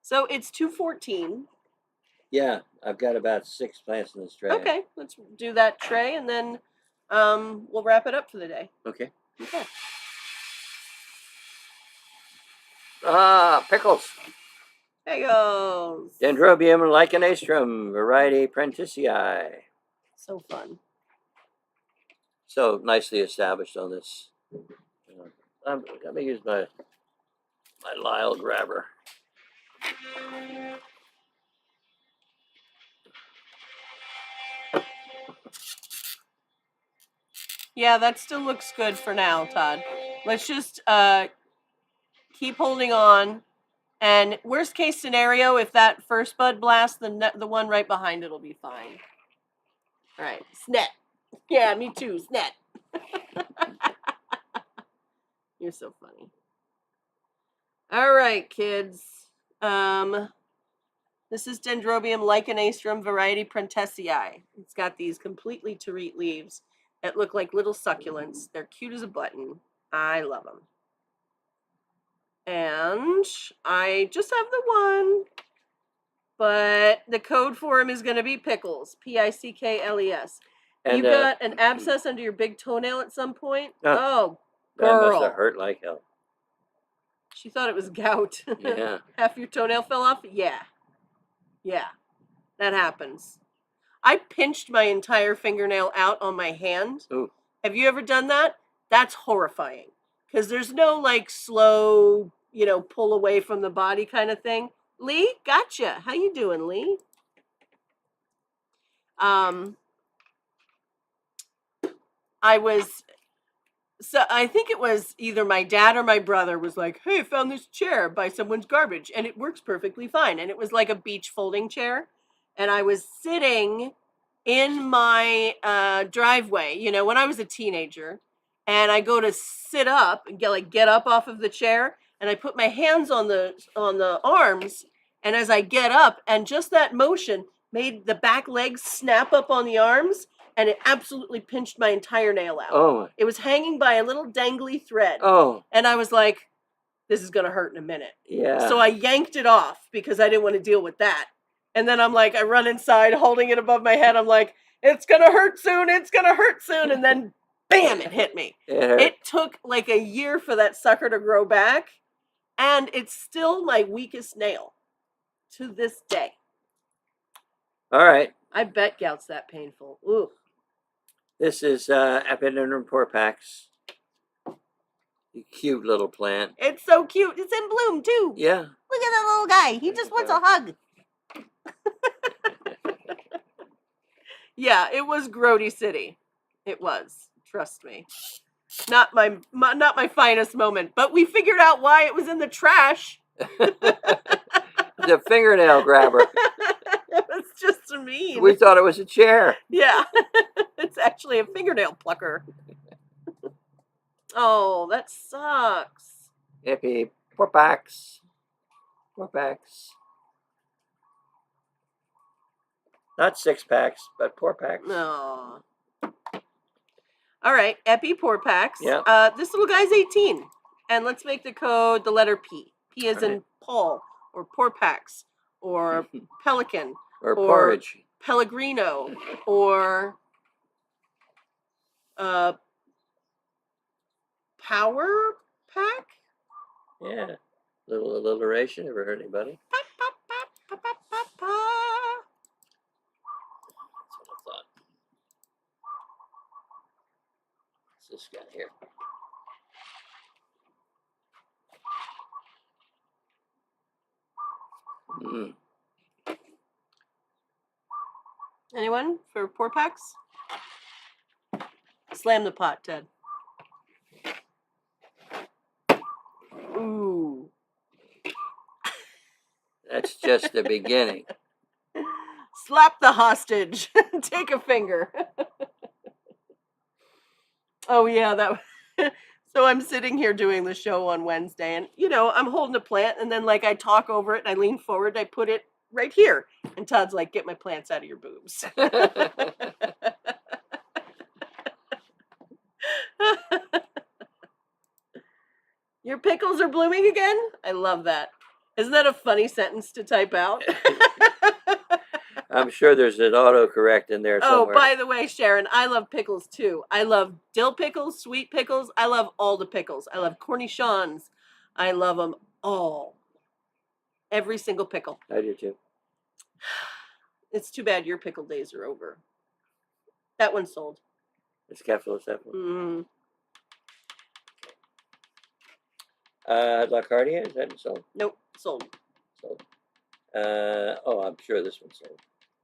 So it's 214. Yeah, I've got about 6 plants in this tray. Okay, let's do that tray, and then we'll wrap it up for the day. Okay. Okay. Pickles. Pickles. Dendrobium licheniastrum, variety Prentisii. So fun. So nicely established on this. I'm going to use my Lyle grabber. Yeah, that still looks good for now, Todd. Let's just keep holding on. And worst case scenario, if that first bud blasts, the one right behind it will be fine. All right, Snet. Yeah, me too, Snet. You're so funny. All right, kids. This is Dendrobium licheniastrum variety Prentisii. It's got these completely terete leaves that look like little succulents. They're cute as a button. I love them. And I just have the one, but the code for him is going to be Pickles, Pickles. You got an abscess under your big toenail at some point? Oh, girl. That must have hurt like hell. She thought it was gout. Yeah. Half your toenail fell off? Yeah. Yeah, that happens. I pinched my entire fingernail out on my hand. Ooh. Have you ever done that? That's horrifying. Because there's no like slow, pull away from the body kind of thing. Lee, gotcha. How you doing, Lee? I think it was either my dad or my brother was like, hey, I found this chair by someone's garbage and it works perfectly fine. And it was like a beach folding chair. And I was sitting in my driveway, when I was a teenager, and I go to sit up and get up off of the chair, and I put my hands on the arms, and as I get up, and just that motion made the back legs snap up on the arms, and it absolutely pinched my entire nail out. Oh. It was hanging by a little dangly thread. Oh. And I was like, this is going to hurt in a minute. Yeah. So I yanked it off because I didn't want to deal with that. And then I'm like, I run inside holding it above my head. I'm like, it's going to hurt soon. It's going to hurt soon. And then, bam, it hit me. It took like a year for that sucker to grow back. And it's still my weakest nail to this day. All right. I bet gout's that painful. Ooh. This is Epidendrum porpax. Cute little plant. It's so cute. It's in bloom, too. Yeah. Look at that little guy. He just wants a hug. Yeah, it was Grody City. It was. Trust me. Not my finest moment, but we figured out why it was in the trash. the fingernail grabber. It's just mean. We thought it was a chair. Yeah. It's actually a fingernail plucker. Oh, that sucks. Yippee. Poor packs. Poor packs. Not 6-packs, but poor packs. No. All right, Epi Poor Packs. Yeah. This little guy's 18. And let's make the code the letter P. P as in Paul, or Poor Packs, or Pelican, or porridge. Pellegrino, or Power Pack? Yeah. Little alliteration. Ever heard anybody? That's what I thought. What's this guy here? Anyone for Poor Packs? Slam the pot, Ted. Ooh. That's just the beginning. Slap the hostage. Take a finger. Oh, yeah, that. So I'm sitting here doing the show on Wednesday, and, I'm holding a plant, and then, I talk over it, and I lean forward, I put it right here. And Todd's like, get my plants out of your boobs. Your pickles are blooming again? I love that. Isn't that a funny sentence to type out? I'm sure there's an autocorrect in there somewhere. Oh, by the way, Sharon, I love pickles too. I love dill pickles, sweet pickles. I love all the pickles. I love cornichons. I love them all. Every single pickle. I do too. It's too bad your pickle days are over. That one sold. It's Cephalocephalus. Mm-hmm. La Cardia, is that sold? Nope, sold. Sold. Oh, I'm sure this one's sold.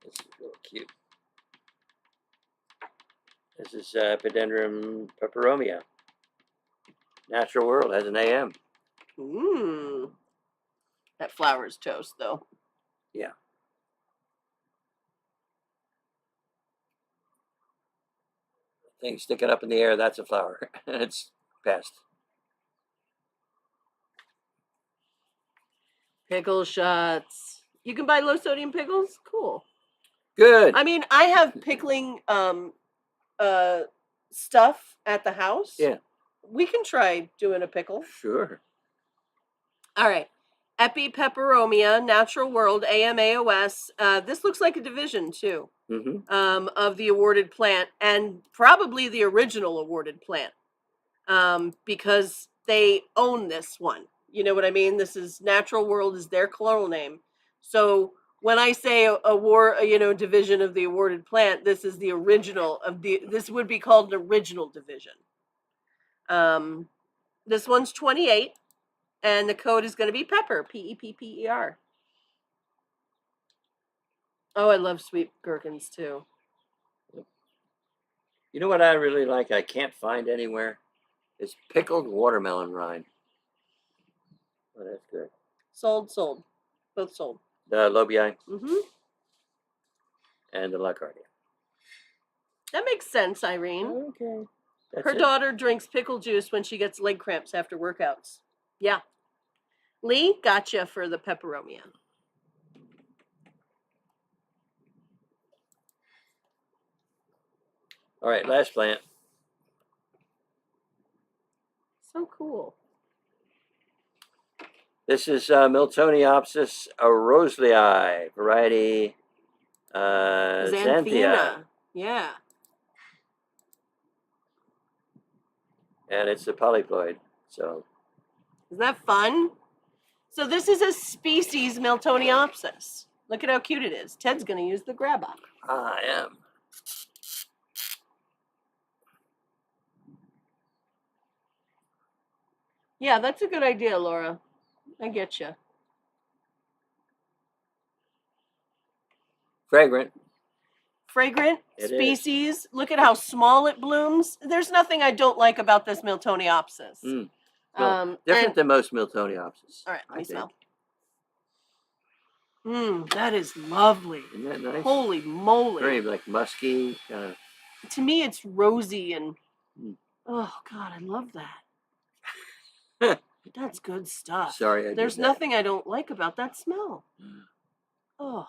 This is really cute. This is Epidendrum peperomia. Natural World has an AM. Mmm. That flower's toast, though. Yeah. Thing sticking up in the air, that's a flower. It's past. Pickle shots. You can buy low sodium pickles? Cool. Good. I mean, I have pickling stuff at the house. Yeah. We can try doing a pickle. Sure. All right. Epi peperomia, Natural World, AMAOS. This looks like a division, too, of the awarded plant, and probably the original awarded plant, because they own this one. You know what I mean? This is Natural World is their clonal name. So when I say division of the awarded plant, this is the original this would be called an original division. This one's 28, and the code is going to be pepper, PEPPER. Oh, I love sweet gherkins too. You know what I really like? I can't find anywhere. It's pickled watermelon rind. Oh, that's good. Sold. Both sold. The Lobii. Mm-hmm. And the La Cardia. That makes sense, Irene. Okay. Her daughter drinks pickle juice when she gets leg cramps after workouts. Yeah. Lee, gotcha for the peperomia. All right, last plant. So cool. This is Miltoniopsis roselii, variety Xanthia. Yeah. And it's a polyploid. So. Isn't that fun? So this is a species Miltoniopsis. Look at how cute it is. Ted's going to use the grab up. I am. Yeah, that's a good idea, Laura. I get you. Fragrant. Fragrant species. Look at how small it blooms. There's nothing I don't like about this Miltoniopsis. Well, different than most Miltoniopsis. All right, let me smell. That is lovely. Isn't that nice? Holy moly. Very like musky. To me, it's rosy and, oh God, I love that. That's good stuff. Sorry, there's nothing I don't like about that smell. Oh.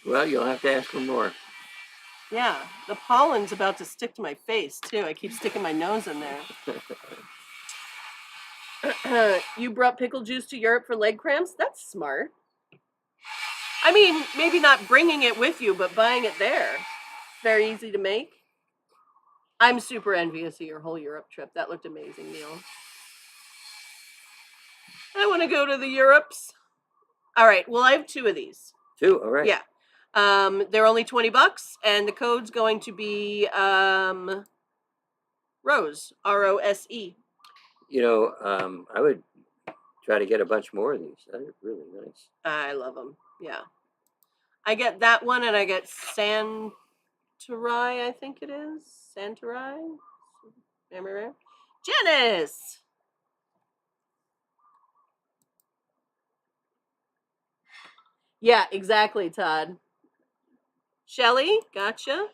Well, you'll have to ask for more. Yeah, the pollen's about to stick to my face too. I keep sticking my nose in there. You brought pickle juice to Europe for leg cramps? That's smart. I mean, maybe not bringing it with you, but buying it there. Very easy to make. I'm super envious of your whole Europe trip. That looked amazing, Neil. I want to go to the Europes. All right, well, I have 2 of these. 2, all right. Yeah. They're only $20, and the code's going to be Rose, ROSE. You know, I would try to get a bunch more of these. They're really nice. I love them. Yeah. I get that one, and I get Santorai, I think it is. Santorai? Janice! Yeah, exactly, Todd. Shelly, gotcha.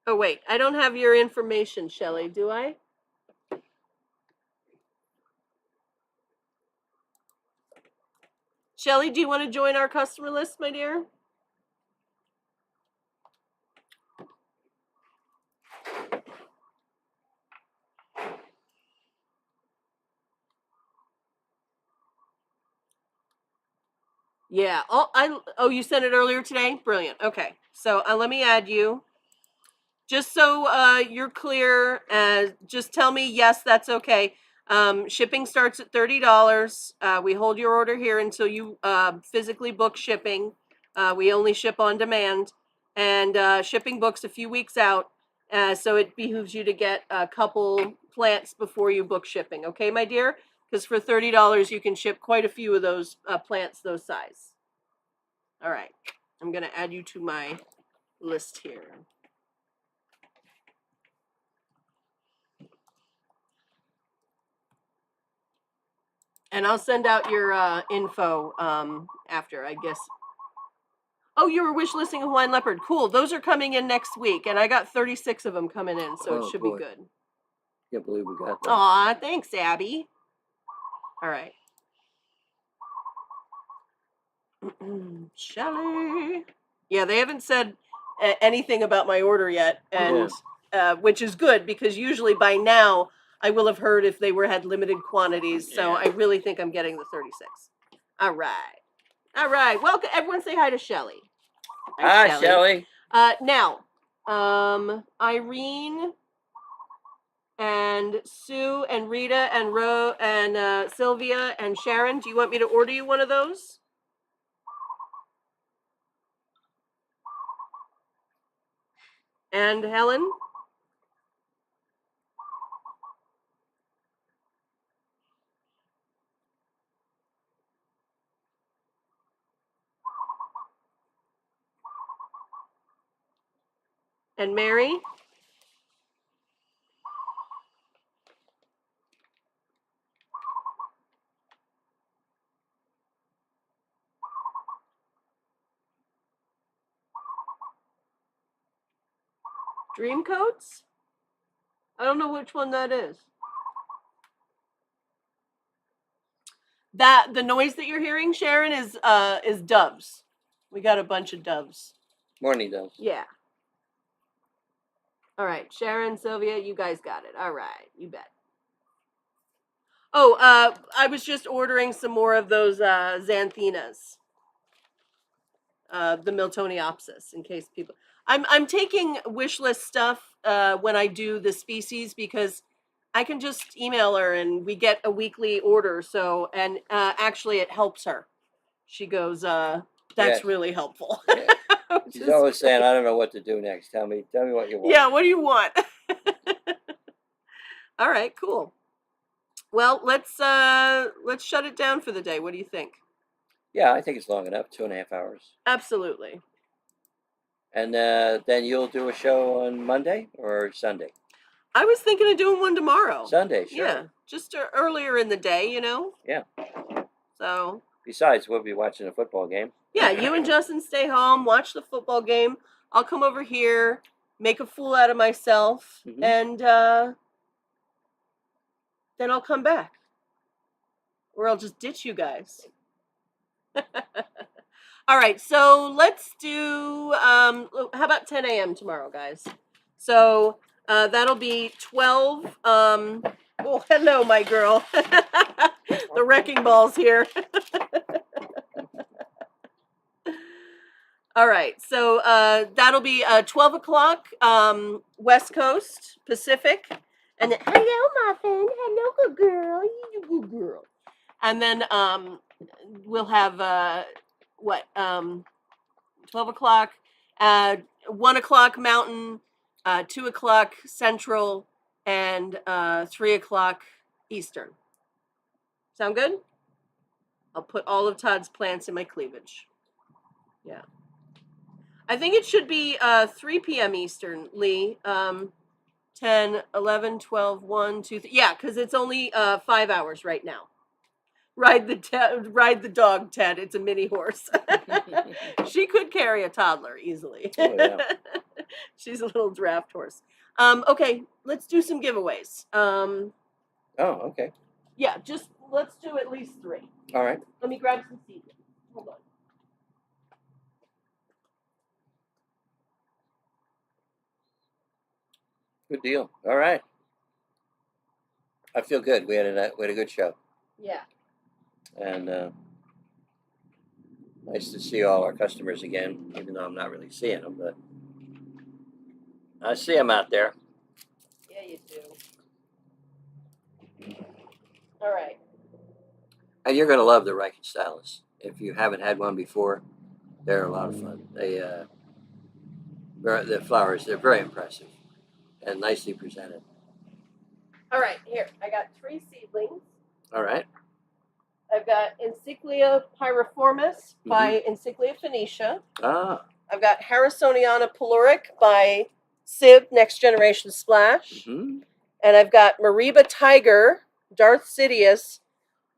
Oh, wait, I don't have your information, Shelly, do I? Shelly, do you want to join our customer list, my dear? Yeah. Oh, you sent it earlier today? Brilliant. Okay. So let me add you. Just so you're clear, just tell me, yes, that's okay. Shipping starts at $30. We hold your order here until you physically book shipping. We only ship on demand, and shipping books a few weeks out. So it behooves you to get a couple plants before you book shipping. Okay, my dear? Because for $30, you can ship quite a few of those plants those size. All right. I'm going to add you to my list here. And I'll send out your info after, I guess. Oh, you were wish listing a Hawaiian leopard. Cool. Those are coming in next week, and I got 36 of them coming in, so it should be good. Can't believe we got them. Aw, thanks, Abby. All right. Shelly. Yeah, they haven't said anything about my order yet, and which is good, because usually by now I will have heard if they had limited quantities. So I really think I'm getting the 36. All right. All right. Welcome, everyone. Say hi to Shelly. Hi, Shelly. Now, Irene and Sue and Rita and Sylvia and Sharon, do you want me to order you one of those? And Helen? And Mary? Dream coats? I don't know which one that is. The noise that you're hearing, Sharon, is doves. We got a bunch of doves. Morning doves. Yeah. All right, Sharon, Sylvia, you guys got it. All right, you bet. Oh, I was just ordering some more of those xanthinas. The Miltoniopsis, in case people. I'm taking wish list stuff when I do the species, because I can just email her and we get a weekly order. So, and actually it helps her. She goes, that's really helpful. Yeah. She's always saying, I don't know what to do next. Tell me what you want. Yeah, what do you want? All right, cool. Well, let's shut it down for the day. What do you think? Yeah, I think it's long enough. 2.5 hours. Absolutely. And then you'll do a show on Monday or Sunday? I was thinking of doing one tomorrow. Sunday, sure. Yeah, just earlier in the day, you know? Yeah. So. Besides, we'll be watching a football game. Yeah, you and Justin stay home, watch the football game. I'll come over here, make a fool out of myself, and then I'll come back. Or I'll just ditch you guys. All right, so let's do, how about 10 a.m. tomorrow, guys? So that'll be 12. Oh, hello, my girl. The wrecking ball's here. All right, so that'll be 12 o'clock West Coast, Pacific. And then, hello, Muffin. Hello, good girl. You good girl. And then we'll have, 12 o'clock, 1 o'clock Mountain, 2 o'clock Central, and 3 o'clock Eastern. Sound good? I'll put all of Todd's plants in my cleavage. Yeah. I think it should be 3 p.m. Eastern, Lee. 10, 11, 12, 1, 2, 3. Yeah, because it's only 5 hours right now. Ride the dog, Ted. It's a mini horse. She could carry a toddler easily. Oh, yeah. She's a little draft horse. Okay, let's do some giveaways. Oh, okay. Yeah, just let's do at least 3. All right. Let me grab some seeds. Hold on. Good deal. All right. I feel good. We had a good show. Yeah. And nice to see all our customers again, even though I'm not really seeing them, but I see them out there. Yeah, you do. All right. And you're going to love the Reichen Stylus. If you haven't had one before, they're a lot of fun. The flowers, they're very impressive and nicely presented. All right, here. I got 3 seedlings. All right. I've got Encyclia pyriformis by Encyclia Phoenicia. Ah. I've got Harrisoniana peluric by Sib Next Generation Splash. And I've got Mariba Tiger, Darth Sidious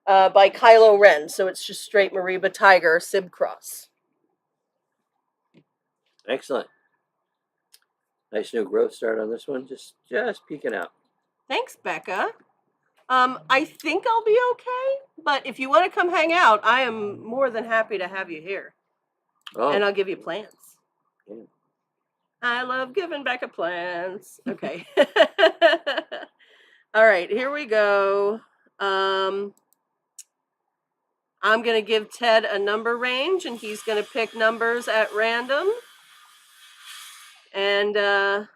by Kylo Ren. So it's just straight Mariba Tiger, Sib Cross. Excellent. Nice new growth start on this one. Just peeking out. Thanks, Becca. I think I'll be okay, but if you want to come hang out, I am more than happy to have you here. Oh. And I'll give you plants. Yeah. I love giving Becca plants. Okay. All right, here we go. I'm going to give Ted a number range, and he's going to pick numbers at random. And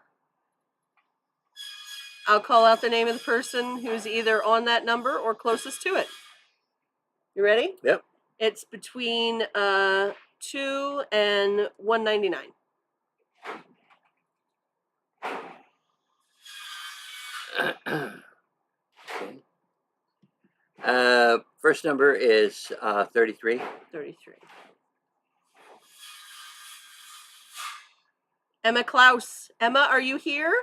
I'll call out the name of the person who's either on that number or closest to it. You ready? Yep. It's between 2 and 199. Okay. First number is 33. 33. Emma Klaus. Emma, are you here?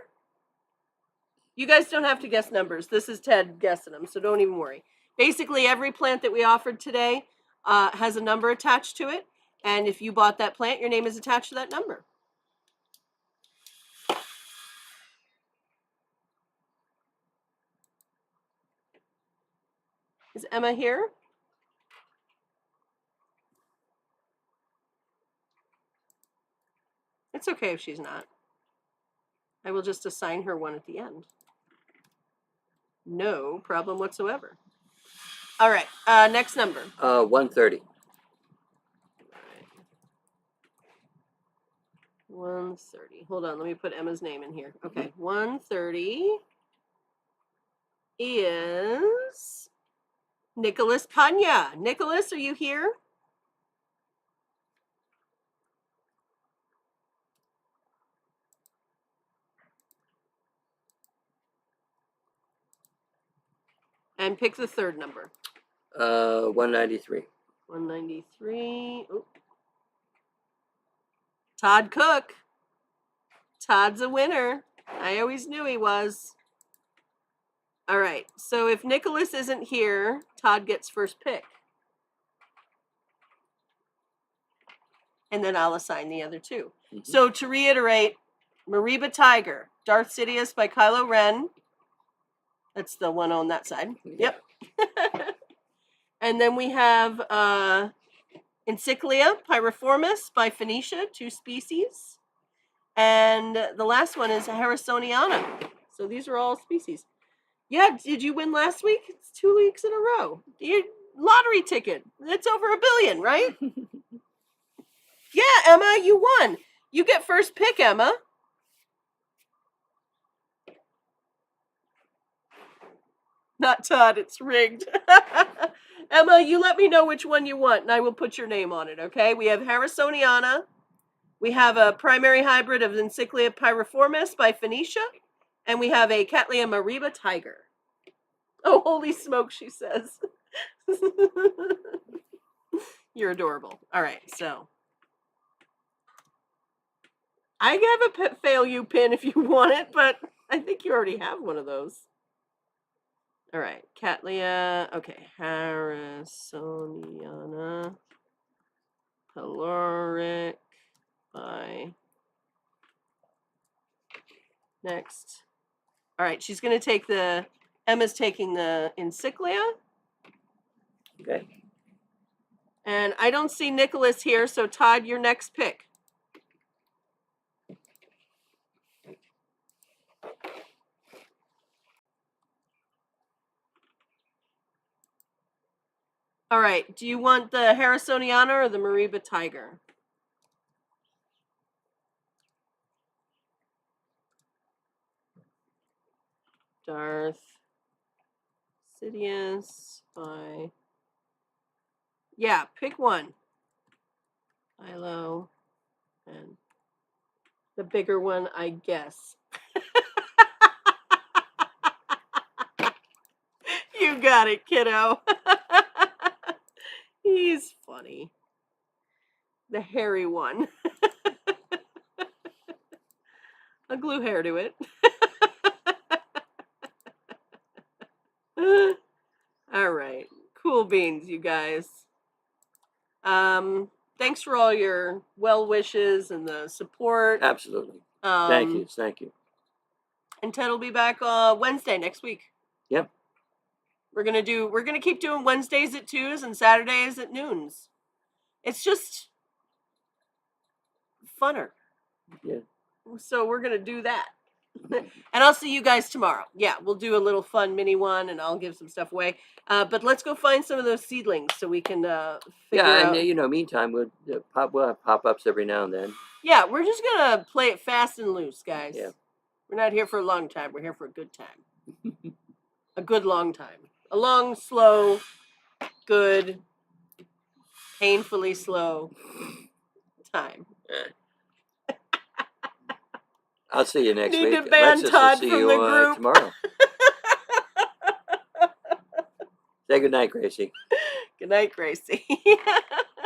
You guys don't have to guess numbers. This is Ted guessing them, so don't even worry. Basically, every plant that we offered today has a number attached to it, and if you bought that plant, your name is attached to that number. Is Emma here? It's okay if she's not. I will just assign her one at the end. No problem whatsoever. All right, next number. 130. 130. Hold on, let me put Emma's name in here. Okay, 130 is Nicholas Panya. Nicholas, are you here? And pick the third number. 193. 193. Oop. Todd Cook. Todd's a winner. I always knew he was. All right. So if Nicholas isn't here, Todd gets first pick. And then I'll assign the other two. Mm-hmm. So to reiterate, Mariba Tiger, Darth Sidious by Kylo Ren. That's the one on that side. Yeah. Yep. And then we have Encyclia pyriformis by Phoenicia, 2 species. And the last one is Harrisoniana. So these are all species. Yeah, did you win last week? It's 2 weeks in a row. Your lottery ticket. It's over $1 billion, right? Yeah, Emma, you won. You get first pick, Emma. Not Todd, it's rigged. Emma, you let me know which one you want, and I will put your name on it, okay? We have Harrisoniana. We have a primary hybrid of Encyclia pyriformis by Phoenicia. And we have a Cattleya Mariba tiger. Oh, holy smoke, she says. You're adorable. All right, so. I have a fail you pin if you want it, but I think you already have one of those. All right, Cattleya. Okay, Harrisoniana. Caloric by. Next. All right, she's going to take Emma's taking the Encyclia. Okay. And I don't see Nicholas here, so Todd, your next pick. All right, do you want the Harrisoniana or the Mariba tiger? Darth Sidious by... Yeah, pick one. Kylo and the bigger one, I guess. You got it, kiddo. He's funny. The hairy one. I'll glue hair to it. All right. Cool beans, you guys. Thanks for all your well wishes and the support. Absolutely. Thank you. Thank you. And Ted will be back Wednesday next week. Yep. We're gonna keep doing Wednesdays at 2s and Saturdays at noons. It's just funner. Yeah. So we're gonna do that. And I'll see you guys tomorrow. Yeah, we'll do a little fun mini one, and I'll give some stuff away. But let's go find some of those seedlings so we can figure out. And meantime, we'll have pop-ups every now and then. Yeah, we're just gonna play it fast and loose, guys. Yeah. We're not here for a long time. We're here for a good time. A good long time. A long, slow, good, painfully slow time. I'll see you next week. Need to ban Todd from the group tomorrow. Say good night, Gracie. Good night, Gracie.